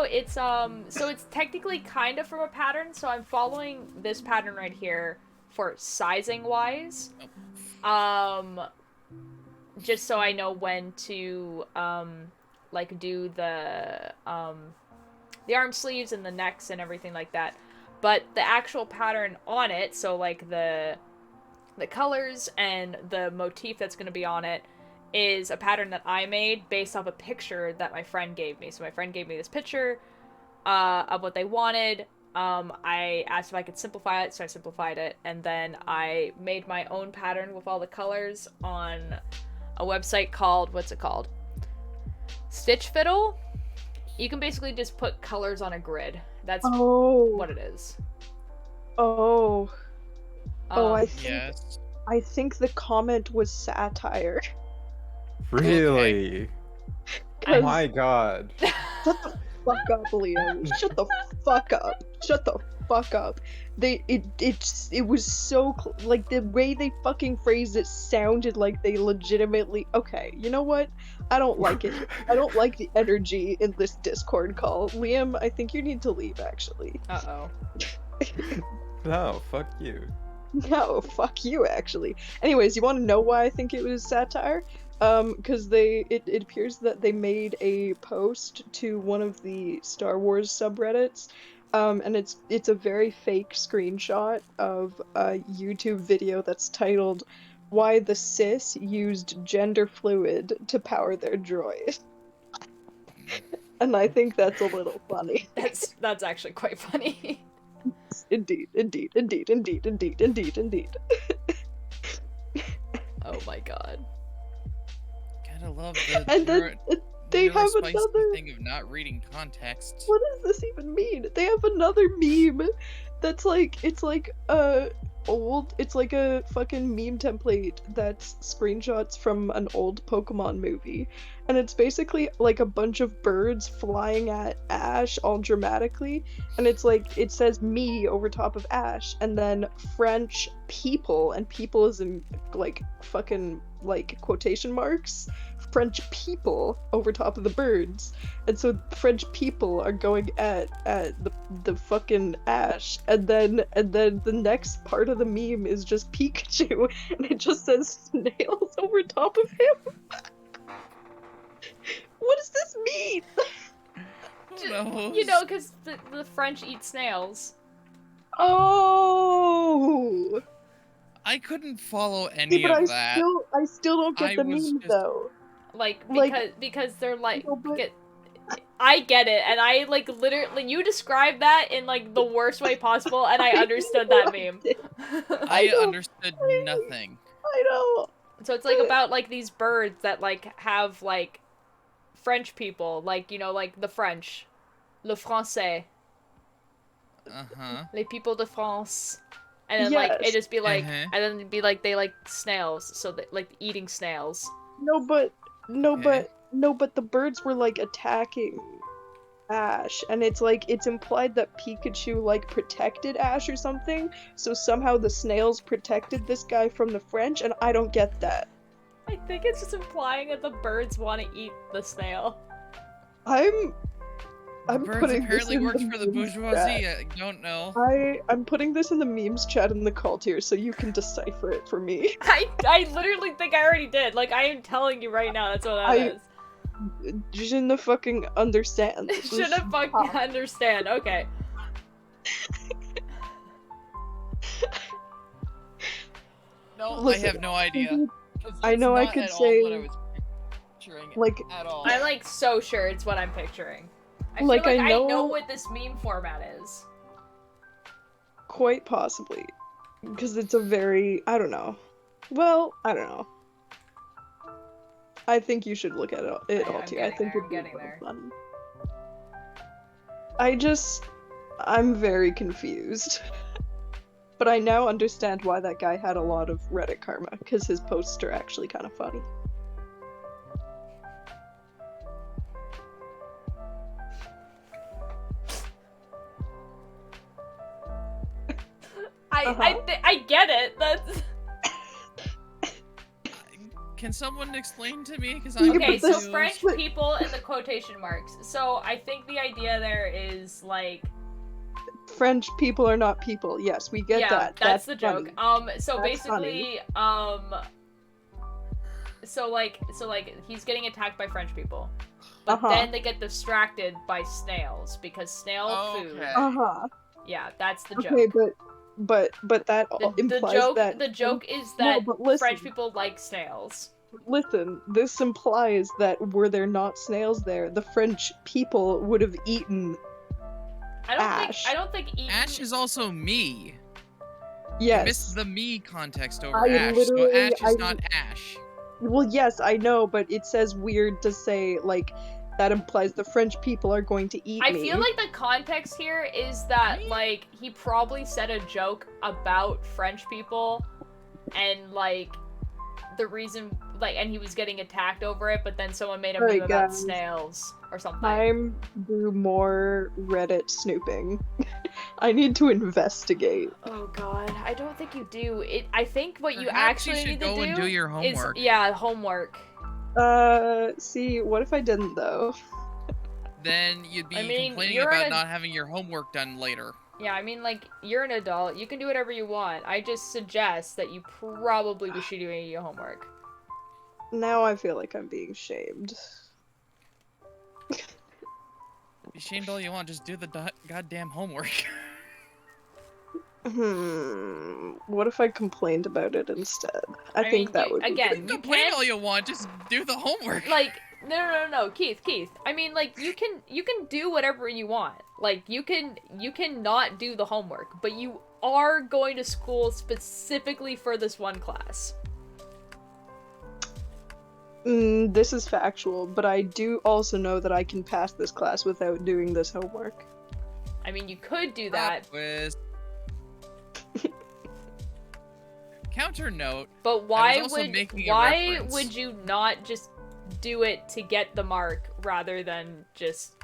it's so it's technically kind of from a pattern, so I'm following this pattern right here for sizing wise. Just so I know when to like do the arm sleeves and the necks and everything like that. But the actual pattern on it, so like the colors and the motif that's going to be on it, is a pattern that I made based off a picture that my friend gave me. So my friend gave me this picture of what they wanted. I asked if I could simplify it, so I simplified it, and then I made my own pattern with all the colors on a website called, what's it called? Stitch Fiddle? You can basically just put colors on a grid. That's what it is. I think the comment was satire. Really? Oh my god. Shut the fuck up, Liam. Shut the fuck up. Shut the fuck up. It was so like the way they fucking phrased it sounded like they legitimately. Okay, you know what? I don't like it. I don't like the energy in this Discord call. Liam, I think you need to leave actually. Uh-oh. No, fuck you. No, fuck you actually. Anyways, you want to know why I think it was satire? Because it appears that they made a post to one of the Star Wars subreddits, and it's a very fake screenshot of a YouTube video that's titled "Why the Cis Used Gender Fluid to Power Their Droid." And I think that's a little funny. That's actually quite funny. Indeed. Oh my god. Gotta love the And then they have another thing of not reading context. What does this even mean? They have another meme that's like it's like a fucking meme template that's screenshots from an old Pokemon movie, and it's basically like a bunch of birds flying at Ash all dramatically, and it's like it says me over top of Ash, and then French people, and people is in like fucking like quotation marks, French people over top of the birds, and so French people are going at the fucking Ash, and then the next part of the meme is just Pikachu, and it just says snails over top of him. What does this mean? No. You know, because the French eat snails. Oh. I couldn't follow any but of that. I still don't get the meme though. Because they're like, I get it, and I like literally you described that in like the worst way possible, and I understood that meme. I understood nothing. I know. So it's like about like these birds that like have like French people, like, you know, like the French, le français, les people de France, and then like it just be like, and then it'd be like they like snails, so that like eating snails. No, but the birds were like attacking Ash, and it's like it's implied that Pikachu like protected Ash or something, so somehow the snails protected this guy from the French, and I don't get that. I think it's just implying that the birds want to eat the snail. I'm birds putting apparently this in works the for the memes bourgeoisie. chat. I don't know. I'm putting this in the memes chat in the call tier so you can decipher it for me. I literally think I already did. Like, I am telling you right now, that's what that is. You shouldn't fucking understand. Shouldn't fucking understand. Okay. No, Listen, I have no idea. I know I could say what I was picturing like at all. I'm like so sure it's what I'm picturing. I Like, feel like I I know- know what this meme format is. Quite possibly. Because it's a very, I don't know. Well, I don't know. I think you should look at it all I'm too. I getting think there, it'd be I'm getting really there. fun. I'm very confused. But I now understand why that guy had a lot of Reddit karma, because his posts are actually kind of funny. I get it. That's Can someone explain to me? Because Yeah, I'm okay. but So this- French but- people in the quotation marks. So I think the idea there is like, French people are not people. Yes, we get yeah, that. that's the joke. funny. So That's basically, so like he's getting attacked by French people, but Uh-huh. then they get distracted by snails because snail food. Okay. Uh-huh. Yeah, that's the joke. Okay, but that The implies that the joke is No, that but listen. French people like snails. Listen, this implies that were there not snails there, the French people would have eaten. Ash. I don't think eating. Ash is also me. You Yes. missed the me context over I Ash, so literally- Ash is I- not Ash. Well, yes, I know, but it says weird to say, like, that implies the French people are going to eat I me. feel like the context here is that like he probably said a joke about French people, and like the reason and he was getting attacked over it, but then someone made a Alright, meme about guys. snails or something. Time to do more Reddit snooping. I need to investigate. Oh god, I don't think you do. I think what you Perhaps actually you should need go to and do your homework. is homework. See, what if I didn't, though? Then you'd be I mean, complaining you're about an- not having your homework done later. Yeah, I mean, like, you're an adult. You can do whatever you want. I just suggest that you probably should be doing your homework. Now I feel like I'm being shamed. Be shamed all you want, just do the goddamn homework. What if I complained about it instead? I think mean, that you- would be again, good. you Complain can't all you want, just do the homework. like no, Keith. I mean, like you can do whatever you want. Like you can not do the homework, but you are going to school specifically for this one class. This is factual, but I do also know that I can pass this class without doing this homework. I mean, you could do that, Quiz. Counter note. but why also making a why reference. would you not just do it to get the mark rather than just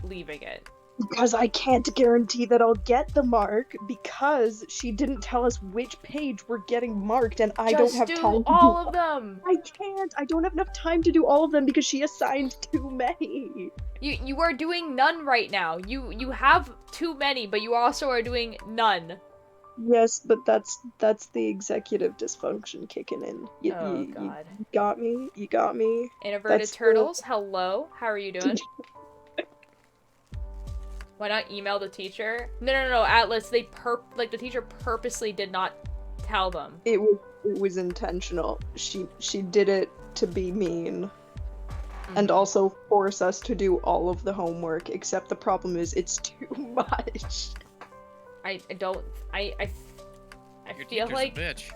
leaving it? Because I can't guarantee that I'll get the mark because she didn't tell us which page we're getting marked, and I don't Just have do time to all do of them. I can't. I don't have enough time to do all of them because she assigned too many. You are doing none right now. You have too many, but you also are doing none. Yes, but that's the executive dysfunction kicking in. Oh You god. got me. You got me. Introverted That's the- turtles, hello. How are you doing? Why not email the teacher? No, Atlas, the teacher purposely did not tell them. It was intentional. She did it to be mean. And also force us to do all of the homework, except the problem is it's too much. I Your feel teacher's like a bitch.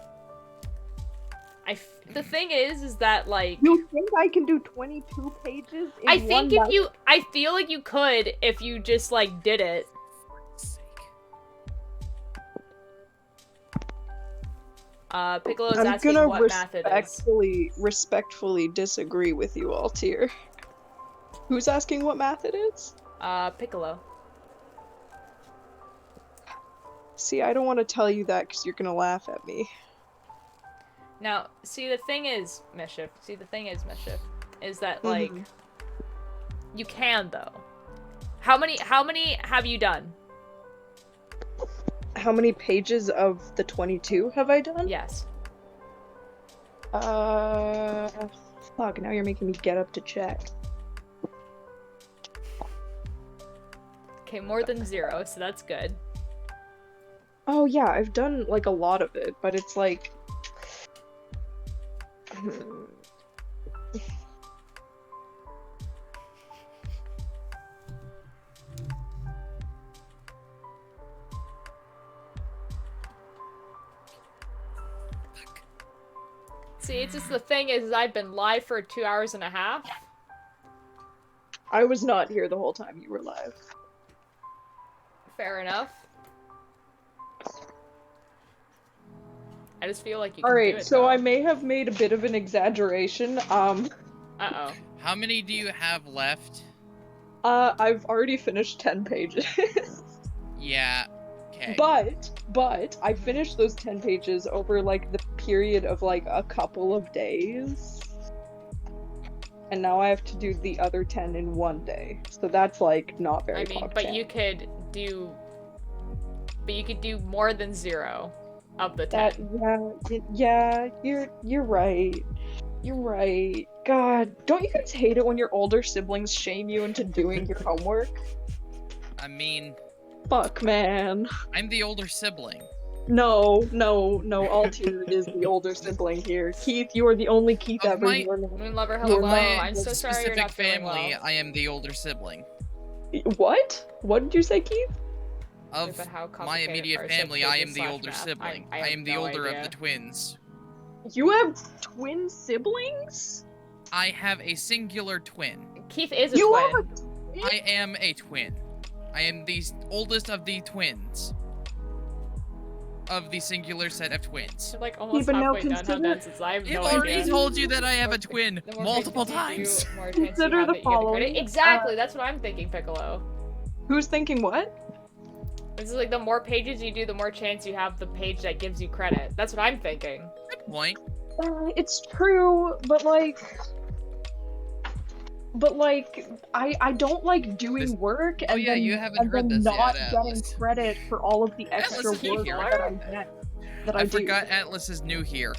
the thing is that like You think I can do 22 pages in I think one if I feel like you could if you just like did it. Piccolo is I'm asking gonna what math it is. respectfully disagree with you all tier. Who's asking what math it is? Piccolo. See, I don't want to tell you that because you're gonna laugh at me. Now, see the thing is, Mischief, is that like you can though. How many have you done? How many pages of the 22 have I done? Yes. Fuck, now you're making me get up to check. Okay, more than 0, so that's good. Oh yeah, I've done like a lot of it, but it's like See, it's just the thing is I've been live for 2 hours and a half. I was not here the whole time you were live. Fair enough. I just feel like you can do Alright, it, so though. I may have made a bit of an exaggeration. Uh-oh. How many do you have left? I've already finished 10 pages. Yeah. Okay. But I finished those 10 pages over like the period of like a couple of days. And now I have to do the other 10 in one day. So that's like not very But you could do more than 0 of the 10. Yeah, you're right. You're right. God, don't you guys hate it when your older siblings shame you into doing your homework? I mean, Fuck, man. I'm the older sibling. No, Altier is the older sibling here. Keith, you are the only Keith Of ever. my- You are not- Moonlover, You're hello. not- I'm so sorry you're Specific not feeling family, well. I am the older sibling. What? What did you say, Keith? Of But how my complicated immediate are family, I am the slash older math? sibling. I I have am the no older idea. of the twins. You have twin siblings? I have a singular twin. Keith is a You twin. have a twin? I am a twin. I am the oldest of the twins. Of the singular set of twins. You're like almost but now halfway done how consider- done since I have I've no already idea. told you that I have a twin The more multiple pages you do, times. more chance you Consider have the that you get the credit. following, Exactly, that's what I'm thinking, Piccolo. Who's thinking what? This is like the more pages you do, the more chance you have the page that gives you credit. That's what I'm thinking. Good point. It's true, but I don't like doing This- work Oh and yeah, then, you haven't and heard then this not yet, getting Atlas. credit for all of the Atlas extra is work here. that I get. That I I do. forgot Atlas is new here.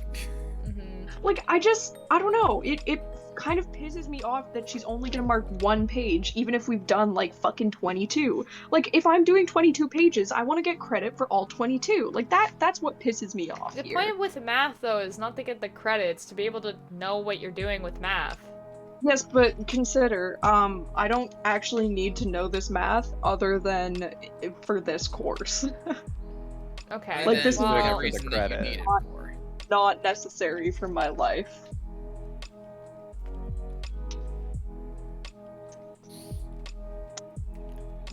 Like, I don't know. It kind of pisses me off that she's only gonna mark one page, even if we've done, like, fucking 22. Like, if I'm doing 22 pages, I want to get credit for all 22. Like, that's what pisses me off The here. point with math, though, is not to get the credits, to be able to know what you're doing with math. Yes, but consider, I don't actually need to know this math other than for this course. Okay, Like, this is the not- reason for the that you credit. need it for. Not necessary for my life.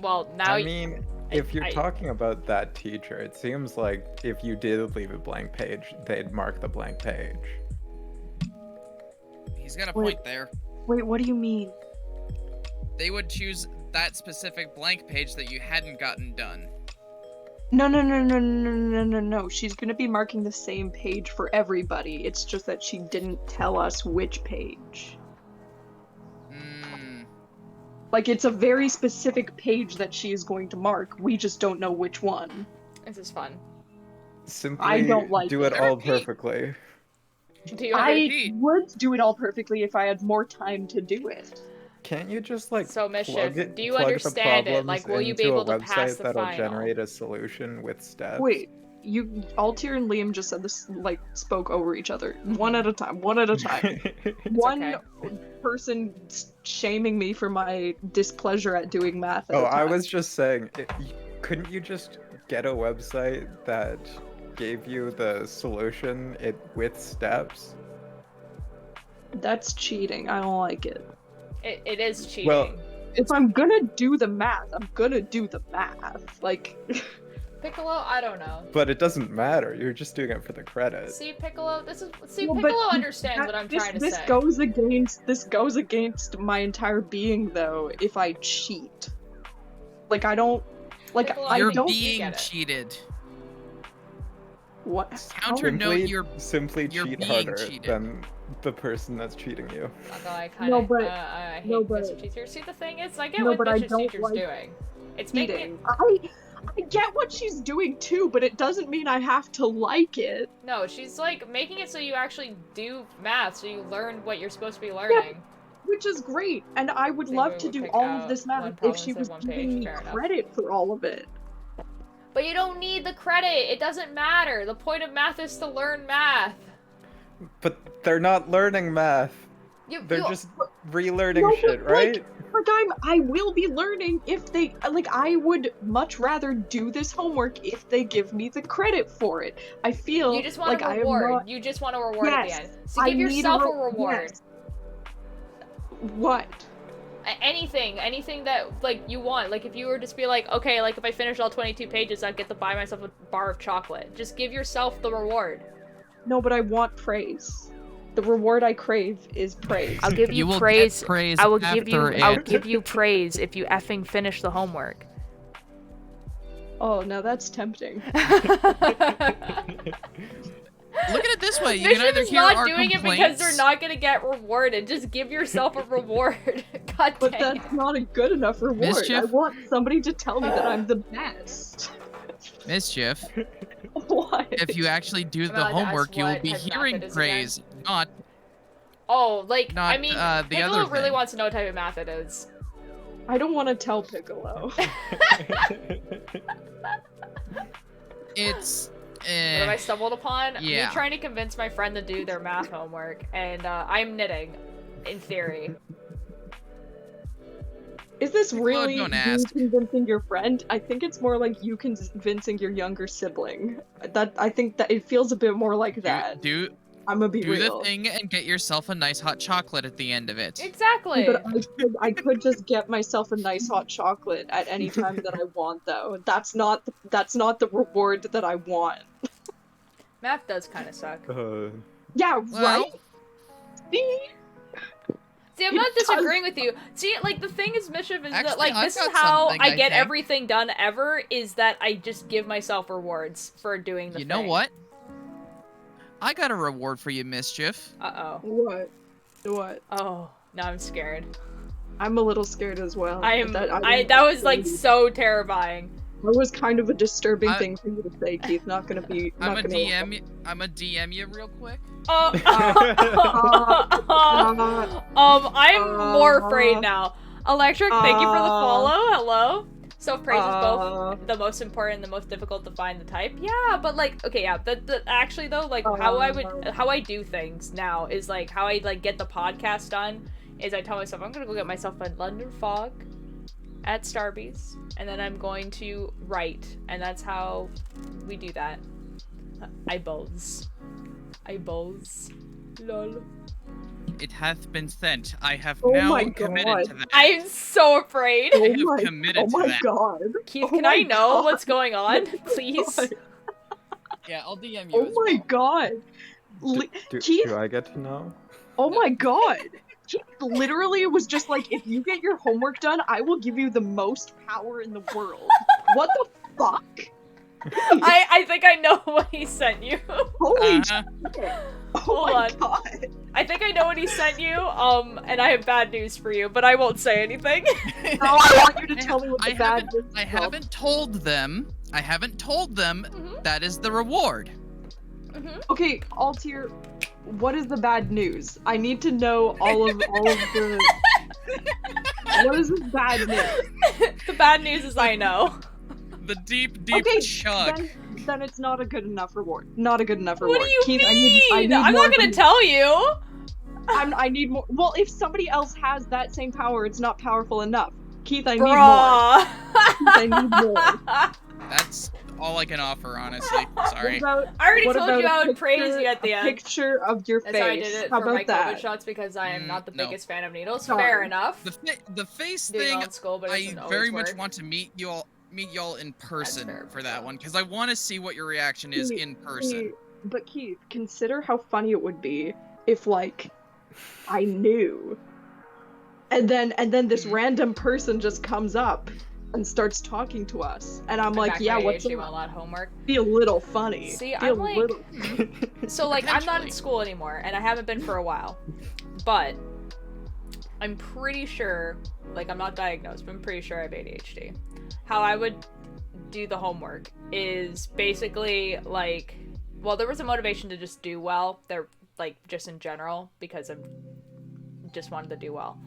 well, now I mean, if you're I- talking about that teacher, it seems like if you did leave a blank page, they'd mark the blank page. He's got a Wait. point there. Wait, what do you mean? They would choose that specific blank page that you hadn't gotten done. No. She's gonna be marking the same page for everybody. It's just that she didn't tell us which page. Like, it's a very specific page that she is going to mark. We just don't know which one. this is fun. Simply I don't like do it it. all Repeat. perfectly. Do you I repeat. would do it all perfectly if I had more time to do it. Can't you just like So, Mischief, plug do you plug the understand it? problems Like, will you be into able a to pass website the that'll final? generate a solution with steps? Wait, Altier and Liam just said this, like, spoke over each other. One at a time. One okay. person shaming me for my displeasure at doing math at Oh, a time. I was just saying, couldn't you just get a website that gave you the solution with steps? That's cheating. I don't like it. It is cheating. Well, If I'm gonna do the math, I'm gonna do the math. Like, Piccolo, I don't know. but it doesn't matter. You're just doing it for the credit. See, Piccolo, Well, Piccolo but understands what I'm trying to this say. goes against my entire being, though. If I cheat, like, I don't, like, Piccolo, I You're don't. being get it. cheated. What? Counter note, Simply you're cheat being harder cheated. than the person that's cheating you. Although I kind No, of but- I hate no, but- Mischief teachers. See, the thing is, I get No, what but I Mischief don't teacher's like doing. It's making Cheating. it. I get what she's doing too, but it doesn't mean I have to like it. No, she's like making it so you actually do math, so you learn what you're supposed to be learning. Which is great, and I would Maybe love we to would do pick all out of this one math problem if she instead was of one giving page, me fair enough. credit for all of it. But you don't need the credit. It doesn't matter. The point of math is to learn math. But they're not learning math. You, They're you- just relearning No, shit, but, right? I will be learning if they, like, I would much rather do this homework if they give me the credit for it. I feel You just want like a I am reward. not. You just want a reward at the Yes, end. So I give need yourself a reward. Yes. What? Anything that, like, you want. Like, if you were just be like, okay, like, if I finish all 22 pages, I'd get to buy myself a bar of chocolate. Just give yourself the reward. No, but I want praise. The reward I crave is praise. I'll give you, will praise. get praise I will give you. after I'll it. give you praise if you effing finish the homework. Oh, now that's tempting. Look at it this way: you can Mission either is hear not our doing complaints. it because they're not gonna get rewarded. Just give yourself a reward. God But dang that's not a good enough reward. Mischief? I want somebody to tell me that I'm the best. Mischief. What? If you actually do the Well, that's homework, you will what be type of hearing math it is praise, not Oh, like, Not, I mean, the Piccolo other really thing. wants to know what type of math it is. I don't want to tell Piccolo. It's. What have I stumbled upon? Yeah. Me trying to convince my friend to do their math homework, and I'm knitting, in theory. Is this really don't you ask. convincing your friend? I think it's more like you convincing your younger sibling. I think that it feels a bit more like that. Do I'm gonna be do real. the thing and get yourself a nice hot chocolate at the end of it. Exactly. But I could just get myself a nice hot chocolate at any time that I want, though. That's not the reward that I want. Math does kind of suck. Yeah, Well- right. See? See, I'm not disagreeing with you. See, like, the thing is, Mischief, is that, Actually, like, I've this is got how something, I I get think. everything done ever, is that I just give myself rewards for doing the You thing. know what? I got a reward for you, Mischief. Uh-oh. What? What? Oh, now I'm scared. I'm a little scared as well. That was, like, so terrifying. That was kind of a disturbing I- thing for you to say, Keith. Not gonna be. I'm Not a gonna DM. I'm a DM you real quick. I'm more afraid now. Electric, thank you for the follow. Hello. Self-praise is both the most important and the most difficult to find the type. Yeah, but like, okay, yeah. Actually though, like how I do things now is like how I like get the podcast done is I tell myself I'm gonna go get myself a London Fog at Starbucks, and then I'm going to write, and that's how we do that. Eyeballs. Lol. It hath been sent. I have Oh now my committed God. to that. I'm so afraid. I have committed oh to my that. god. Keith, Oh can my I know God. what's going on, please? God. Yeah, I'll DM you. Oh as my well. god. Keith, Do I get to know? oh my god. Keith literally was just like, if you get your homework done, I will give you the most power in the world. What the fuck? I think I know what he sent you. Holy Uh-huh. shit. Oh Hold my on. god. I think I know what he sent you. And I have bad news for you, but I won't say anything. Now I want you to tell me what the bad news I is. haven't told them. Mhm. That is the reward. Okay, Altier, what is the bad news? I need to know all of the. What is this bad news? The bad news is I know. The deep Okay, chug. then it's not a good enough reward. Not a good enough What reward. do you Keith, mean? I need I'm more not gonna than- tell you. I need more. Well, if somebody else has that same power, it's not powerful enough. Keith, I need more. Bruh. I need more. That's all I can offer, honestly. Sorry. What about, I already what told about you a I would praise picture- you at the a end. picture of your face. That's how I did it How for my about COVID that? shots because I am not the no. biggest fan of needles. Sorry. Fair enough. The face Doing it thing, on school, but it I doesn't always very much work. want to meet y'all in person fair, for that one because I want to see what your reaction is in person. But Keith, consider how funny it would be if, like, I knew, and then this random person just comes up and starts talking to us, and I'm like, Back yeah, my what's ADHD up? will not homework. Be a little funny. See, Be a I'm like- little. So like I'm not in Potentially. school anymore and I haven't been for a while. But I'm pretty sure, like I'm not diagnosed, but I'm pretty sure I have ADHD. How I would do the homework is basically like, well, there was a motivation to just do well. There, like just in general because I'm just wanted to do well.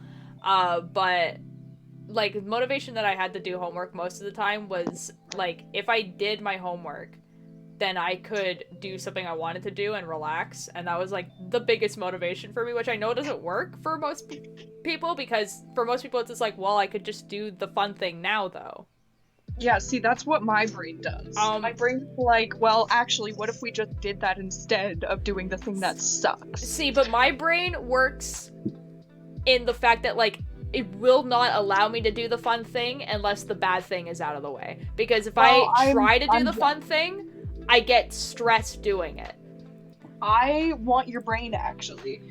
But like motivation that I had to do homework most of the time was like if I did my homework then I could do something I wanted to do and relax. And that was like the biggest motivation for me, which I know doesn't work for most people, because for most people it's just like, well, I could just do the fun thing now though. Yeah, see, that's what my brain does. My brain's like, well, actually, what if we just did that instead of doing the thing that sucks? See, but my brain works in the fact that, like, it will not allow me to do the fun thing unless the bad thing is out of the way. Because if I try to do the fun thing, I get stressed doing it. I want your brain, actually.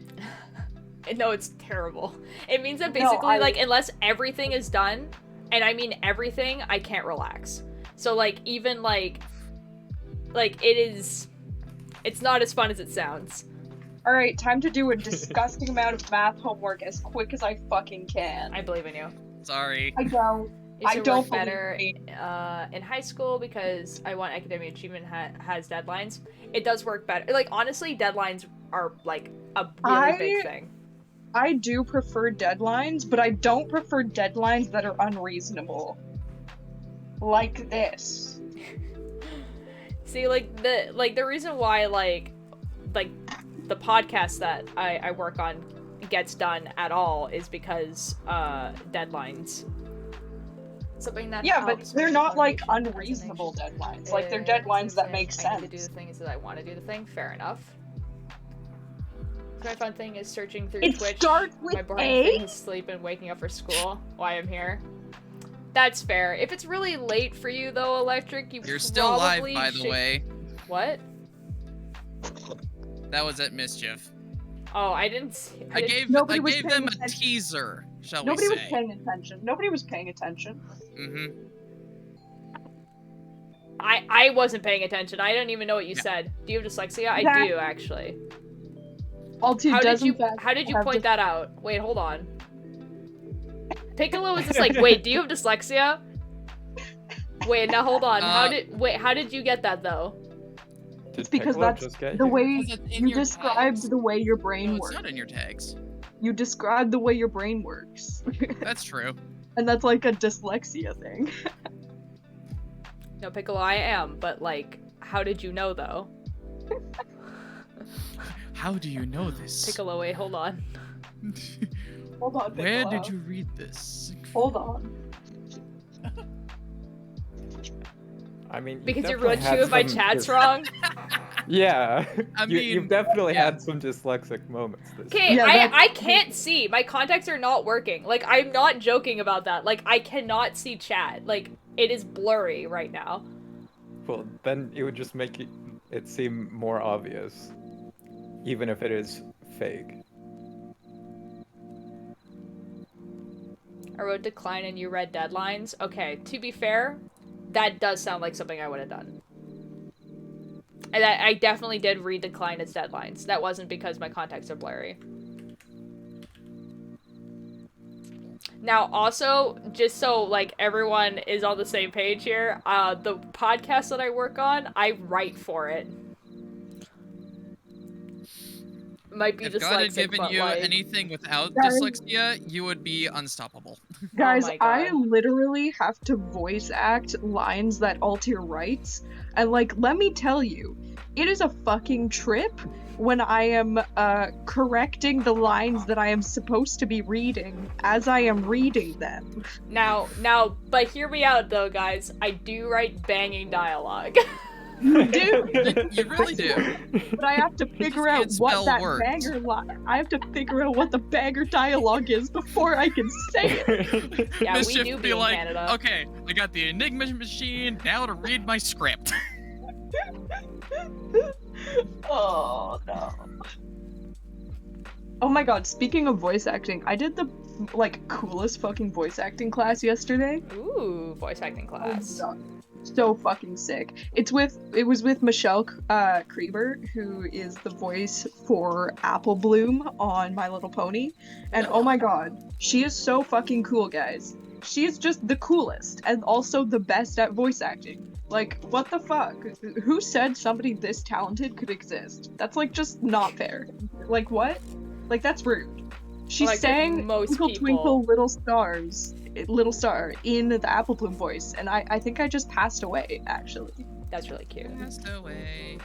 No, it's terrible. It means that basically, like, unless everything is done, and I mean everything, I can't relax. So, like, even, like, it's not as fun as it sounds. Alright, time to do a disgusting amount of math homework as quick as I fucking can. I believe in you. Sorry. I don't. Used to don't work better in high school because I want academic achievement has deadlines. It does work better. Like, honestly, deadlines are, like, a really big thing. I do prefer deadlines, but I don't prefer deadlines that are unreasonable. Like this. See, the reason why, like the podcast that I work on gets done at all is because deadlines. Something that but they're not like unreasonable deadlines. Like they're deadlines that make sense. I need to do the thing so that I want to do the thing. Fair enough. My fun thing is searching through Twitch. Starts with my boring thing is sleep and waking up for school. Why I'm here. That's fair. If it's really late for you though, Electric, you're still live, by the way. What? That was at Mischief. Oh, I didn't see. I gave them a teaser, shall we say. Nobody was paying attention. Nobody was paying attention. Mm-hmm. I wasn't paying attention. I don't even know what you said. Do you have dyslexia? I do, actually. How did you point that out? Wait, hold on. Piccolo is just like, wait, do you have dyslexia? Wait, now hold on. How did you get that though? It's because that's the way you described the way your brain works. It's not in your tags. You described the way your brain works. That's true. And that's like a dyslexia thing. No, Piccolo, I am, but like, how did you know though? How do you know this? Piccolo, wait, hold on. Hold on, Piccolo. Where did you read this? Hold on. I mean, because you wrote two of my chats wrong? Yeah. I mean, you've definitely had some dyslexic moments. Okay, yeah, I can't see. My contacts are not working. Like, I'm not joking about that. Like, I cannot see chat. Like, it is blurry right now. Well, then it would just make it seem more obvious. Even if it is fake. I wrote decline and you read deadlines. Okay, to be fair, that does sound like something I would have done. And I definitely did read decline as deadlines. That wasn't because my contacts are blurry. Now, also, just so, like, everyone is on the same page here, the podcast that I work on, I write for it. Might be if dyslexic, God had given you like... anything without dyslexia, you would be unstoppable. Guys, oh I literally have to voice act lines that Altair writes, and like, let me tell you, it is a fucking trip when I am correcting the lines that I am supposed to be reading as I am reading them. Now, but hear me out though, guys. I do write banging dialogue. You do. You really do. But I have to figure out what that banger I have to figure out what the banger dialogue is before I can say it. Yeah, Mischief we do be like, Canada. okay, I got the Enigma machine, now to read my script. Oh no. Oh my god, speaking of voice acting, I did the like coolest fucking voice acting class yesterday. Ooh, voice acting class. Oh, so fucking sick. It was with Michelle Krieber, who is the voice for Apple Bloom on My Little Pony. And oh my god, she is so fucking cool, guys. She is just the coolest and also the best at voice acting. Like, what the fuck? Who said somebody this talented could exist? That's like just not fair. Like what? Like that's rude. She sang Twinkle Twinkle Little Star in the Apple Bloom voice, and I think I just passed away, actually. That's really cute. Passed away.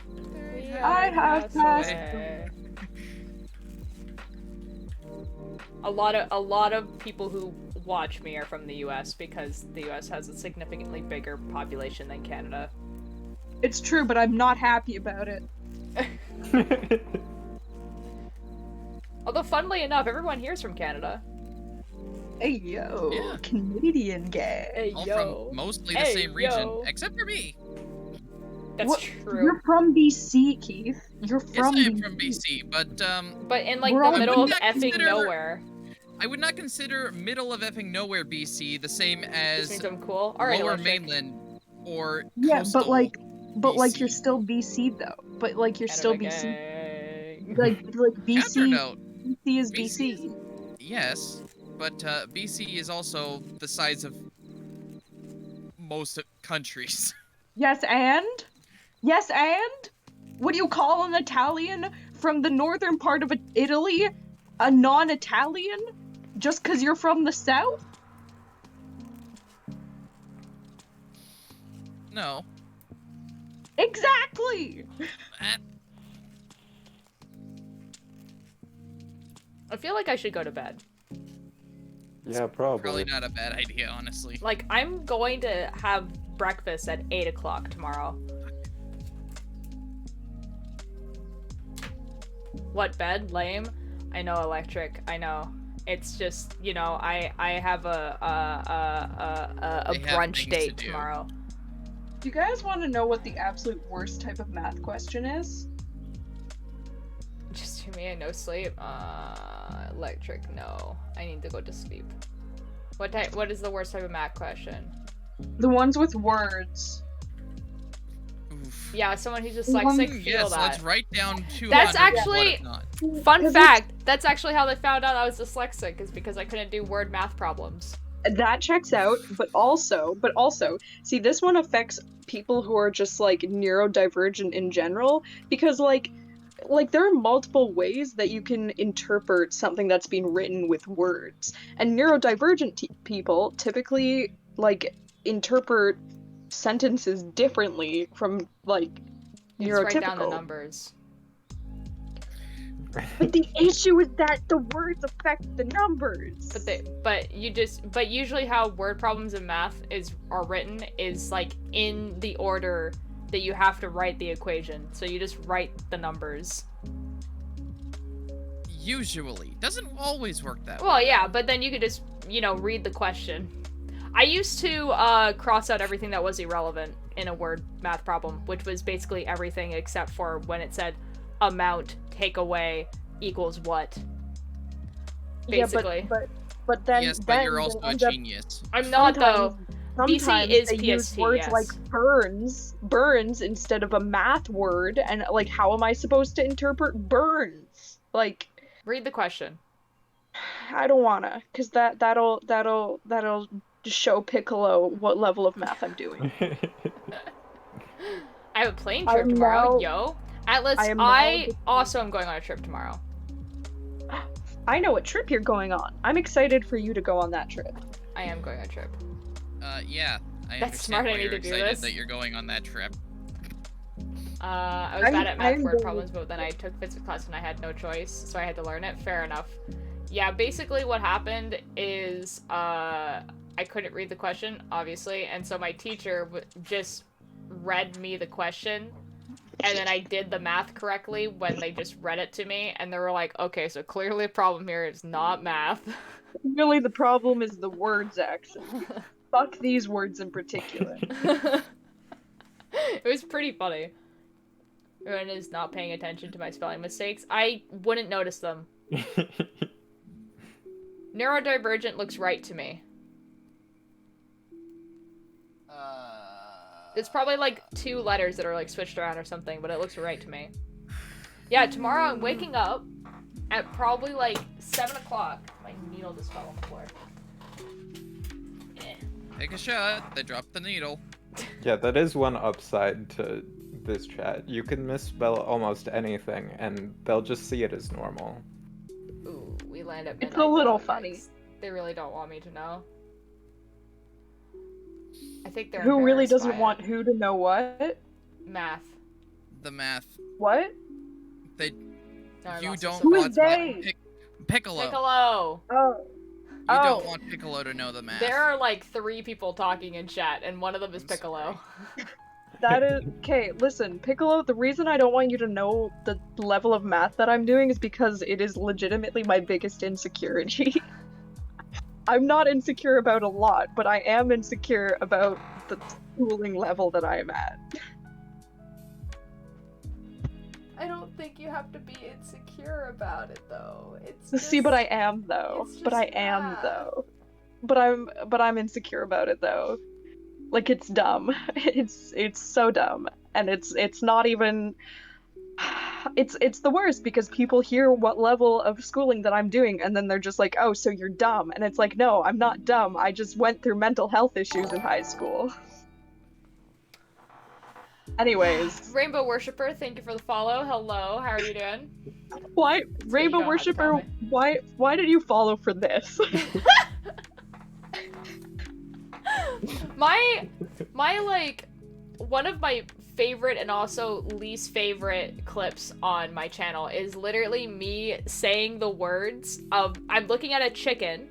I have passed away. A lot of people who watch me are from the US because the US has a significantly bigger population than Canada. It's true, but I'm not happy about it. Although, funnily enough, everyone here is from Canada. Hey yo, Yeah. Canadian guy. Hey, All yo. from mostly the Hey, same region, yo. except for me. That's What? true. You're from BC, Keith. You're Yes, from I am from BC, but But in, like, We're the all- middle of I would not effing consider- nowhere. I would not consider middle of effing nowhere BC the same This as means I'm cool. Alright, lower Electric. mainland or Yeah, coastal but like you're BC. still BC though. But like you're still Canada BC. gang. Like Counter BC. note, BC is BC BC. yes, but BC is also the size of most countries. Yes, and? Yes, and? What do you call an Italian from the northern part of Italy a non-Italian? Just because you're from the south? No. Exactly! That- I feel like I should go to bed. Yeah, probably. Probably not a bad idea, honestly. Like, I'm going to have breakfast at 8 o'clock tomorrow. What, bed? Lame? I know, Electric. I know. It's just, you know, I have a They have brunch things date to do. tomorrow. Do you guys want to know what the absolute worst type of math question is? Just to me, I no sleep. Electric, no. I need to go to sleep. What is the worst type of math question? The ones with words. Oof. Yeah, someone who's The ones- dyslexic, feel Yes, that. let's write down 200. That's what actually- if not. Fun 'Cause fact, that's actually how they found out I was dyslexic, is because I couldn't do word math problems. That checks out, but also, see, this one affects people who are just like neurodivergent in general, because like there are multiple ways that you can interpret something that's being written with words, and neurodivergent people typically like interpret sentences differently from like You just write down the neurotypical. numbers. But the issue is that the words affect the numbers. But usually how word problems in math are written is like in the order that you have to write the equation. So you just write the numbers. Usually. Doesn't always work that way. Well, yeah, but then you could just, you know, read the question. I used to cross out everything that was irrelevant in a word math problem, which was basically everything except for when it said amount take away equals what. Basically. Yeah, but then Yes, but then you're they also a end up- genius. I'm not though. BC Sometimes is they use PST, words yes. like burns instead of a math word, and like how am I supposed to interpret burns? Like Read the question. I don't wanna, cause that'll show Piccolo what level of math I'm doing. I have a plane I trip am tomorrow, now- yo. Atlas, I am now I the- also am going on a trip tomorrow. I know what trip you're going on. I'm excited for you to go on that trip. I am going on a trip. Yeah. I That's understand smart, I why need you're to do excited this. that you're going on that trip. I was bad at math I'm word going- problems, but then I took physics class and I had no choice, so I had to learn it. Fair enough. Yeah, basically what happened is I couldn't read the question, obviously, and so my teacher just read me the question, and then I did the math correctly when they just read it to me, and they were like, okay, so clearly the problem here is not math. Really, the problem is the words, actually. Fuck these words in particular. It was pretty funny. Everyone is not paying attention to my spelling mistakes. I wouldn't notice them. Neurodivergent looks right to me. It's probably like 2 letters that are like switched around or something, but it looks right to me. Yeah, tomorrow I'm waking up at probably like 7 o'clock. My needle just fell on the floor. Take a shot, then drop the needle. Yeah, that is one upside to this chat. You can misspell almost anything, and they'll just see it as normal. Ooh, we land at It's midnight. a little though, funny. yikes. They really don't want me to know. I think they're Who really embarrassed doesn't by want it. who to know what? Math. The math. What? They. No, I You lost don't it. Who is want they? Piccolo. Piccolo. Oh. You Oh. don't want Piccolo to know the math. There are like 3 people talking in chat, and one of them is I'm Piccolo. That is okay. Listen, Piccolo. The reason I don't want you to know the level of math that I'm doing is because it is legitimately my biggest insecurity. I'm not insecure about a lot, but I am insecure about the schooling level that I am at. I don't think you have to be insecure about it though. It's See, but I am though. it's But I just am math. though. But I'm insecure about it though. Like it's dumb. It's so dumb, and it's not even. It's the worst because people hear what level of schooling that I'm doing, and then they're just like, "Oh, so you're dumb," and it's like, no, I'm not dumb. I just went through mental health issues in high school. Anyways, Rainbow Worshipper, thank you for the follow. Hello, how are you doing? why you Rainbow don't have to tell Worshipper? Why did you follow for this? my like one of my favorite and also least favorite clips on my channel is literally me saying the words of I'm looking at a chicken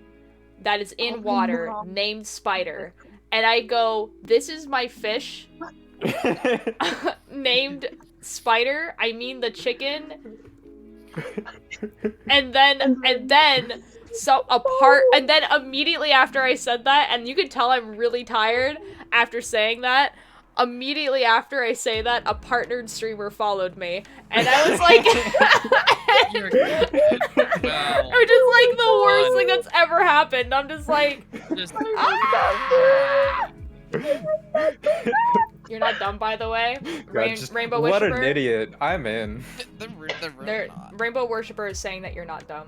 that is in water named Spider, and I go, "This is my fish named Spider. I mean the chicken." And then immediately after I said that, and you could tell I'm really tired after saying that, immediately after I say that, a partnered streamer followed me, and I was like, You're good. Well, which is like the worst thing that's ever happened. I'm just like, just you're not dumb, by the way. God, just- Rainbow what Worshipper. an idiot. I'm in. the They're- not. Rainbow Worshipper is saying that you're not dumb.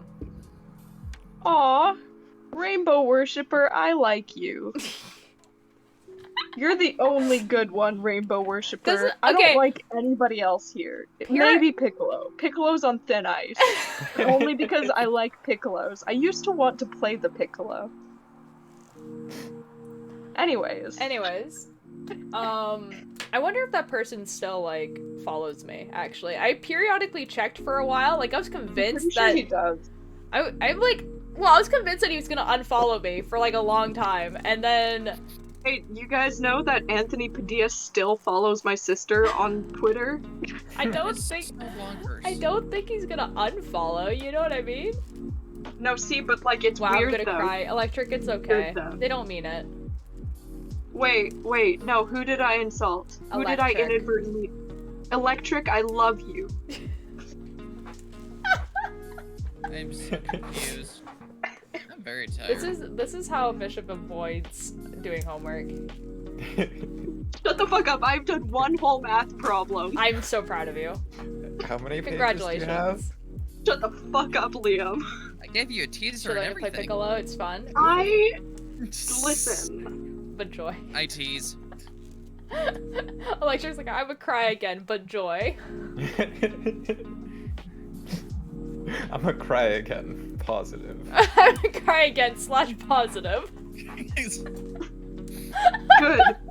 Aw, Rainbow Worshipper, I like you. You're the only good one, Rainbow Worshipper. Doesn't- I okay. don't like anybody else here. Maybe Piccolo. Piccolo's on thin ice. But only because I like Piccolos. I used to want to play the Piccolo. Anyways. I wonder if that person still, like, follows me, actually. I periodically checked for a while, like, I was convinced Sure that- he does. I'm like, well, I was convinced that he was gonna unfollow me for, like, a long time, and then... Hey, you guys know that Anthony Padilla still follows my sister on Twitter? I don't It's think... so bonkers. I don't think he's gonna unfollow, you know what I mean? No, see, but, like, it's Wow, weird, I'm gonna though. cry. Electric, it's okay. Weird, though. They don't mean it. Wait, no, who did I insult? Who did I Electric. inadvertently... Electric, I love you. I'm so confused. I'm very tired. This is how Bishop avoids doing homework. Shut the fuck up, I've done one whole math problem. I'm so proud of you. How many pages do you Congratulations. have? Shut the fuck up, Liam. I gave you a teaser Should and I play everything. Piccolo? It's fun. Listen. But joy. I tease. Electric's like, I would cry again, but joy. I'm gonna cry again. Positive. I would cry again / positive.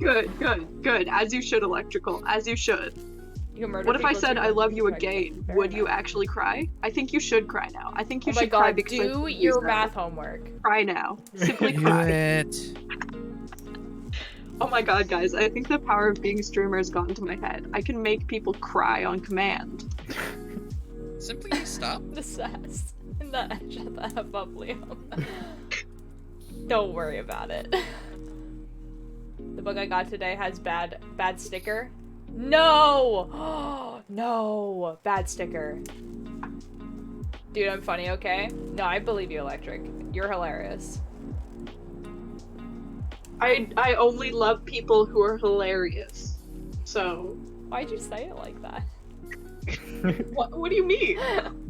Good. As you should, Electrical. As you should. You can murder What if I people said too. I love you Fair again? enough. Would you actually cry? I think you should cry now. I think you Oh my should cry god, because I do think your you math homework. should. Cry now. Simply Do cry. it. Oh my god, guys, I think the power of being a streamer has gotten to my head. I can make people cry on command. Simply stop. The sass. Shut the F up, Liam. Don't worry about it. The book I got today has bad sticker. No! No! Bad sticker. Dude, I'm funny, okay? No, I believe you, Electric. You're hilarious. I only love people who are hilarious. So, Why'd you say it like that? what do you mean?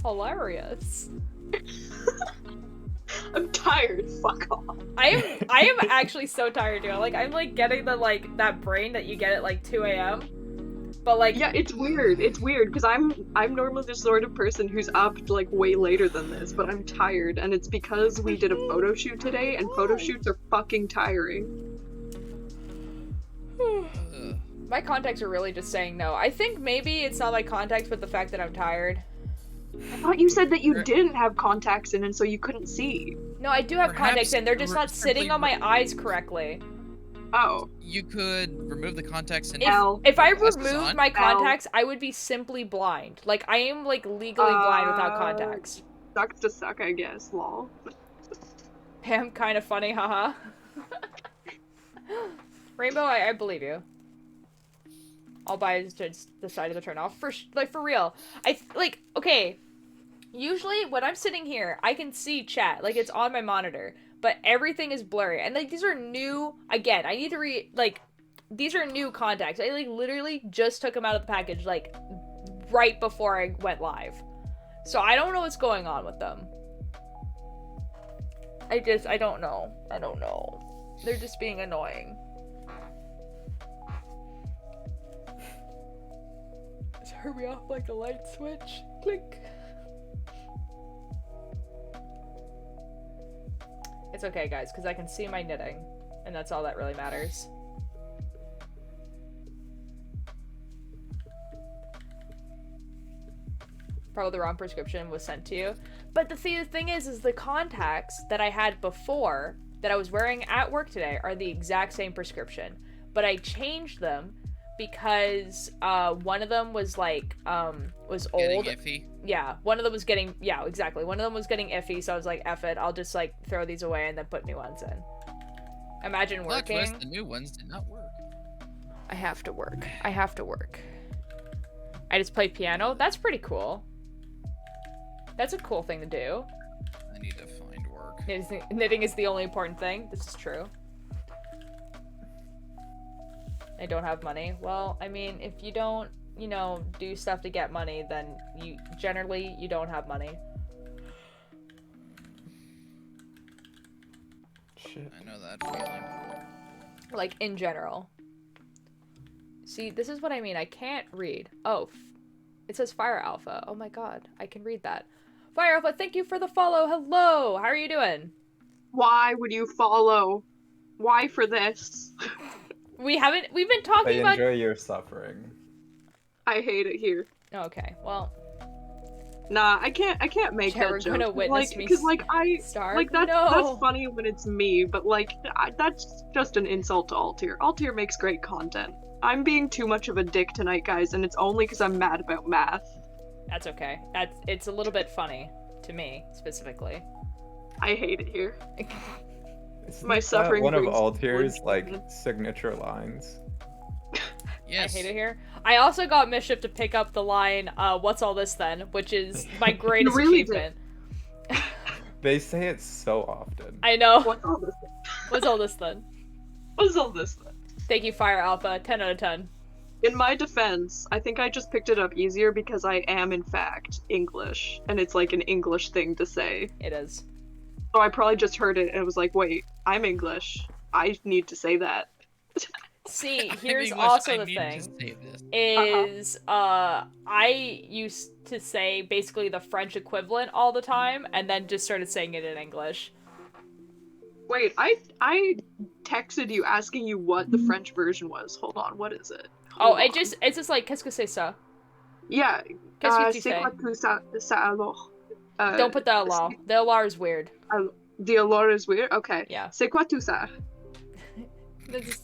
Hilarious. I'm tired, fuck off. I am actually so tired, dude. Like, I'm like getting the that brain that you get at like 2 a.m. But like, Yeah, it's weird, because I'm normally the sort of person who's up like way later than this, but I'm tired, and it's because we did a photo shoot today, and photo shoots are fucking tiring. Ugh. My contacts are really just saying no. I think maybe it's not my contacts, but the fact that I'm tired. I thought you said that you didn't have contacts in and so you couldn't see. No, I do have Perhaps contacts in. They're just not sitting on my eyes correctly. Oh. You could remove the contacts and If I glasses removed on. my contacts, I would be simply blind. Like, I am, like, legally blind without contacts. Sucks to suck, I guess, lol. I'm kind of funny, haha. Rainbow, I believe you. I'll buy the side of the turn off. For real. Okay. Usually, when I'm sitting here, I can see chat. Like, it's on my monitor. But everything is blurry. And, like, these are new... Again, I need to these are new contacts. I, like, literally just took them out of the package, like, right before I went live. So I don't know what's going on with them. I don't know. I don't know. They're just being annoying. Turn me off like a light switch. Click. It's okay, guys, because I can see my knitting, and that's all that really matters. Probably the wrong prescription was sent to you. But the thing is the contacts that I had before, that I was wearing at work today, are the exact same prescription. But I changed them because one of them was like was old. Getting iffy. Yeah, one of them was getting exactly. One of them was getting iffy, so I was like, F it, I'll just like throw these away and then put new ones in. Imagine working. Plot twist, the new ones did not work. I have to work. I have to work. I just play piano. That's pretty cool. That's a cool thing to do. I need to find work. Knitting is the only important thing. This is true. I don't have money. Well, I mean, if you don't, you know, do stuff to get money, then you don't have money. Shit. I know that feeling. Like, in general. See, this is what I mean. I can't read. Oh, it says Fire Alpha. Oh my god, I can read that. Fire Alpha, thank you for the follow. Hello, how are you doing? Why would you follow? Why for this? We've been talking about... enjoy your suffering. I hate it here. Okay, well... Nah, I can't make We're that joke. gonna witness like, me because like starve? like that's No. funny when it's me, but like that's just an insult to Altier. Altier makes great content. I'm being too much of a dick tonight, guys, and it's only because I'm mad about math. That's okay. It's a little bit funny to me specifically. I hate it here. Isn't My that suffering one of brings Altier's like blood. signature lines. Yes. I hate it here. I also got Mischief to pick up the line, what's all this then? Which is my greatest really achievement. They say it so often. I know. What's all this? What's all this then? What's all this then? Thank you, Fire Alpha. 10 out of 10. In my defense, I think I just picked it up easier because I am in fact English, and it's like an English thing to say. It is. So I probably just heard it and was like, wait, I'm English. I need to say that. See, I'm here's English, also I the need to thing. say this. Is I used to say basically the French equivalent all the time and then just started saying it in English. Wait, I texted you asking you what the French version was. Hold on, what is it? Hold on. It's just like qu'est-ce que c'est ça? Yeah. Qu'est-ce que tu C'est fais? quoi tout ça, ça alors? Don't put the Allah. The Allah is weird. The allure is weird? Okay. Yeah. C'est quoi tout ça?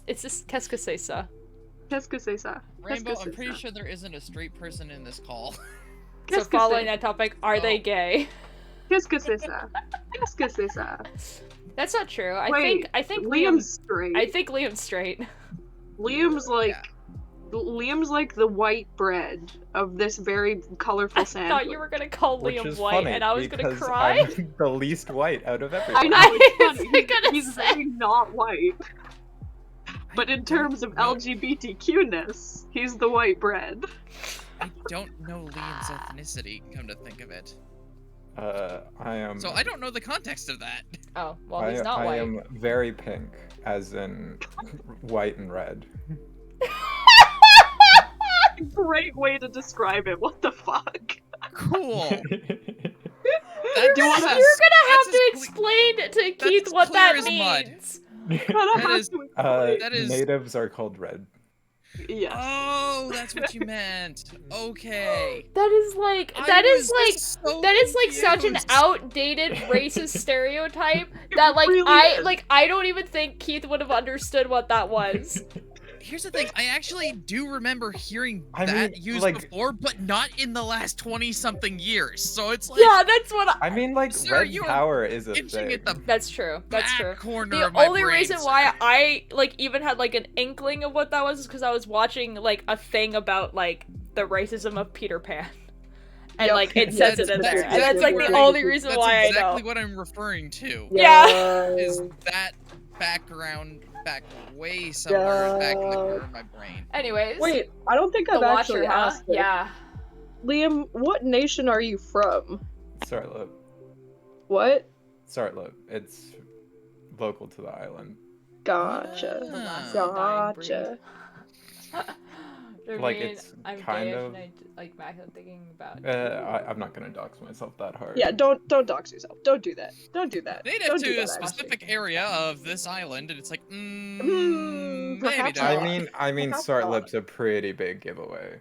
It's just qu'est-ce que c'est ça? Qu'est-ce que c'est ça? Rainbow, Qu'est-ce que I'm c'est pretty ça? sure there isn't a straight person in this call. So Qu'est-ce que following c'est? that topic, are they Oh. gay? Qu'est-ce que c'est ça? Qu'est-ce que c'est ça? That's not true. Wait, I think Liam's straight. I think Liam's straight. Liam's like Yeah. Liam's like the white bread of this very colorful I sandwich. thought you were gonna call Which Liam is white, funny and I was gonna because cry. I'm the least white out of I everyone. know I it's was funny. gonna He's say. very not white. But in terms of LGBTQ-ness, he's the white bread. I don't know Liam's ethnicity, come to think of it. I am. So I don't know the context of that. Oh, well, he's not I white. am very pink, as in white and red. Great way to describe it. What the fuck? Cool. You're That's gonna as- have that's to as explain to that's Keith as what clear that as mud. means. I don't That have is- to explain. That is- Natives are called red. Yes. Oh, that's what you meant. Okay. That is like such an outdated racist stereotype that really I don't even think Keith would have understood what that was. Here's the thing, I actually do remember hearing I that mean, used like- before, but not in the last 20-something years. So it's like, Yeah, that's what I mean, like, Sarah, red you are power is a itching thing. at the That's true. That's back true. corner The of my only brain, reason sir. why I like even had like an inkling of what that was is because I was watching like a thing about like the racism of Peter Pan. And Yep. like it says it in That's there. And that's like the exactly- only reason That's why exactly I know. what I'm referring to. Yeah. Is that background back way somewhere back in the corner of my brain. Anyways. Wait, I don't think The I've actually Watcher, huh? asked this. Yeah. Liam, what nation are you from? Sartlip. What? Sartlip. It's local to the island. Gotcha. The last Gotcha. Like, it's I'm kind gay of- and like back I'm thinking about I'm not gonna dox myself that hard. Yeah, don't dox yourself. Don't do that. Don't do that. Native Don't to do a that, specific actually. area of this island, and it's like, maybe perhaps don't. I mean, Perhaps Sartlip's a pretty big giveaway.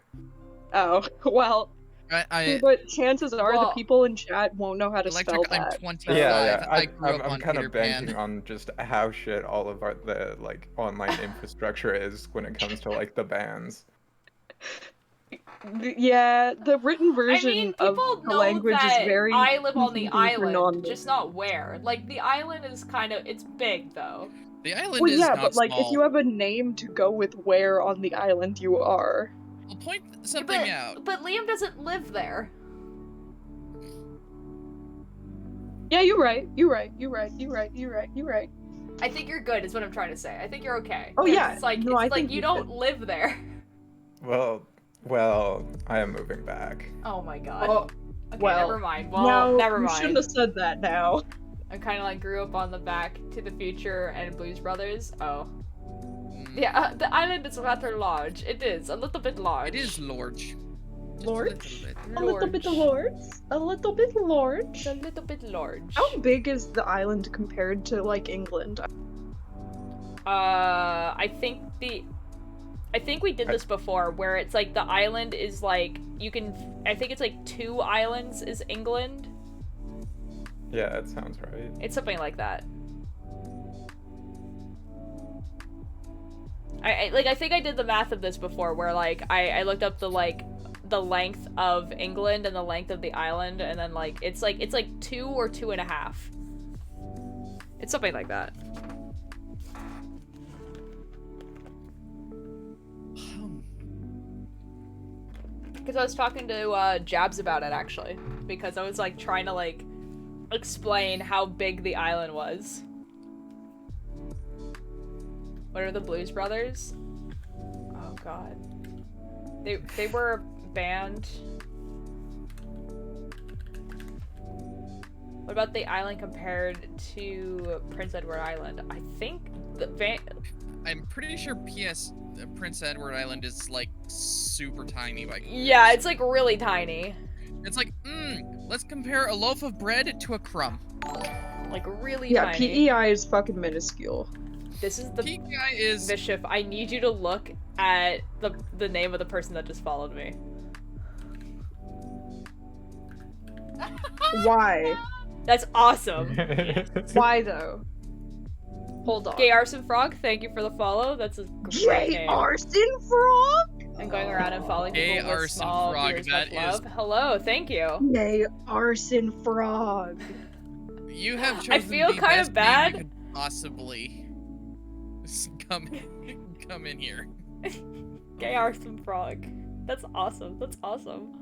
Oh, well, I but chances are the Well, people in chat won't know how to Electric, spell I'm that. 25. Yeah. I grew up I'm on kind Peter of banking Pan. on just how shit all of the like online infrastructure is when it comes to like the bans. Yeah, the written I version mean, of people the know language that is very I live on the confusing for island, non-native. just not where. Like, the island is kind of, it's big, though. The island Well, is yeah, not but like, small. if you have a name to go with where on the island you are. I'll point something out. But Liam doesn't live there. Yeah, you're right. You're right. I think you're good, is what I'm trying to say. I think you're okay. Oh, yeah. It's like, No, I it's like think you you don't should. live there. Well, I am moving back. Oh my god. Oh, Okay, well, never mind. Well, now, never you mind. shouldn't have said that now. I kind of like grew up on the Back to the Future and Blues Brothers. Oh. Mm, Yeah, the island is rather large. It is, a little bit large. It is large. Just a Large? little bit. A little bit large. A little bit large. A little bit large. How big is the island compared to like England? I think we did this before, where it's like the island is like, I think it's like 2 islands is England. Yeah, that sounds right. It's something like that. I think I did the math of this before, where like I looked up the length of England and the length of the island, and then like it's like 2 or 2.5. It's something like that. Because I was talking to Jabs about it actually, because I was like trying to like explain how big the island was. What are the Blues Brothers? Oh god. They were a band. What about the island compared to Prince Edward Island? I think I'm pretty sure Prince Edward Island is like super tiny by comparison. Yeah, it's like really tiny. It's like, let's compare a loaf of bread to a crumb. Like really Yeah, tiny. PEI is fucking minuscule. This is the PEI is Bishop. I need you to look at the name of the person that just followed me. Why? That's awesome. Why though? Hold on. Gay Arson Frog, thank you for the follow. That's a great Gay name. Arson Frog? And going around and following Gay people with Arson small Frog, viewers that much is- love. Hello, thank you. Gay Arson Frog. You have chosen I feel the kind best of name bad. you could possibly come in here. Gay Arson Frog. That's awesome. That's awesome.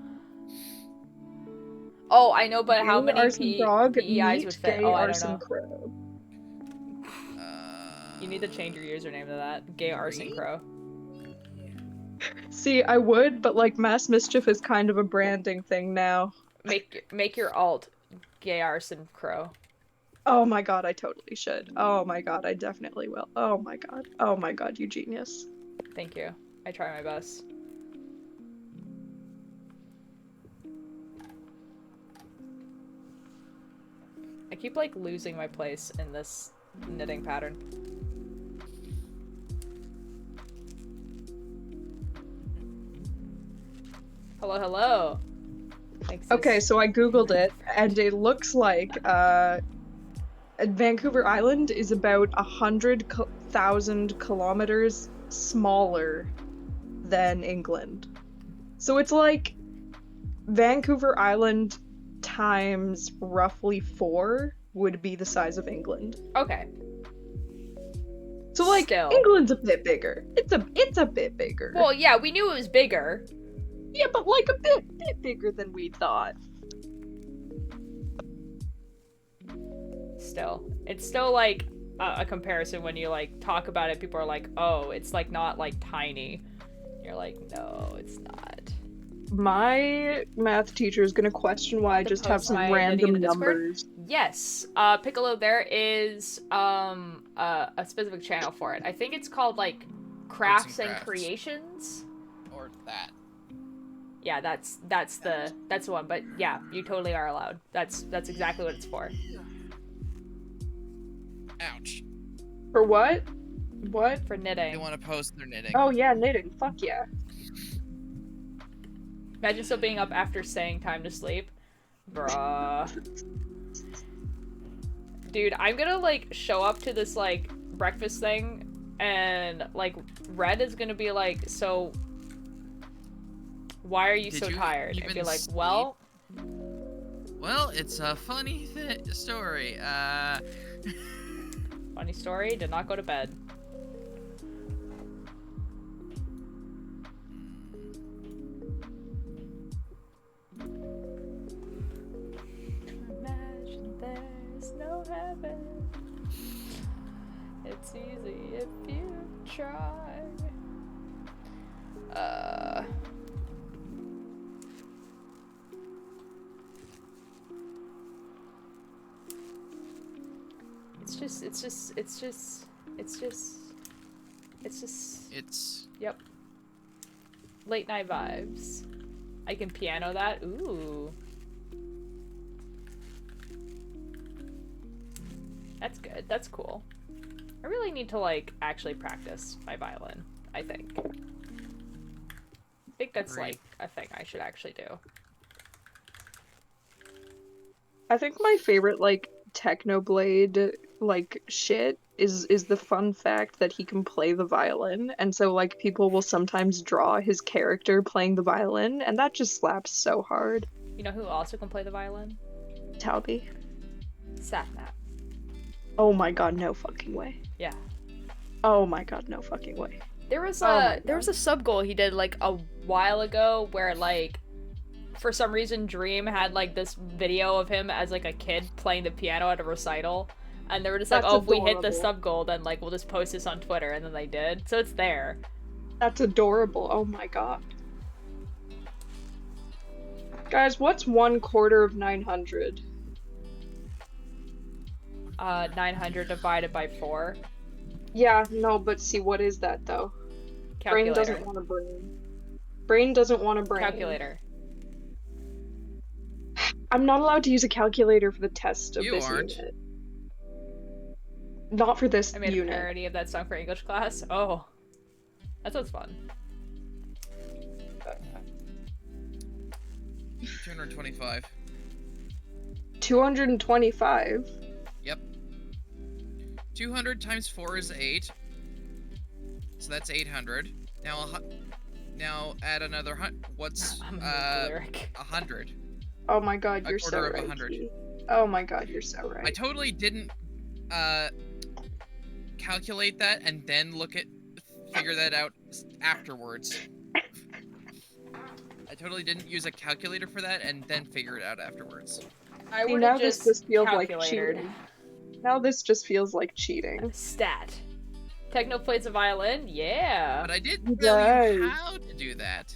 Oh, I know, but how Gay many Arson Frog, PEIs meet would fit? Gay Oh, I don't Arson know. Crow. You need to change your username to that. Gay Arson Crow. See, I would, but like Mass Mischief is kind of a branding thing now. Make your alt Gay Arson Crow. Oh my god, I totally should. Oh my god, I definitely will. Oh my god. Oh my god, you genius. Thank you. I try my best. I keep like losing my place in this knitting pattern. Hello, hello. Thanks. Okay, so I googled it, and it looks like Vancouver Island is about 100,000 kilometers smaller than England. So it's like Vancouver Island times roughly 4 would be the size of England. Okay. So like Still. England's a bit bigger. It's a bit bigger. Well, yeah, we knew it was bigger. yeah, but like a bit bigger than we thought. Still. It's still like a comparison when you like talk about it. People are like, oh, it's like not like tiny. You're like, no, it's not. My math teacher is gonna question why I just have some my random Discord? numbers. Yes, Piccolo, there is a specific channel for it. I think it's called like Crafts and Crafts. Creations. Or that. Yeah, that's the one. But yeah, you totally are allowed. That's exactly what it's for. Ouch. For what? What? For They knitting. want to post their knitting. Oh yeah, knitting. Fuck yeah. Imagine still being up after saying time to sleep. Bruh. Dude, I'm gonna like show up to this like breakfast thing and like Red is gonna be like, so why are you Did so you tired? And even be like, sleep? well, Well, it's a funny story. funny story, did not go to bed. Imagine there's no heaven. It's easy if you try. It's Yep. Late night vibes. I can piano that. Ooh. That's good. That's cool. I really need to, like, actually practice my violin, I think. I think that's, Agreed. like, a thing I should actually do. I think my favorite like Technoblade like shit is the fun fact that he can play the violin, and so like people will sometimes draw his character playing the violin, and that just slaps so hard. You know who also can play the violin? Talby. Satnap. Oh my god, no fucking way. Yeah. Oh my god, no fucking way. There was Oh my a there was a sub goal he did like a while ago where like for some reason Dream had like this video of him as like a kid playing the piano at a recital, and they were just like, That's oh, if we hit the adorable. sub goal, then like we'll just post this on Twitter, and then they did, so it's there. That's adorable. Oh my god. Guys, what's 1/4 of 900? 900 divided by 4. Yeah, no, but see, what is that though? Brain Calculator. doesn't want a brain. Brain doesn't want a brain. Calculator. I'm not allowed to use a calculator for the test of You this aren't. unit. Not for this I made unit. a parody of that song for English class. Oh, that sounds fun. 225. 225. Yep. 200 times 4 is 8. So that's 800. Now add another what's I'm gonna make a lyric. 100. Oh my god, A you're so quarter of right. 100. Key. Oh my god, you're so I right. totally didn't calculate that and then figure that out afterwards. I totally didn't use a calculator for that and then figure it out afterwards. I See, would now have this just just feels like calculated. cheating. Now this just feels like cheating. Stat. Techno plays a violin? Yeah. But I didn't tell you Right. how to do that.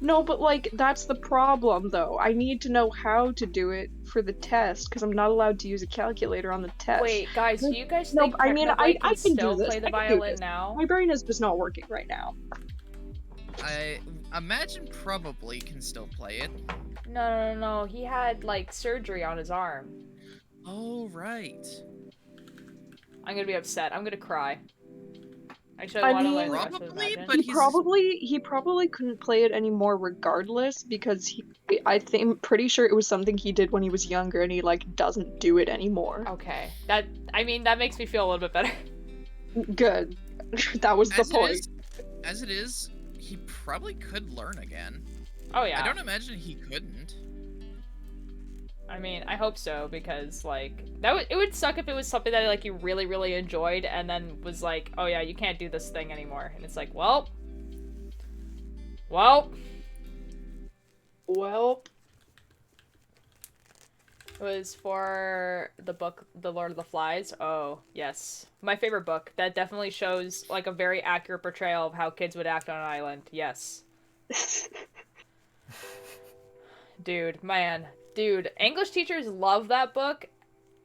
No, but like, that's the problem though. I need to know how to do it for the test, because I'm not allowed to use a calculator on the test. Wait, guys, do you guys No, think I mean, Technoblade I can can do still this. play the I can do violin this. now? My brain is just not working right now. I imagine probably can still play it. No. He had, like, surgery on his arm. Oh, right. I'm gonna be upset. I'm gonna cry. I showed I a lot of mean- life lessons, Probably, imagine. but He probably couldn't play it anymore regardless because I'm pretty sure it was something he did when he was younger and he like doesn't do it anymore. Okay, that makes me feel a little bit better. Good. That was the point. As it is, he probably could learn again. Oh yeah. I don't imagine he couldn't. I mean, I hope so, because like it would suck if it was something that like you really, really enjoyed and then was like, oh yeah, you can't do this thing anymore, and it's like, well, it was for the book The Lord of the Flies. Oh yes, my favorite book. That definitely shows like a very accurate portrayal of how kids would act on an island. Yes. Dude, English teachers love that book.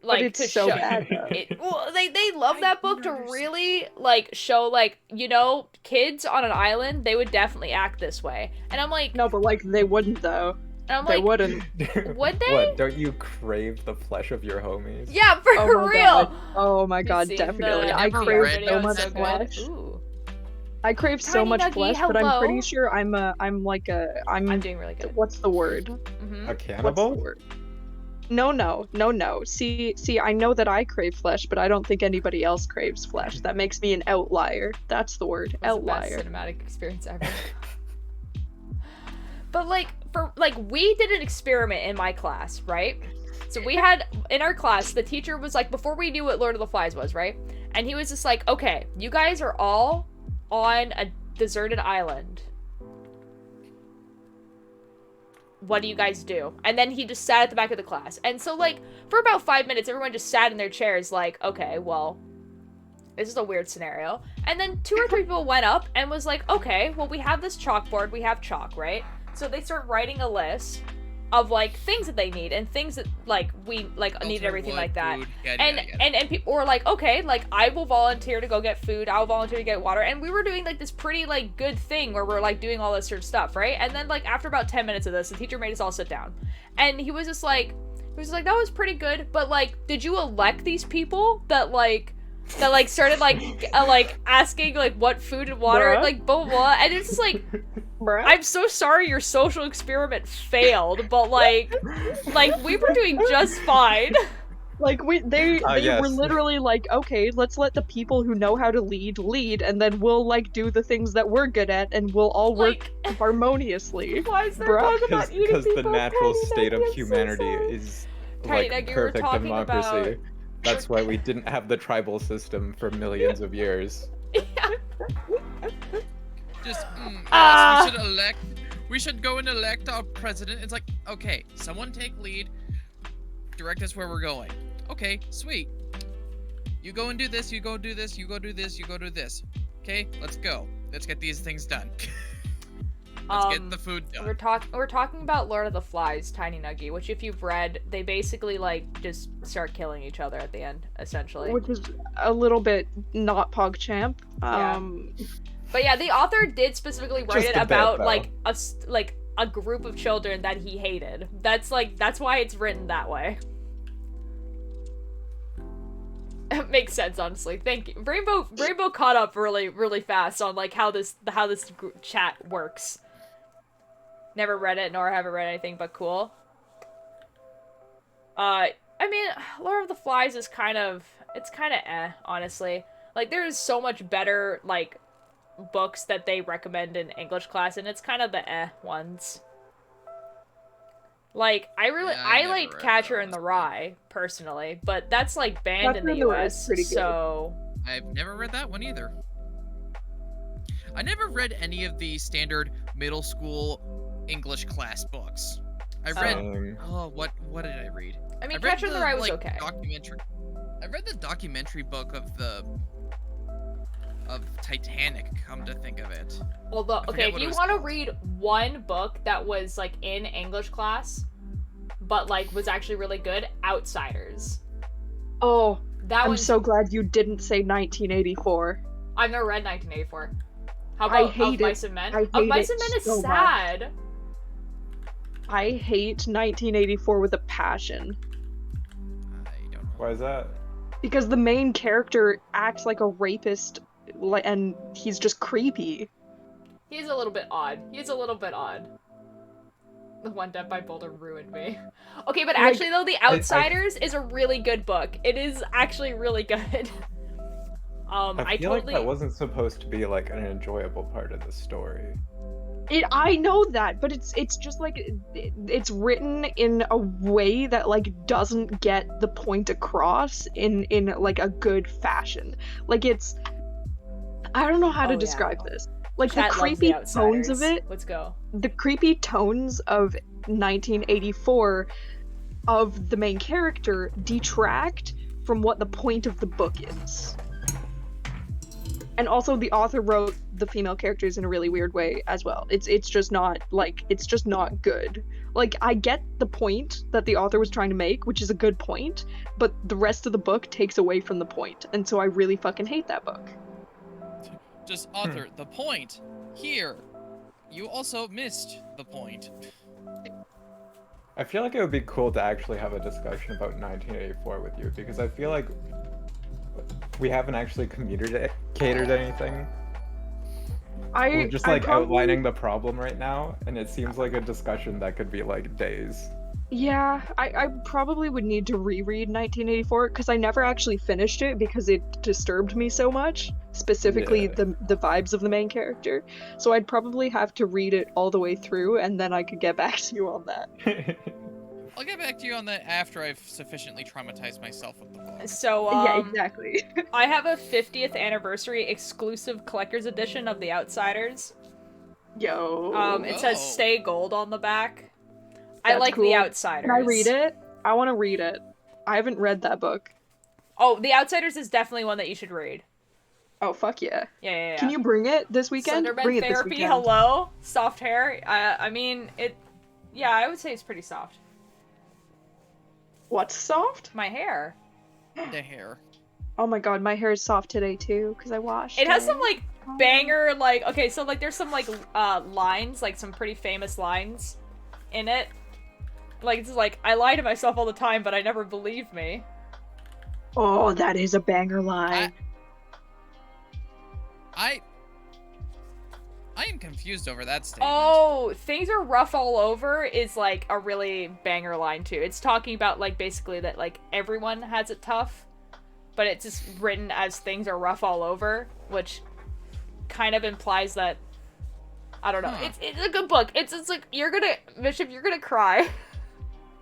Like, but it's to so show bad though. well, they love that book to really like show like, you know, kids on an island, they would definitely act this way. And I'm like, No, but like they wouldn't though. and I'm They like, wouldn't. would they? What, don't you crave the flesh of your homies? Yeah, for Oh my real. God. Oh my You god, seen definitely. the I never crave read so it, much so good. flesh. Ooh, I crave so Tiny much Nuggy, flesh, but I'm pretty hello. sure I'm I'm doing really good. what's the word? Mm-hmm. A What's the cannibal? word? No. See, I know that I crave flesh, but I don't think anybody else craves flesh. That makes me an outlier. That's the word. That's the best Outlier. cinematic experience ever. But like we did an experiment in my class, right? So we had in our class, the teacher was like, before we knew what Lord of the Flies was, right? And he was just like, okay, you guys are all on a deserted island. What do you guys do? And then he just sat at the back of the class. And so like for about 5 minutes, everyone just sat in their chairs like, okay, well, this is a weird scenario. And then 2 or 3 people went up and was like, okay, well, we have this chalkboard, we have chalk, right? So they start writing a list of like things that they need and things that like we like need Shelter, everything wood, like that. food, yada, And yada, yada. and people were like, okay, like I will volunteer to go get food, I'll volunteer to get water. And we were doing like this pretty like good thing where we're like doing all this sort of stuff, right? And then like after about 10 minutes of this, the teacher made us all sit down. And he was just like that was pretty good, but like did you elect these people that started like asking like what food and water, Bruh. like blah blah blah. And it's just like, Bruh. I'm so sorry your social experiment failed, but like we were doing just fine. Like they yes. were literally like, okay, let's let the people who know how to lead, and then we'll like do the things that we're good at, and we'll all work harmoniously. Why is there Bruh. talk about eating Because the people? natural Tiny state of Nugget, I'm so humanity sorry. is Tiny like Nugget, you were perfect talking democracy. about- That's why we didn't have the tribal system for millions of years. Just, Ah. yes, we should go and elect our president. It's like, okay, someone take lead, direct us where we're going. Okay, sweet. You go and do this, you go do this, you go do this, you go do this. Okay, let's go. Let's get these things done. Let's get the food done. We're talking about Lord of the Flies, Tiny Nuggy, which if you've read, they basically like just start killing each other at the end, essentially. Which is a little bit not PogChamp. Yeah. But yeah, the author did specifically write Just it a bit, about though. like a group of children that he hated. That's why it's written that way. It makes sense, honestly. Thank you. Rainbow caught up really fast on like how this chat works. Never read it, nor have I read anything but cool. I mean, Lord of the Flies is kind of honestly. Like, there's so much better, like, books that they recommend in English class, and it's kind of the ones. Like, I never like read Catcher that, in the honestly. Rye, personally, but that's, like, banned in Catcher the in the Rye is US, pretty good. so... I've never read that one either. I never read any of the standard middle school English class books. I read what did I read? I mean, I read Catcher in the Rye was like, okay. Documentary. I read the documentary book of Titanic. Come to think of it. Although, forget okay, if what it you was want to called. read one book that was, like, in English class, but, like, was actually really good, Outsiders. Oh, That I'm one's... so glad you didn't say 1984. I've never read 1984. How I about hate Of it. Mice and Men? I Of hate Mice it and Men is so much. sad. I hate 1984 with a passion. I don't know. Why is that? Because the main character acts like a rapist and he's just creepy. He's a little bit odd. The One Dead by Boulder ruined me. Okay, but actually though, The Outsiders is a really good book. It is actually really good. I feel like that wasn't supposed to be like an enjoyable part of the story. I know that, but it's just like it's written in a way that like doesn't get the point across in like a good fashion. Like it's, I don't know how to describe this. Like Chat the loves creepy The tones of Outsiders. it. Let's go. The creepy tones of 1984 of the main character detract from what the point of the book is. And also the author wrote the female characters in a really weird way as well. It's just not good. Like I get the point that the author was trying to make, which is a good point, but the rest of the book takes away from the point. And so I really fucking hate that book. Just author, the point. Here. You also missed the point. I feel like it would be cool to actually have a discussion about 1984 with you, because I feel like we haven't actually communicated anything. We're just like outlining the problem right now, and it seems like a discussion that could be like days. Yeah, I probably would need to reread 1984 because I never actually finished it because it disturbed me so much, specifically the vibes of the main character. So I'd probably have to read it all the way through, and then I could get back to you on that. I'll get back to you on that after I've sufficiently traumatized myself with the book. So, yeah, exactly. I have a 50th anniversary exclusive collector's edition of The Outsiders. Yo. It says Stay Gold on the back. I like cool. The Outsiders. Can I read it? I want to read it. I haven't read that book. Oh, The Outsiders is definitely one that you should read. Oh, fuck yeah. Yeah. Can you bring it this weekend? Slenderman Bring it Therapy, this weekend. hello? Soft hair? I mean, yeah, I would say it's pretty soft. What's soft? My hair. The hair. Oh my god, my hair is soft today too, because I washed it. It has some, like, banger, like, okay, so, like, there's some, like, lines, like, some pretty famous lines in it. Like, it's like, I lie to myself all the time, but I never believe me. Oh, that is a banger line. I am confused over that statement. Oh, things are rough all over is like a really banger line too. It's talking about like basically that like everyone has it tough, but it's just written as things are rough all over, which kind of implies that I don't know. Huh. It's a good book. It's like Bishop, you're gonna cry.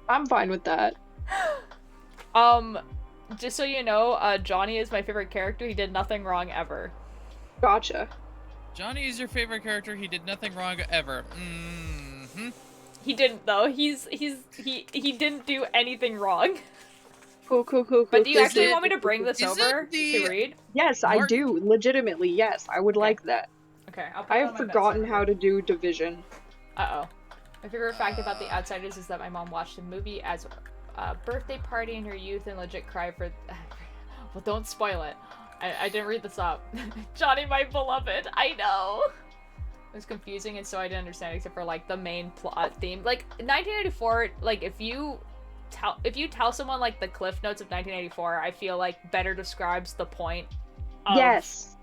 I'm fine with that. Just so you know, Johnny is my favorite character. He did nothing wrong ever. Gotcha. Johnny is your favorite character. He did nothing wrong ever. Mm-hmm. He didn't though. He didn't do anything wrong. Cool. But do you actually want me to bring this over to read? Yes, I do. Legitimately, yes. I would like that. Okay, I'll put I it have on my forgotten bedside. how to do division. Uh-oh. My favorite fact about The Outsiders is that my mom watched the movie as a birthday party in her youth and legit cried for... Well, don't spoil it. I didn't read this up. Johnny, my beloved. I know. It was confusing, and so I didn't understand except for, like, the main plot theme. Like, 1984, like, if you tell someone, like, the cliff notes of 1984, I feel like better describes the point of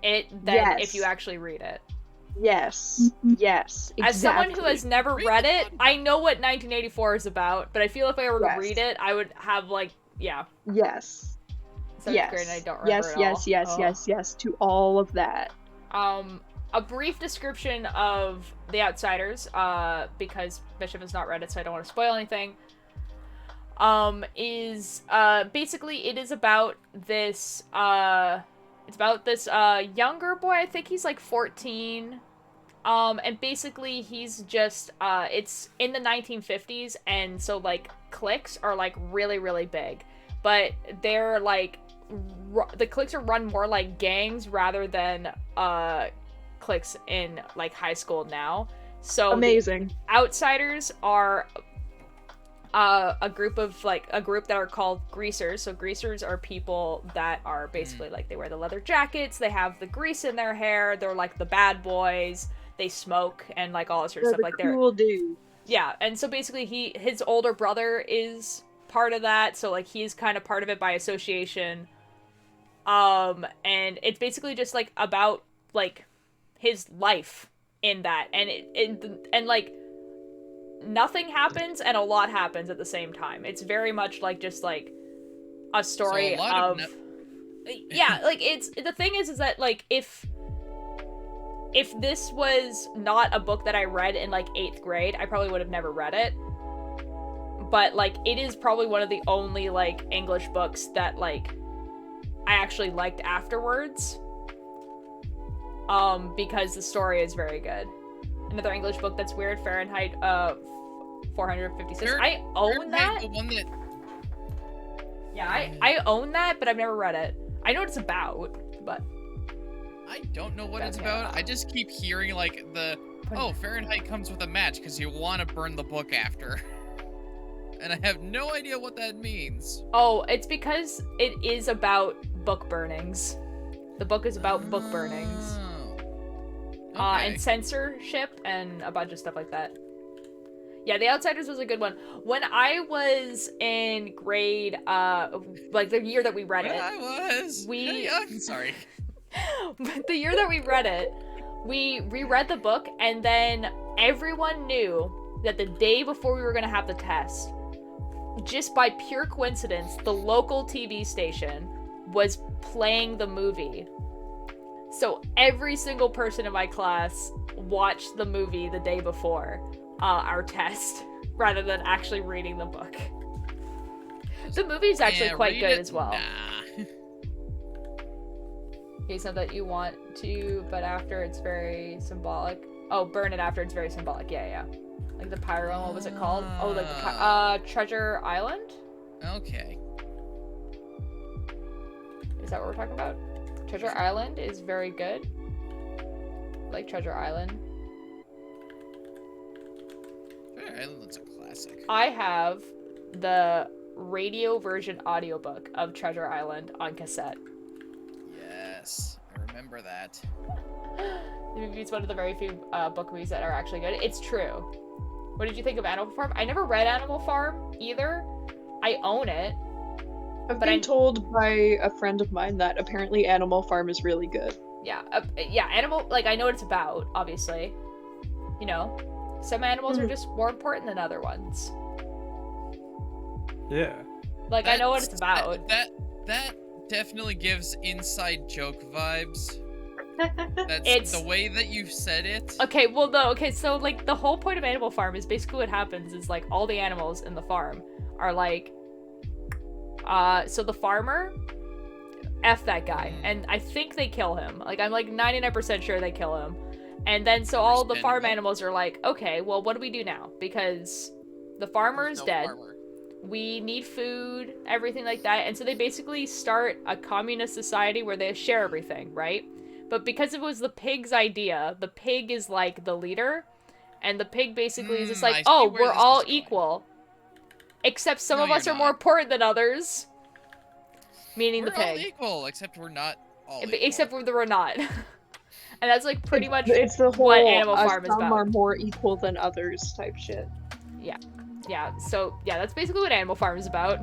it than if you actually read it. Yes. Yes. Exactly. As someone who has never read it, I know what 1984 is about, but I feel if I were to read it, I would have, like, yeah. Yes. Seventh grade and I don't remember it all. Yes, to all of that. A brief description of The Outsiders, because Bishop has not read it, so I don't want to spoil anything, is, basically it is about this, younger boy, I think he's like 14, and basically he's just, it's in the 1950s, and so, like, cliques are, like, really, really big, but they're, like, the cliques are run more like gangs rather than, cliques in, like, high school now. So amazing. Outsiders are a group that are called greasers. So greasers are people that are basically like they wear the leather jackets, they have the grease in their hair, they're like the bad boys, they smoke and like all this sort of stuff. Like they're cool dude. Yeah, and so basically his older brother is part of that, so like he's kind of part of it by association. And it's basically just like about like his life in that, and like nothing happens and a lot happens at the same time. It's very much like just like a story So a lot of yeah, like it's the thing is that like if this was not a book that I read in like 8th grade, I probably would have never read it. But like it is probably one of the only like English books that like I actually liked afterwards. Because the story is very good. Another English book that's weird, Fahrenheit 456. I own that. The one that... Yeah, I own that, but I've never read it. I know what it's about, but I don't know what it's Yeah. about. I just keep hearing like Fahrenheit comes with a match because you want to burn the book after. And I have no idea what that means. Oh, it's because it is about book burnings. The book is about book burnings. Oh. Okay. And censorship and a bunch of stuff like that. Yeah, The Outsiders was a good one. When I was in grade, like the year that we read it. Sorry. The year that we read it, we reread the book, and then everyone knew that the day before we were going to have the test, just by pure coincidence, the local TV station was playing the movie. So every single person in my class watched the movie the day before our test, rather than actually reading the book. The movie's actually quite good as well. Nah. Okay, so that you want to, but after it's very symbolic. Oh, burn it after it's very symbolic. Yeah. Like the pyro, what was it called? Oh, like the Treasure Island? Okay. Is that what we're talking about? Treasure Island is very good. Like Treasure Island. Treasure Island's a classic. I have the radio version audiobook of Treasure Island on cassette. Yes, I remember that. The movie's one of the very few book movies that are actually good. It's true. What did you think of Animal Farm? I never read Animal Farm either. I own it. I've been told by a friend of mine that apparently Animal Farm is really good. Yeah, Animal, like, I know what it's about, obviously. You know, some animals are just more important than other ones. Yeah. Like, I know what it's about. That definitely gives inside joke vibes. That's It's- the way that you said it. Okay, well, no, okay, so, like, the whole point of Animal Farm is basically what happens is, like, all the animals in the farm are, like, so the farmer, F that guy, and I think they kill him. Like, I'm, like, 99% sure they kill him. And then, so all the farm animals are like, okay, well, what do we do now? Because the farmer is dead. We need food, everything like that. And so they basically start a communist society where they share everything, right? But because it was the pig's idea, the pig is like the leader. And the pig basically is just like, oh, we're all equal. Except some of us are more important than others. Meaning the We're all pig. equal, except we're not all equal. Except we're not. And that's like pretty much it's the whole what Animal Farm is some about. are more equal than others type shit. Yeah, so, yeah, that's basically what Animal Farm is about.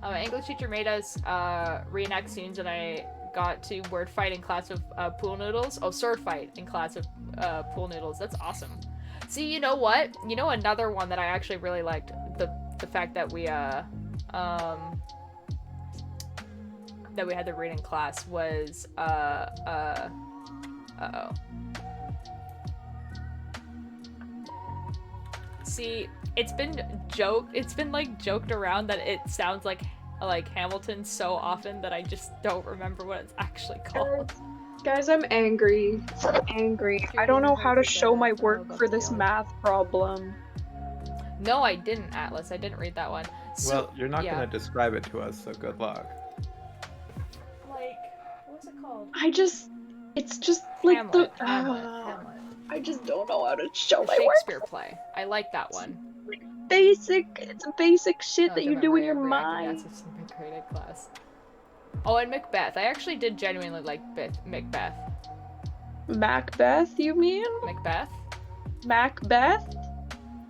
My English teacher made us reenact scenes, and I got to word fight in class with pool noodles. Oh, sword fight in class with pool noodles. That's awesome. See, you know what? You know another one that I actually really liked? The fact that we, that we had to read in class was, uh-oh. See, it's been like joked around that it sounds like Hamilton so often that I just don't remember what it's actually called. Guys, I'm angry. I don't know how to show my work for this math problem. No, I didn't, Atlas. I didn't read that one. So, Well, you're not yeah. gonna describe it to us, so good luck. Like, what's it called? It's just like Hamlet. Hamlet. I just don't know how to show The my work. Shakespeare play. I like that one. It's basic shit Oh, that good you do in your memory. I mind. reacted to something great in class. Oh, and Macbeth. I actually did genuinely like Macbeth. Macbeth, you mean? Macbeth? Macbeth?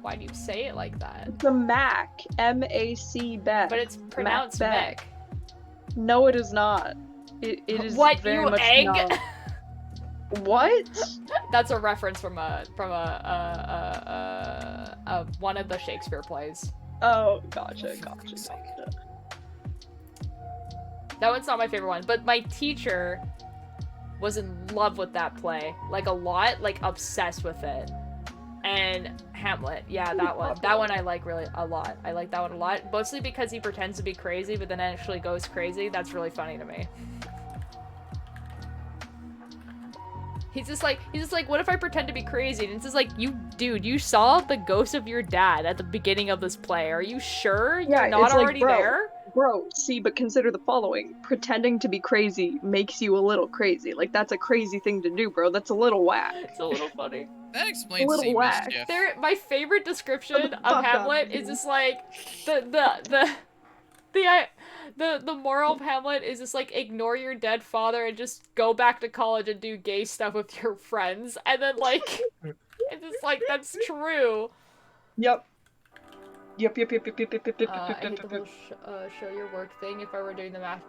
Why do you say it like that? It's a Mac. M-A-C Beth. But it's pronounced Mac. No, it is not. It is What, very you much egg? not. What? That's a reference from one of the Shakespeare plays. Oh, gotcha. That one's not my favorite one, but my teacher was in love with that play. Like, a lot. Like, obsessed with it. And Hamlet. Yeah, that one. That one I like really a lot. I like that one a lot. Mostly because he pretends to be crazy, but then actually goes crazy. That's really funny to me. He's just like, what if I pretend to be crazy? And it's just like, dude, you saw the ghost of your dad at the beginning of this play. Are you sure you're not already there? Bro, see, but consider the following. Pretending to be crazy makes you a little crazy. Like, that's a crazy thing to do, bro. That's a little whack. It's a little funny. That explains Little sea whack. mischief. My favorite description Fuck of up, Hamlet is dude. just like, the moral of Hamlet is just like, ignore your dead father and just go back to college and do gay stuff with your friends. And then, like, it's just like, that's true. Yep. I hit the little show your work thing if I were doing the math.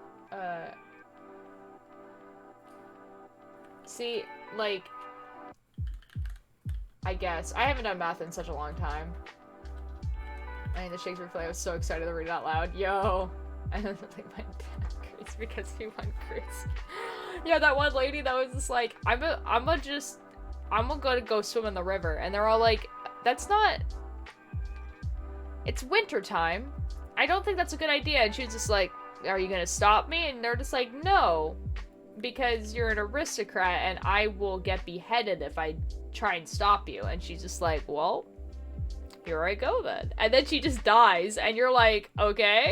See, like, I guess. I haven't done math in such a long time. I mean, the Shakespeare play, I was so excited to read it out loud. Yo! And then, like, my dad agrees because he went crazy. Yeah, that one lady that was just like, I'm gonna go swim in the river. And they're all like, that's not... It's winter time. I don't think that's a good idea. And she was just like, are you gonna stop me? And they're just like, no. Because you're an aristocrat and I will get beheaded if I try and stop you. And she's just like, well, here I go then. And then she just dies. And you're like, okay.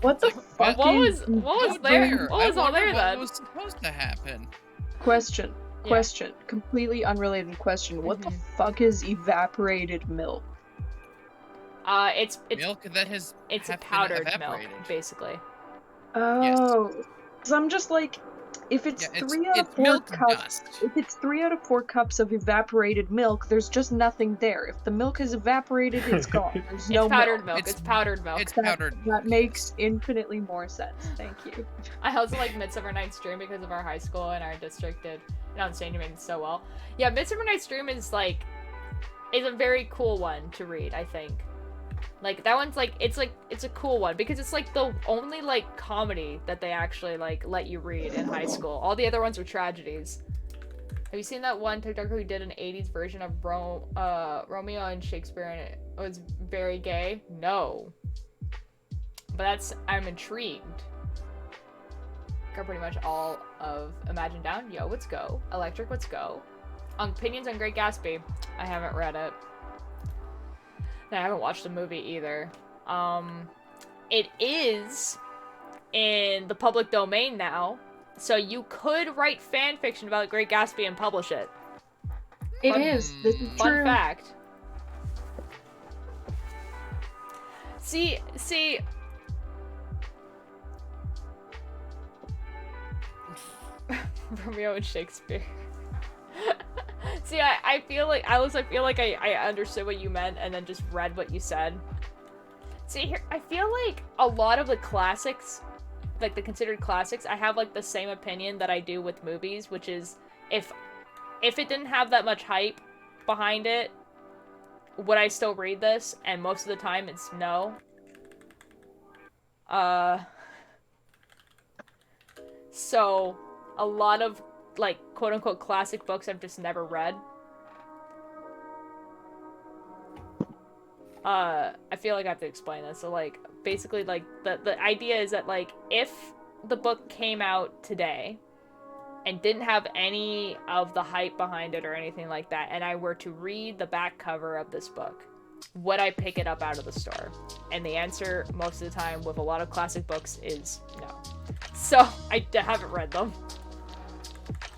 What the fuck What is... was there? What was all there then? What was supposed to happen? Question. Completely unrelated question. What the fuck is evaporated milk? It's milk that has it's have a been powdered milk, evaporated. basically. Oh. Because I'm just like, if it's Yeah, 3 out of it's 4 milk cups, dust. if it's 3 out of 4 cups of evaporated milk, there's just nothing there. If the milk is evaporated, it's gone. There's no It's powdered milk. It's- It's powdered milk. It's powdered. That makes infinitely more sense. Thank you. I also like Midsummer Night's Dream because of our high school and our district did Saying you made it so well. Yeah, Midsummer Night's Dream is a very cool one to read, I think. Like, that one's it's a cool one because it's like the only like comedy that they actually like let you read in high school. All the other ones were tragedies. Have you seen that one TikToker who did an 80s version of Romeo and Shakespeare and it was very gay? No. But I'm intrigued. Got pretty much all of Imagine Down. Yo, let's go. Electric, let's go. Opinions on Great Gatsby. I haven't read it. And I haven't watched the movie either. It is in the public domain now, so you could write fan fiction about Great Gatsby and publish it. It is. This is Fun true. fact. See. Romeo and Shakespeare. See, I feel like I understood what you meant and then just read what you said. See, here, I feel like a lot of the classics, like the considered classics, I have like the same opinion that I do with movies, which is if it didn't have that much hype behind it, would I still read this? And most of the time it's no. So a lot of like quote-unquote classic books I've just never read. I feel like I have to explain this. So like basically like the idea is that like if the book came out today and didn't have any of the hype behind it or anything like that, and I were to read the back cover of this book, would I pick it up out of the store? And the answer most of the time with a lot of classic books is no. So I haven't read them.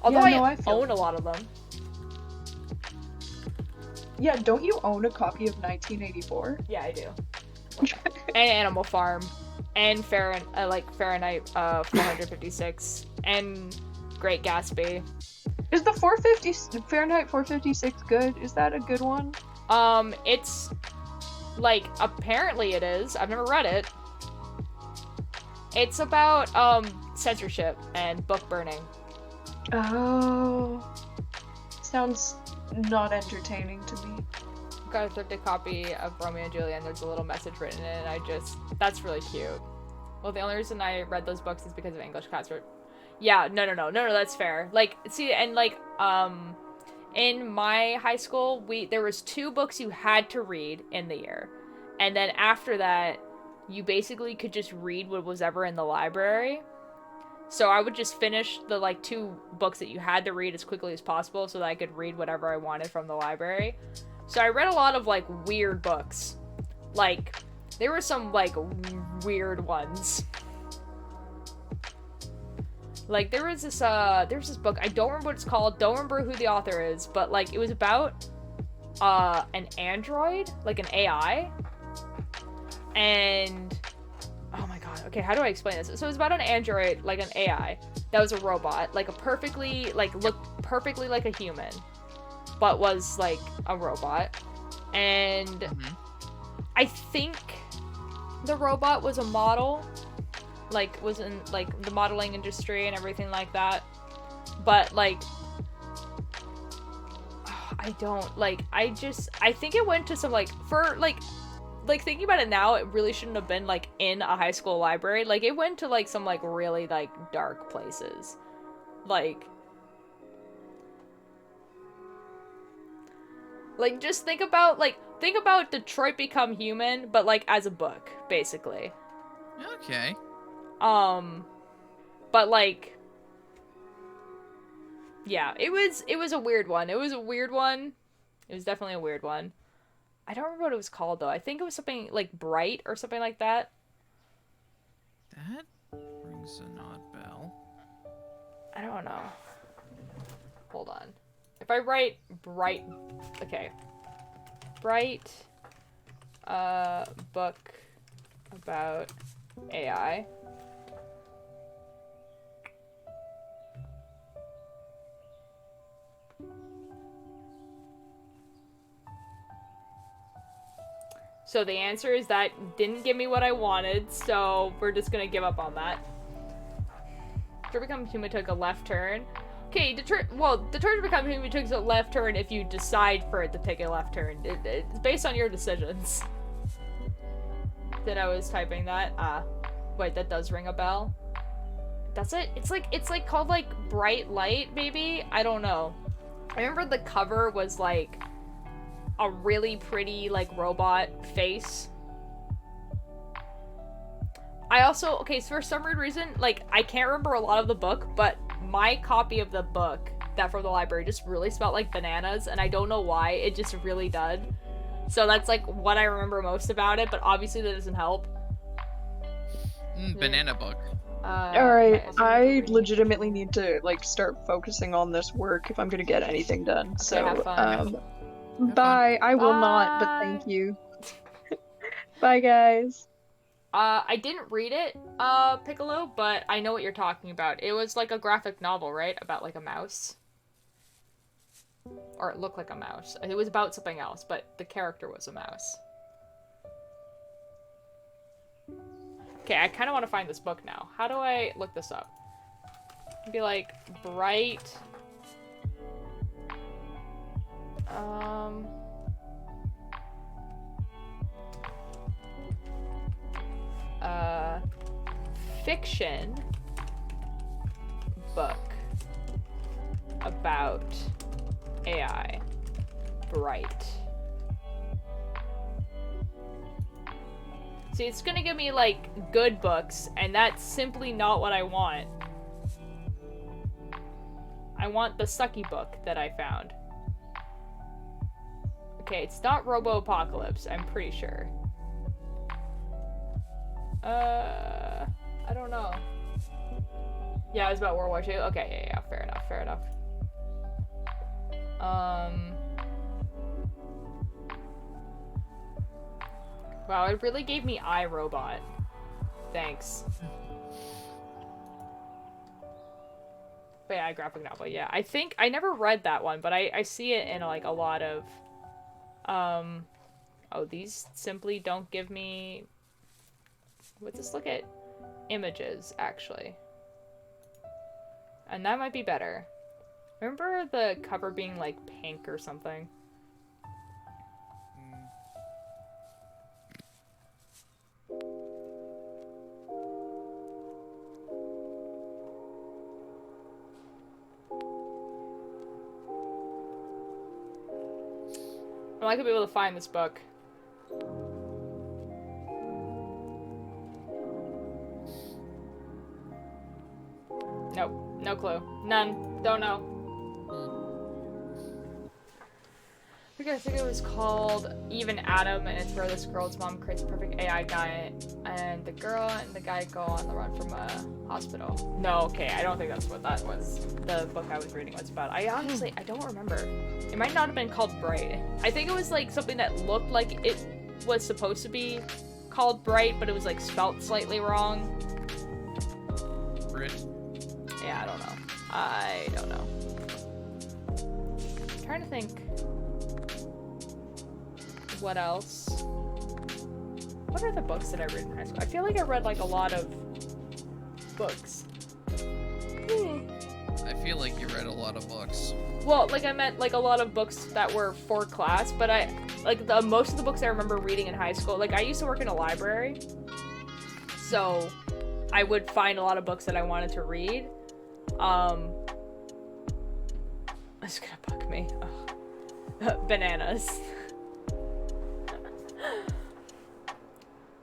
Although I own a lot of them. Yeah, don't you own a copy of 1984? Yeah, I do. And Animal Farm, and Fahrenheit 456, and Great Gatsby. Is the Fahrenheit 456 good? Is that a good one? It's like apparently it is. I've never read it. It's about censorship and book burning. Oh, sounds not entertaining to me. Got a thrifted copy of Romeo and Juliet, and there's a little message written in it, and that's really cute. Well, the only reason I read those books is because of English class. Yeah, no, that's fair. Like, see, and like, in my high school, there was 2 books you had to read in the year, and then after that, you basically could just read what was ever in the library. So I would just finish the, like, 2 books that you had to read as quickly as possible so that I could read whatever I wanted from the library. So I read a lot of, like, weird books. Like, there were some, like, weird ones. Like, there's this book, I don't remember what it's called, don't remember who the author is, but, like, it was about, an android, like an AI, and, oh my god, okay, how do I explain this? So it was about an android, like an AI, that was a robot, like looked perfectly like a human, but was, like, a robot, and I think the robot was a model, like, was in, like, the modeling industry and everything like that, but, like, I think it went to some, like, for, like, thinking about it now, it really shouldn't have been, like, in a high school library, like, it went to, like, some, like, really, like, dark places, like, just think about Detroit Become Human, but, like, as a book, basically. Okay. But, like, yeah, it was a weird one. It was definitely a weird one. I don't remember what it was called, though. I think it was something, like, Bright or something like that. That rings an odd bell. I don't know. Hold on. If I write Bright... Okay. Bright, book about AI. So the answer is that didn't give me what I wanted, so we're just gonna give up on that. Detroit Become Human took a left turn. Okay, Detroit Become Human took a left turn if you decide for it to take a left turn. It's based on your decisions. That I was typing that. Wait, that does ring a bell. That's it? It's like called, like, Bright Light, maybe? I don't know. I remember the cover was, like, a really pretty, like, robot face. I also, okay, so for some weird reason, like, I can't remember a lot of the book, but my copy of the book that from the library just really smelled like bananas, and I don't know why, it just really did. So that's, like, what I remember most about it, but obviously that doesn't help. Banana book. Alright, I legitimately need to, like, start focusing on this work if I'm gonna get anything done, Okay, so, have fun. bye. I will not, but Bye. thank you. Bye, guys. I didn't read it, Piccolo, but I know what you're talking about. It was like a graphic novel, right? About, like, a mouse. Or it looked like a mouse. It was about something else, but the character was a mouse. Okay, I kind of want to find this book now. How do I look this up? Be like, Bright... fiction book about AI. Bright. See, it's gonna give me, like, good books, and that's simply not what I want. I want the sucky book that I found. Okay, it's not Robo-Apocalypse, I'm pretty sure. I don't know. Yeah, it was about World War II. Okay, yeah, fair enough. Wow, it really gave me iRobot. Thanks. But yeah, graphic novel, yeah. I think, I never read that one, but I see it in, like, a lot of, oh, these simply don't give me, what's this, look at, images, actually. And that might be better. Remember the cover being, like, pink or something? I'm not gonna be able to find this book. Nope. No clue. None. Don't know. I think it was called Even Adam, and it's where this girl's mom creates a perfect AI guy, and the girl and the guy go on the run from a hospital. No, okay, I don't think that's what that was. The book I was reading was about. I honestly, I don't remember. It might not have been called Bright. I think it was like something that looked like it was supposed to be called Bright, but it was like spelt slightly wrong. Brit. Yeah, I don't know. I'm trying to think. What else? What are the books that I read in high school? I feel like I read like a lot of books. I feel like you read a lot of books. Well, like I meant like a lot of books that were for class, but I like most of the books I remember reading in high school. Like I used to work in a library, so I would find a lot of books that I wanted to read. It's gonna bug me. Bananas.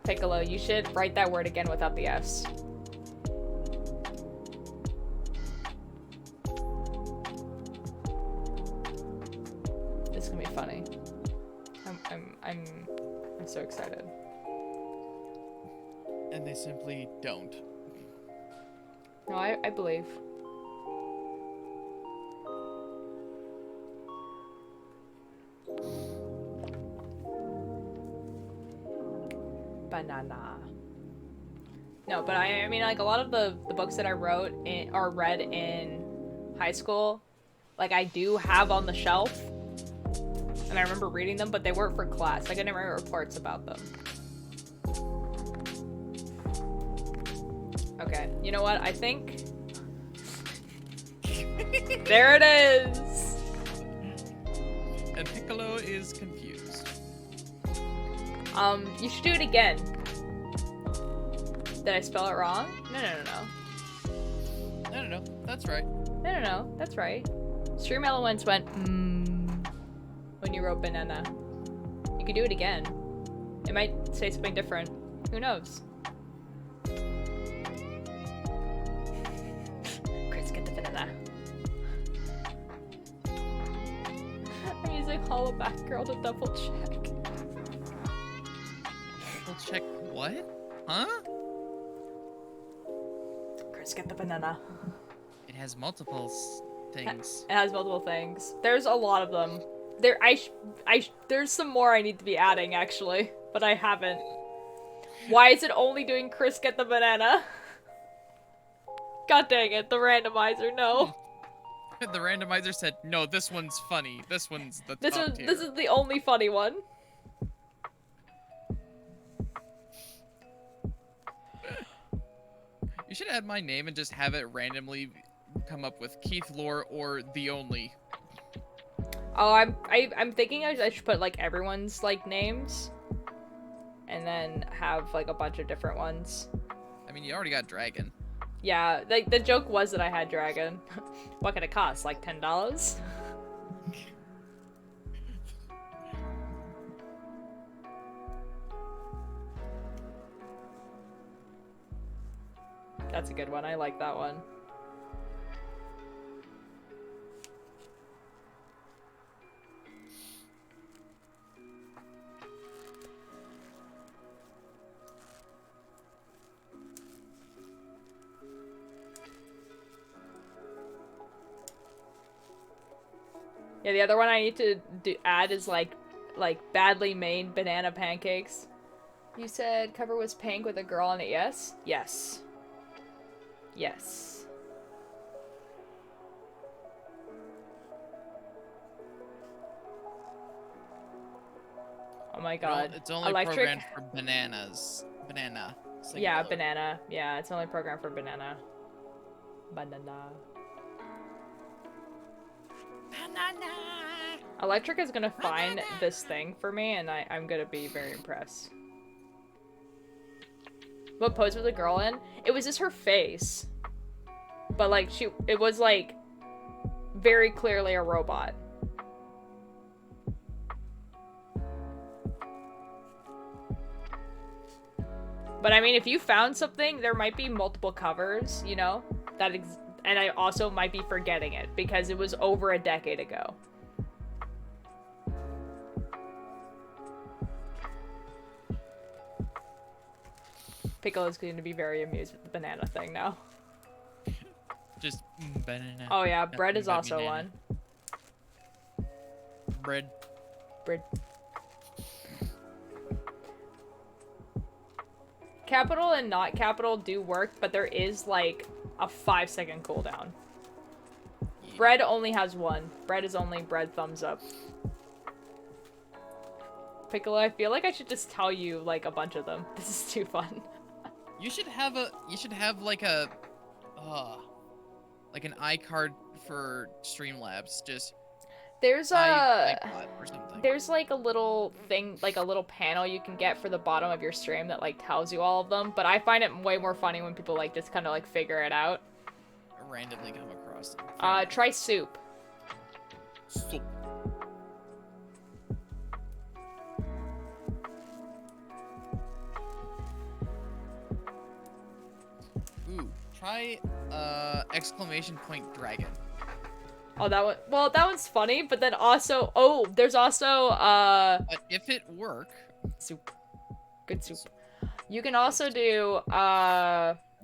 Piccolo, you should write that word again without the S. This is gonna be funny. I'm so excited. And they simply don't. No, I believe. Banana. No, but I mean, like, a lot of the books that I wrote or read in high school, like, I do have on the shelf. And I remember reading them, but they weren't for class. Like, I didn't write reports about them. Okay, you know what? I think... There it is! And Piccolo is confused. You should do it again. Did I spell it wrong? No. No, that's right. No, that's right. Stream Elements went, when you wrote banana. You could do it again. It might say something different. Who knows? Chris, get the banana. I'm using Hollaback Girl to double check. Double check what? Huh? Chris, get the banana. It has multiple things. It has multiple things. There's a lot of them. There's some more I need to be adding, actually, but I haven't. Why is it only doing Chris get the banana? God dang it, the randomizer, no. The randomizer said, no, this one's funny. This one's the top tier. This is the only funny one. You should add my name and just have it randomly come up with Keith Lore or The Only. Oh, I'm thinking I should put like everyone's like names, and then have like a bunch of different ones. I mean, you already got Dragon. Yeah, like the joke was that I had Dragon. What could it cost? Like $10? That's a good one. I like that one. Yeah, the other one I need to add is like badly made banana pancakes. You said cover was pink with a girl on it, yes? Yes. Yes. Oh my god. Well, it's only Electric... programmed for bananas. Banana. Yeah, Singular. banana. Yeah, it's only programmed for banana. Banana. Electric is gonna find this thing for me, and I'm gonna be very impressed. What pose was the girl in? It was just her face. But, like, it was, like, very clearly a robot. But, I mean, if you found something, there might be multiple covers, you know? And I also might be forgetting it, because it was over a decade ago. Piccolo's going to be very amused with the banana thing now. Just banana. Oh yeah, bread is Nothing but also banana. one. Bread. Bread. Capital and not capital do work, but there is like a 5-second cooldown. Yeah. Bread only has one. Bread is only bread thumbs up. Piccolo, I feel like I should just tell you like a bunch of them. This is too fun. You should have like a like an iCard for Streamlabs. Just There's iPod or something. there's like a little thing, like a little panel you can get for the bottom of your stream that like tells you all of them, but I find it way more funny when people like just kind of like figure it out. Randomly come across them. Try soup. So, ooh, try exclamation point dragon. Oh, that one. Well, that one's funny, but then also, oh, there's also But if it work, soup. Good soup. You can also do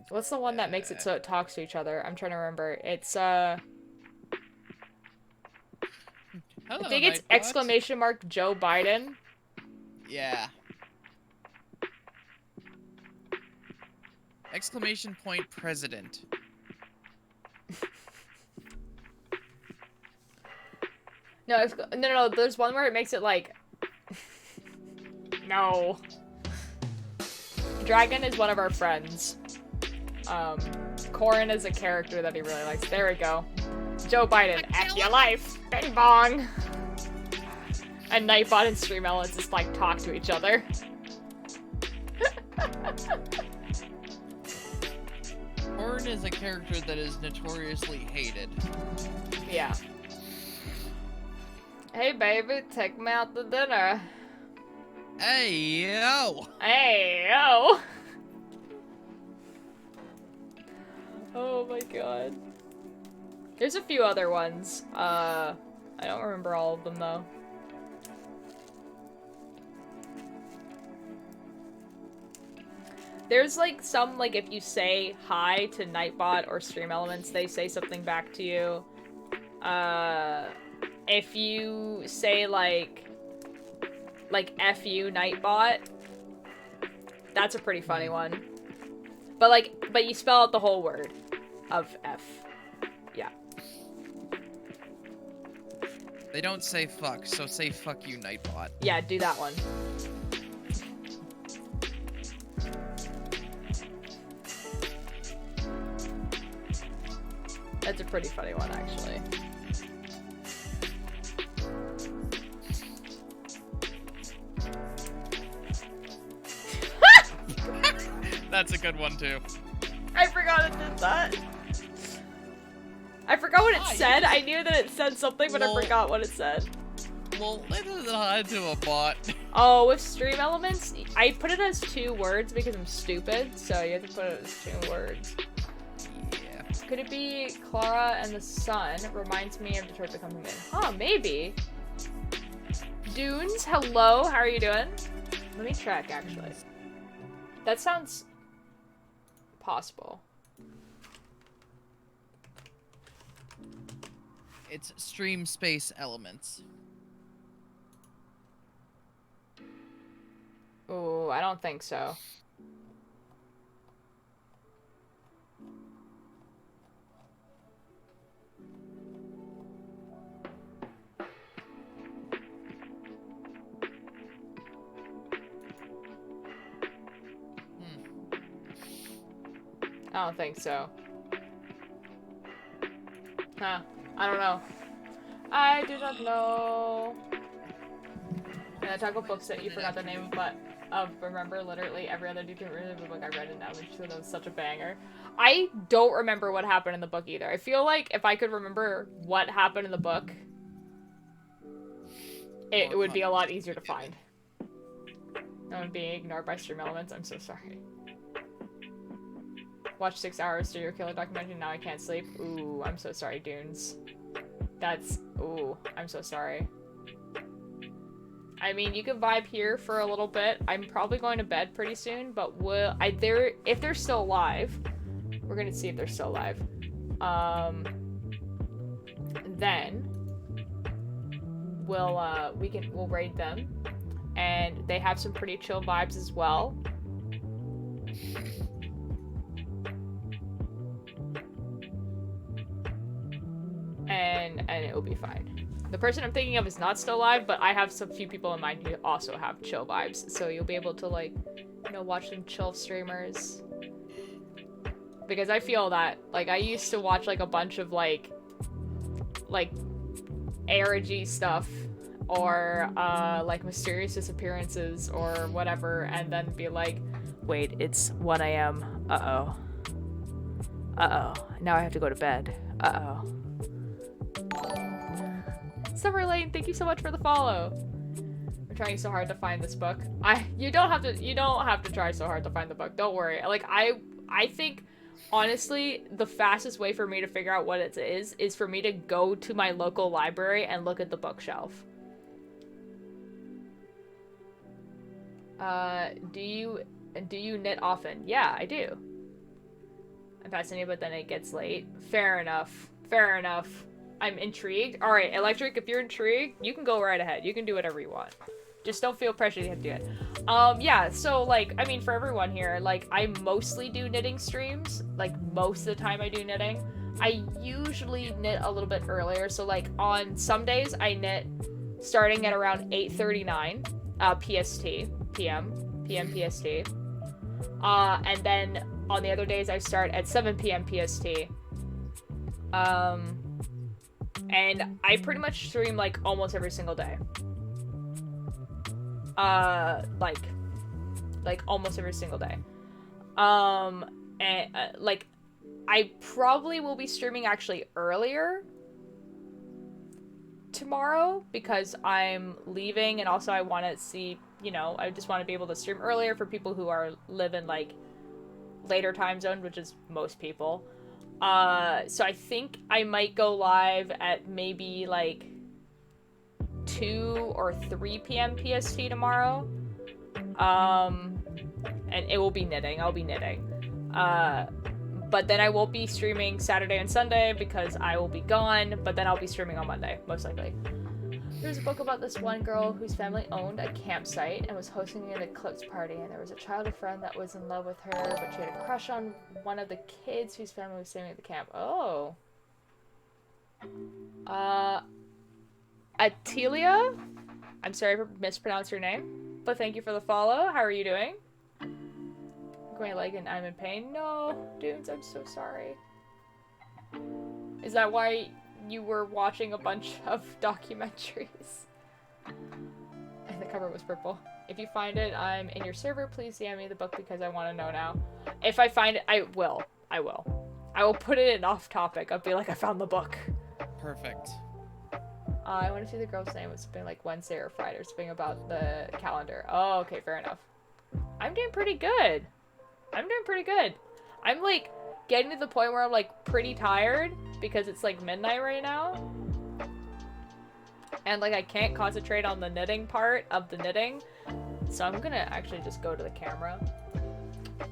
what's the one that makes it so it talks to each other? I'm trying to remember. It's hello, I think it's Nightbot. exclamation mark Joe Biden. Yeah. Exclamation point president. No, no. There's one where it makes it like. No. Dragon is one of our friends. Corin is a character that he really likes. There we go. Joe Biden, F your life. Bing bong. And Nightbot and Stream Elements just like talk to each other. Corin is a character that is notoriously hated. Yeah. Hey baby, take me out to dinner. Hey yo! Hey yo. Oh my god. There's a few other ones. I don't remember all of them though. There's like some, like if you say hi to Nightbot or Stream Elements, they say something back to you. If you say like F you Nightbot, that's a pretty funny one. But you spell out the whole word of F. Yeah. They don't say fuck, so say fuck you, Nightbot. Yeah, do that one. That's a pretty funny one, actually. That's a good one too. I forgot it did that. I forgot what it said. I knew that it said something, but I forgot what it said. Well, later than hi to a bot. Oh, with Stream Elements, I put it as 2 words because I'm stupid, so you have to put it as 2 words. Yeah. Could it be Clara and the Sun? Reminds me of Detroit Become Human. Huh, maybe. Dunes, hello, how are you doing? Let me check, actually. That sounds possible. It's stream space elements. Ooh, I don't think so. I don't think so. Huh. I don't know. I do not know. And the tackle books that you forgot the name, but remember literally every other detail the book I read in Average 2, that was such a banger. I don't remember what happened in the book either. I feel like if I could remember what happened in the book, it would be a lot easier to find. I'm being ignored by stream elements, I'm so sorry. Watch 6 hours serial killer documentary, now I can't sleep. Ooh, I'm so sorry, Dunes. That's, ooh, I'm so sorry. I mean, you can vibe here for a little bit. I'm probably going to bed pretty soon, but if they're still alive, we're gonna see if they're still alive. Then we'll raid them, and they have some pretty chill vibes as well. And it will be fine. The person I'm thinking of is not still alive, but I have some few people in mind who also have chill vibes, so you'll be able to, like, you know, watch some chill streamers. Because I feel that, like, I used to watch, like, a bunch of, like ARG stuff, or, like, mysterious disappearances, or whatever, and then be like, wait, it's 1 a.m. Uh-oh. Uh-oh. Now I have to go to bed. Uh-oh. Summer Lane, thank you so much for the follow. I'm trying so hard to find this book. You don't have to try so hard to find the book. Don't worry. Like, I think, honestly, the fastest way for me to figure out what it is for me to go to my local library and look at the bookshelf. Do you knit often? Yeah, I do. I'm fascinated, but then it gets late. Fair enough. Fair enough. I'm intrigued. Alright, Electric, if you're intrigued, you can go right ahead. You can do whatever you want. Just don't feel pressure to have to do it. Yeah, so, like, I mean, for everyone here, like, I mostly do knitting streams. Like, most of the time I do knitting. I usually knit a little bit earlier, so, like, on some days I knit starting at around 8:39 PM PST. And then on the other days I start at 7 PM PST. And I pretty much stream, like, almost every single day. Like almost every single day. And, like, I probably will be streaming actually earlier tomorrow, because I'm leaving, and also I want to see, you know, I just want to be able to stream earlier for people who live in, like, later time zone, which is most people. So I think I might go live at maybe, like, 2 or 3 PM PST tomorrow. And it will be knitting. I'll be knitting. But then I won't be streaming Saturday and Sunday because I will be gone, but then I'll be streaming on Monday, most likely. There's a book about this one girl whose family owned a campsite and was hosting an eclipse party, and there was a childhood friend that was in love with her, but she had a crush on one of the kids whose family was staying at the camp. Oh. Atelia? I'm sorry if I mispronounced your name, but thank you for the follow. How are you doing? My leg and I'm in pain. No, Dunes, I'm so sorry. Is that why you were watching a bunch of documentaries? And the cover was purple. If you find it, I'm in your server. Please DM me the book because I want to know now. If I find it, I will. I will put it in off topic. I'll be like, I found the book. Perfect. I want to see the girl's name. It's been like Wednesday or Friday or something about the calendar. Oh, okay, fair enough. I'm doing pretty good. I'm, like, getting to the point where I'm, like, pretty tired because it's, like, midnight right now. And, like, I can't concentrate on the knitting part of the knitting. So I'm gonna actually just go to the camera.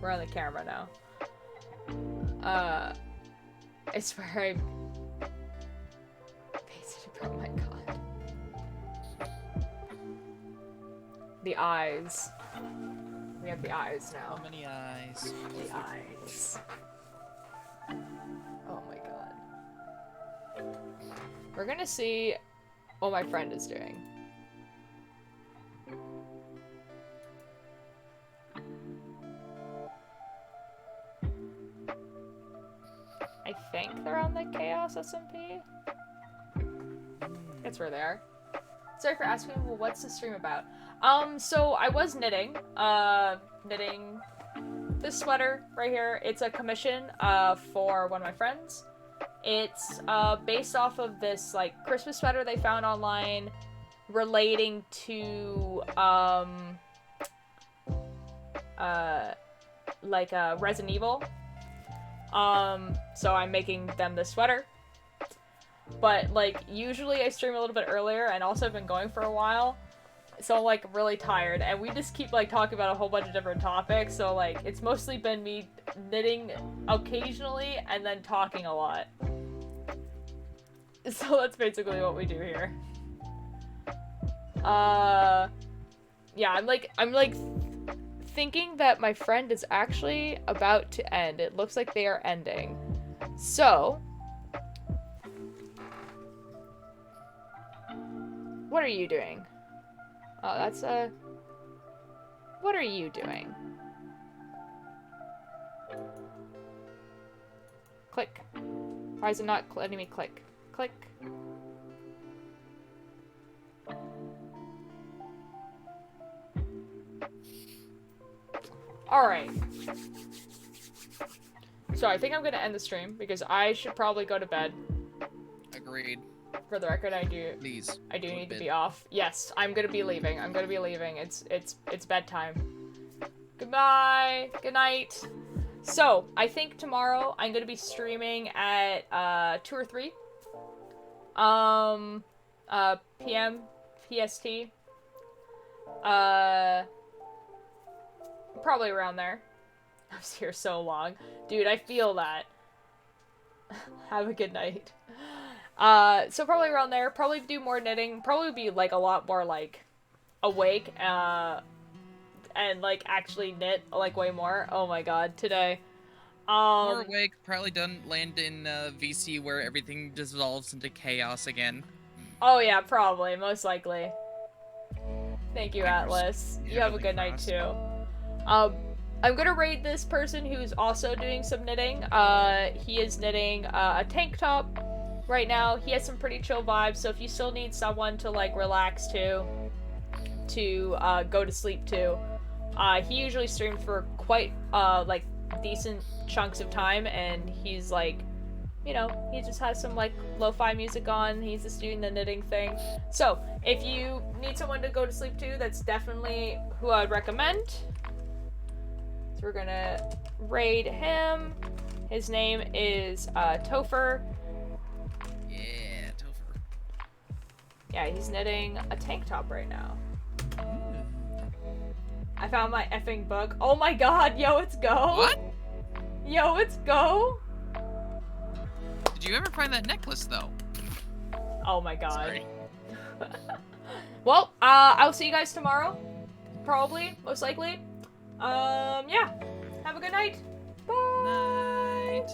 We're on the camera now. I swear I pasted it. Oh my god. The eyes. We have the eyes now. How many eyes? The eyes. Oh my god. We're gonna see what my friend is doing. I think they're on the Chaos SMP. That's where they are. Sorry for asking, well, what's the stream about? So I was knitting this sweater right here. It's a commission, for one of my friends. It's, based off of this, like, Christmas sweater they found online relating to, Resident Evil. So I'm making them this sweater. But, like, usually I stream a little bit earlier, and also I've been going for a while. So I'm, like, really tired, and we just keep, like, talking about a whole bunch of different topics, so, like, it's mostly been me knitting occasionally, and then talking a lot. So that's basically what we do here. Yeah, I'm thinking that my friend is actually about to end. It looks like they are ending. So... what are you doing? Oh, that's what are you doing? Click. Why is it not letting me click? Click. Alright. So I think I'm gonna end the stream because I should probably go to bed. Agreed. For the record, I do Please. need to be off. Yes, I'm gonna be leaving. It's bedtime. Goodbye. Good night. So, I think tomorrow I'm gonna be streaming at 2 or 3 PM PST. Probably around there. I was here so long. Dude, I feel that. Have a good night. So probably around there, probably do more knitting, probably be, like, a lot more, like, awake, and, like, actually knit, like, way more. Oh my god, today. More awake, probably done land in, VC where everything dissolves into chaos again. Oh yeah, probably, most likely. Thank you, Atlas. You have a good night, too. I'm gonna raid this person who's also doing some knitting. He is knitting, a tank top. Right now, he has some pretty chill vibes, so if you still need someone to, like, relax to go to sleep to, he usually streams for quite, like, decent chunks of time, and he's, like, you know, he just has some, like, lo-fi music on, he's just doing the knitting thing. So, if you need someone to go to sleep to, that's definitely who I'd recommend. So we're gonna raid him. His name is, Topher. Yeah, Topher. Yeah, he's knitting a tank top right now. I found my effing book. Oh my god, yo, it's go! What? Yo, it's go! Did you ever find that necklace, though? Oh my god. Sorry. Well, I'll see you guys tomorrow. Probably, most likely. Yeah. Have a good night. Bye! Night.